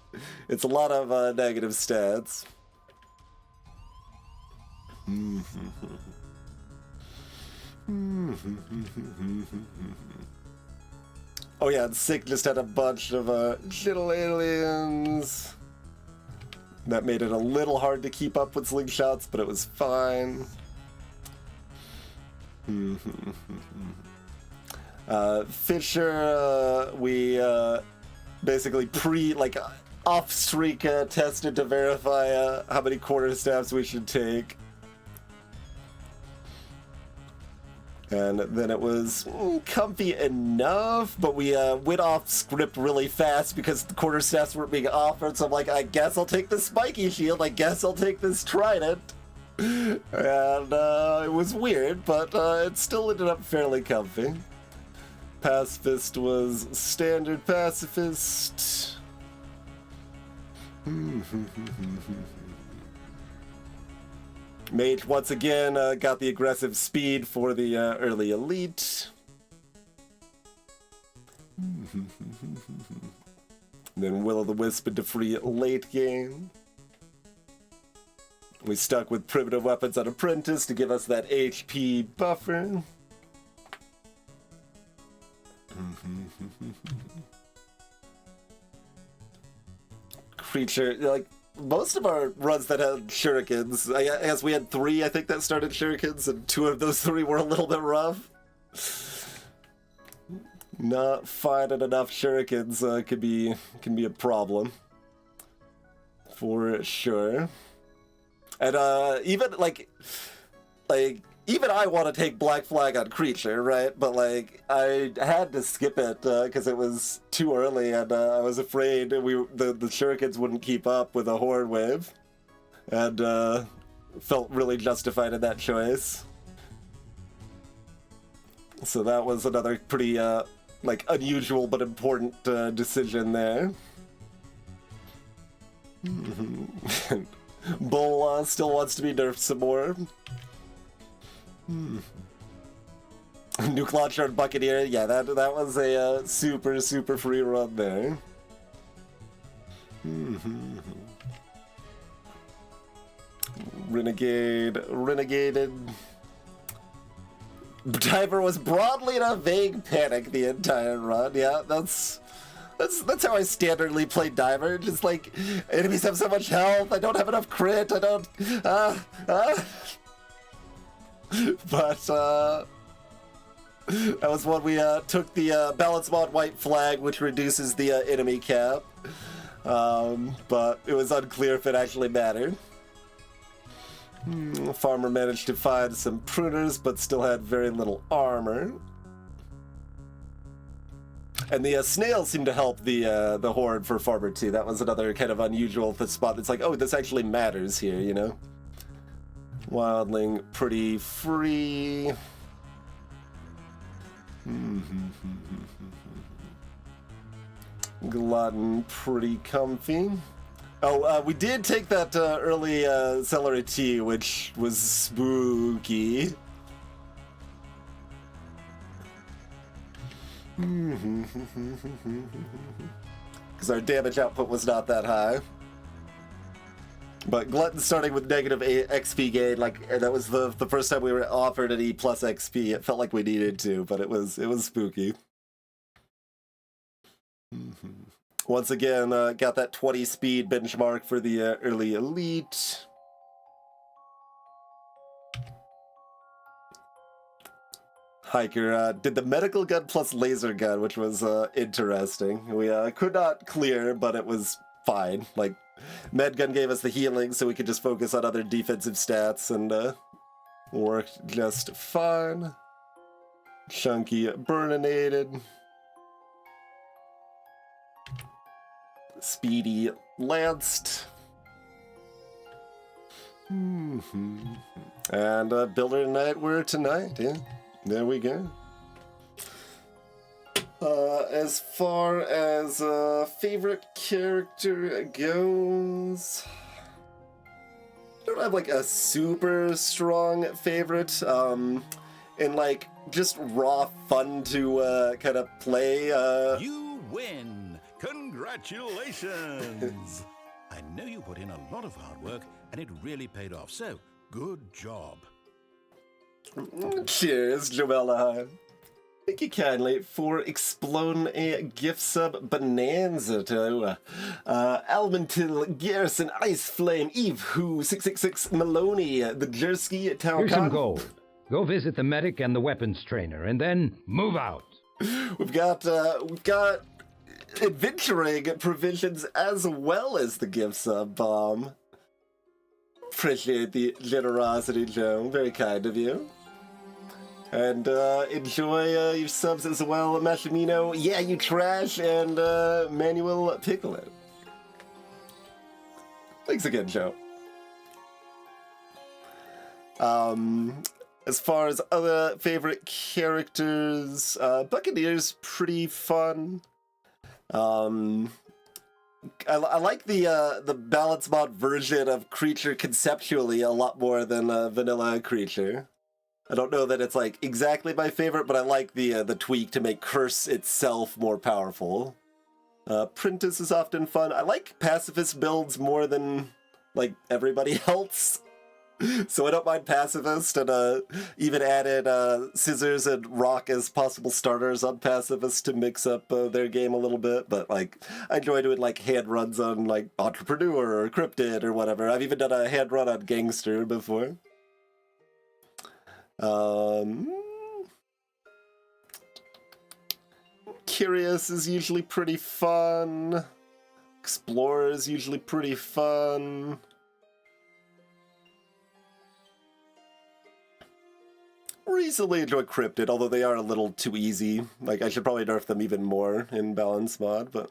it's a lot of negative stats. Oh yeah, and Sick just had a bunch of little aliens. That made it a little hard to keep up with slingshots, but it was fine. Fisher, we basically off-streak tested to verify how many quarterstaffs we should take. And then it was comfy enough, but we went off script really fast because the quarterstaffs weren't being offered, so I'm like, I guess I'll take the spiky shield, I guess I'll take this trident. And it was weird, but it still ended up fairly comfy. Pacifist was standard pacifist. Mage once again got the aggressive speed for the early elite. Then Will-o'-the-Wisp into free late game. We stuck with primitive weapons on Apprentice to give us that HP buffer. Creature, like, most of our runs that had shurikens, I guess we had 3, I think, that started shurikens, and 2 of those 3 were a little bit rough. Not finding enough shurikens can be a problem. For sure. And even I want to take Black Flag on Creature, right? But like I had to skip it because it was too early, and I was afraid the shurikens wouldn't keep up with a Horde wave, and felt really justified in that choice. So that was another pretty unusual but important decision there. Bull still wants to be nerfed some more. Nuke Launcher and Buccaneer, yeah, that was a super free run there. Renegaded. Diver was broadly in a vague panic the entire run. Yeah, that's how I standardly play Diver. Just like, enemies have so much health, I don't have enough crit, I don't... But, that was when we took the balance mod white flag, which reduces the enemy cap. But it was unclear if it actually mattered. Farmer managed to find some pruners, but still had very little armor. And the snails seemed to help the Horde for Farmer too. That was another kind of unusual spot. It's like, oh, this actually matters here, you know? Wildling pretty free. Glutton pretty comfy. Oh, we did take that early celery tea, which was spooky. Because our damage output was not that high. But Glutton starting with negative XP gain, like that was the first time we were offered an E plus XP. It felt like we needed to, but it was spooky. Once again, got that 20 speed benchmark for the early elite. Hiker did the medical gun plus laser gun, which was interesting. We could not clear, but it was fine. Like, med gun gave us the healing, so we could just focus on other defensive stats, and worked just fine. Chunky burninated. Speedy lanced. And Builder Tonight, we're tonight, yeah. There we go. As far as favorite character goes, don't have like a super strong favorite. And like just raw fun to kind of play. You win! Congratulations! I know you put in a lot of hard work, and it really paid off, so good job. Cheers, Joella. Thank you kindly for exploding a gift sub bonanza to Almentil, Garrison, Ice Flame, Eve Who, 666, Maloney, the Jersey Town. Here's some gold. Go visit the medic and the weapons trainer, and then move out. We've got adventuring provisions as well as the gift sub bomb. Appreciate the generosity, Joe. Very kind of you. And enjoy your subs as well, Mashimino. Yeah, you trash, and Manuel Picklet. Thanks again, Joe. As far as other favorite characters, Buccaneer's pretty fun. I like the balance mod version of Creature conceptually a lot more than vanilla Creature. I don't know that it's like exactly my favorite, but I like the tweak to make Curse itself more powerful. Prentice is often fun. I like pacifist builds more than like everybody else. So I don't mind Pacifist, and even added Scissors and Rock as possible starters on Pacifist to mix up their game a little bit. But like, I enjoy doing like hand runs on like Entrepreneur or Cryptid or whatever. I've even done a hand run on Gangster before. Curious is usually pretty fun. Explorer is usually pretty fun. Recently enjoyed Cryptid, although they are a little too easy. Like, I should probably nerf them even more in balance mod, but...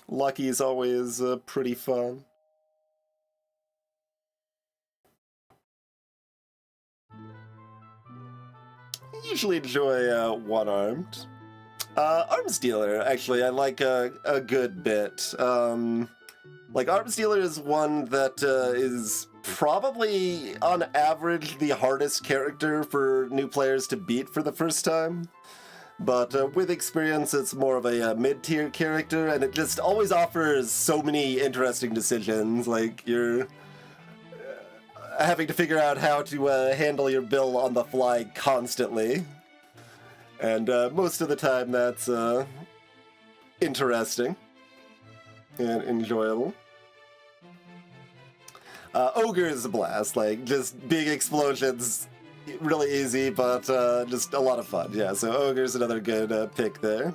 Lucky is always pretty fun. Usually enjoy One-Armed. Arms Dealer, actually, I like a good bit. Like, Arms Dealer is one that is probably, on average, the hardest character for new players to beat for the first time. But with experience, it's more of a mid-tier character, and it just always offers so many interesting decisions. Like, you're having to figure out how to handle your build on the fly constantly. And most of the time, that's interesting and enjoyable. Ogre is a blast, like, just big explosions, really easy, but just a lot of fun. Yeah, so Ogre's another good pick there.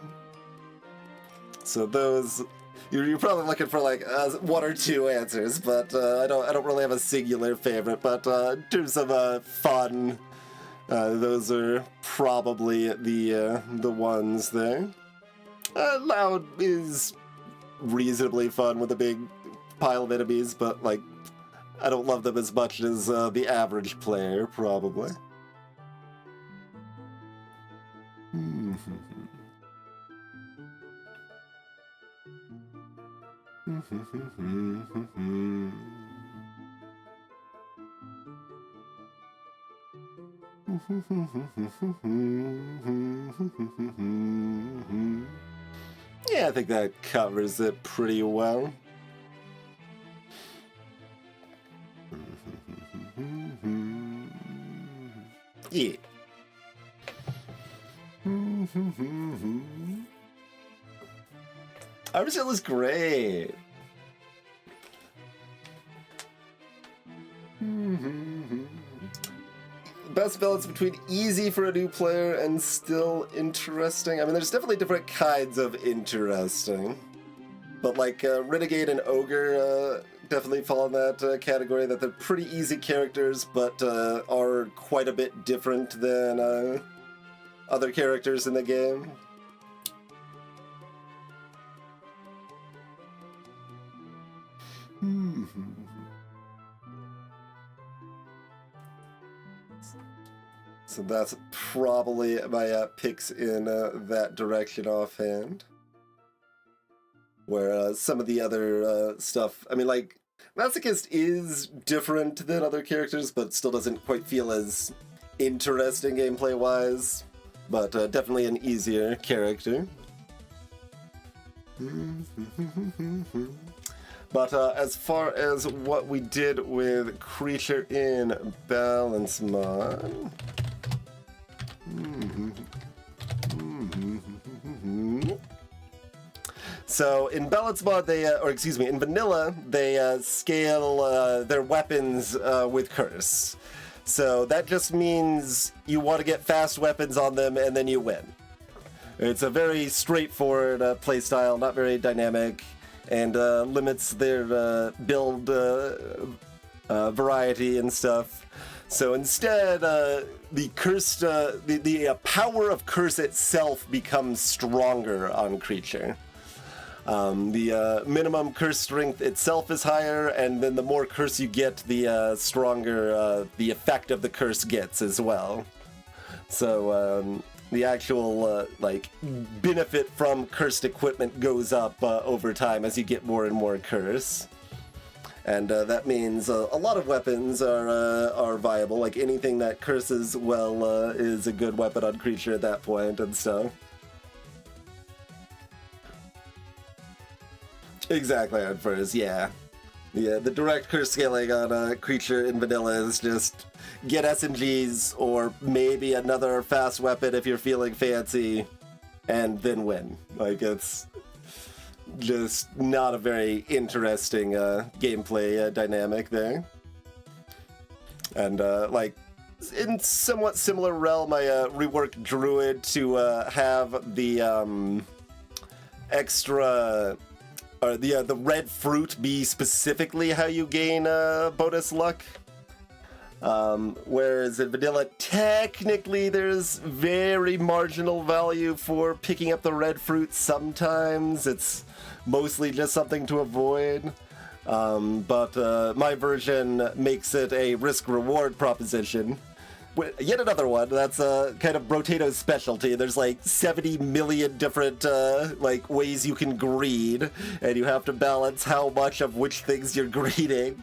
So those, you're probably looking for like one or two answers, but I don't really have a singular favorite. But in terms of fun, those are probably the ones there. Loud is reasonably fun with a big pile of enemies, but like I don't love them as much as the average player, probably. Yeah, I think that covers it pretty well. Yeah. Armzil is great. Best balance between easy for a new player and still interesting. I mean, there's definitely different kinds of interesting. But like Renegade and Ogre definitely fall in that category, that they're pretty easy characters, but are quite a bit different than other characters in the game. So that's probably my picks in that direction offhand. Where some of the other stuff, I mean, like, Masochist is different than other characters, but still doesn't quite feel as interesting gameplay-wise. But definitely an easier character. But as far as what we did with Creature in Balance Mod... So in Balance Mod, in Vanilla, they scale their weapons with Curse. So that just means you want to get fast weapons on them and then you win. It's a very straightforward playstyle, not very dynamic, and limits their build variety and stuff. So instead, the cursed, the power of Curse itself becomes stronger on Creature. The minimum curse strength itself is higher, and then the more curse you get, the stronger the effect of the curse gets as well. So the actual benefit from cursed equipment goes up over time as you get more and more curse. And that means a lot of weapons are viable. Like anything that curses well is a good weapon on Creature at that point and stuff. Exactly, at first, yeah. The direct curse scaling on a Creature in Vanilla is just get SMGs or maybe another fast weapon if you're feeling fancy, and then win. Like, it's just not a very interesting gameplay dynamic there. And, in somewhat similar realm, I reworked Druid to have the extra... the red fruit be specifically how you gain bonus luck. Whereas in Vanilla, technically there's very marginal value for picking up the red fruit sometimes. It's mostly just something to avoid. But my version makes it a risk-reward proposition. Yet another one that's kind of Brotato's specialty. There's like 70 million different ways you can greed, and you have to balance how much of which things you're greeding.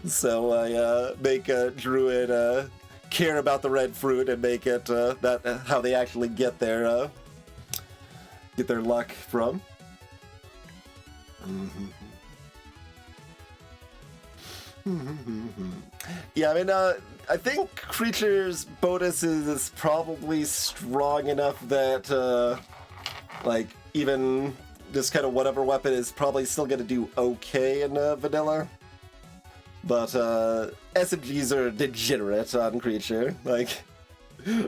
So I make a Druid care about the red fruit and make it that how they actually get their luck from. Yeah, I mean, I think Creature's bonus is probably strong enough that, even just kind of whatever weapon is probably still going to do okay in Vanilla. But SMGs are degenerate on Creature. Like,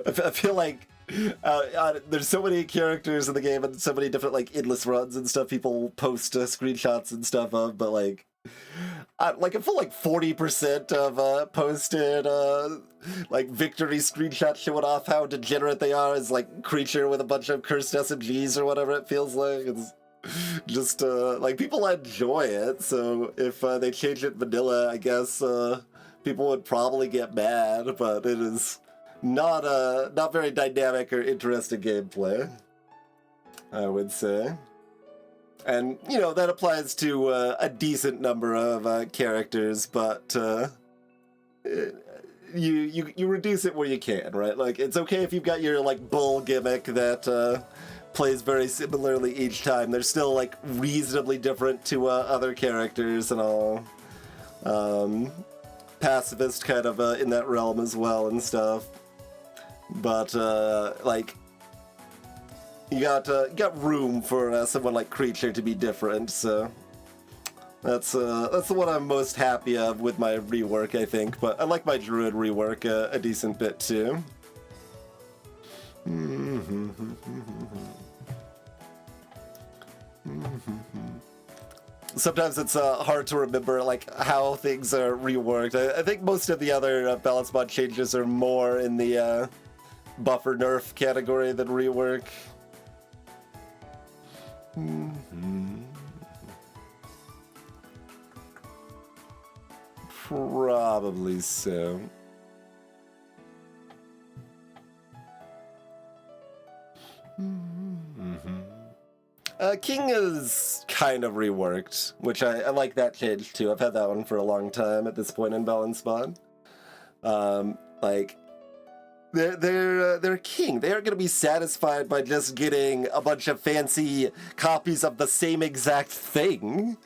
I feel like there's so many characters in the game and so many different, endless runs and stuff people post screenshots and stuff of, but, I feel like 40% of posted victory screenshots showing off how degenerate they are is Creature with a bunch of cursed SMGs or whatever it feels like. It's just people enjoy it. So if they change it Vanilla, I guess people would probably get mad. But it is not very dynamic or interesting gameplay, I would say. And, that applies to a decent number of characters, but you reduce it where you can, right? Like, it's okay if you've got your, bull gimmick that plays very similarly each time. They're still, reasonably different to other characters and all. Pacifist kind of in that realm as well and stuff. But, you got room for someone like Creature to be different, so that's the one I'm most happy of with my rework, I think. But I like my Druid rework a decent bit too. Sometimes it's hard to remember how things are reworked. I think most of the other balance mod changes are more in the buffer nerf category than rework. Probably so. King is kind of reworked, which I like that change too. I've had that one for a long time at this point in Balance Mod. Like, they're king. They aren't going to be satisfied by just getting a bunch of fancy copies of the same exact thing.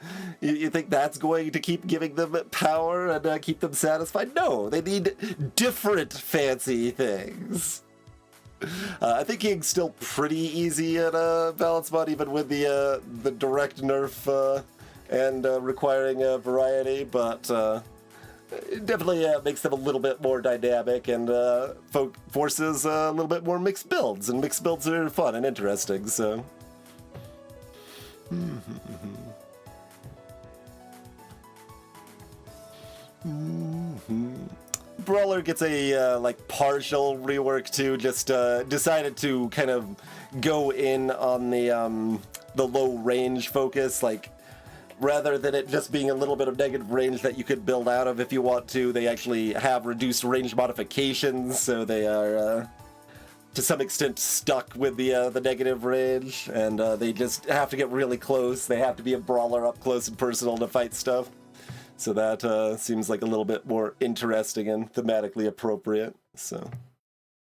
You think that's going to keep giving them power and keep them satisfied? No, they need different fancy things. I think King's still pretty easy at Balance Mod, even with the direct nerf and requiring variety, but it definitely makes them a little bit more dynamic and forces a little bit more mixed builds, and mixed builds are fun and interesting, so... Brawler gets a like partial rework too. Just decided to kind of go in on the low range focus, like rather than it just being a little bit of negative range that you could build out of if you want to. They actually have reduced range modifications, so they are to some extent stuck with the negative range, and they just have to get really close. They have to be a brawler up close and personal to fight stuff. So that seems like a little bit more interesting and thematically appropriate, so...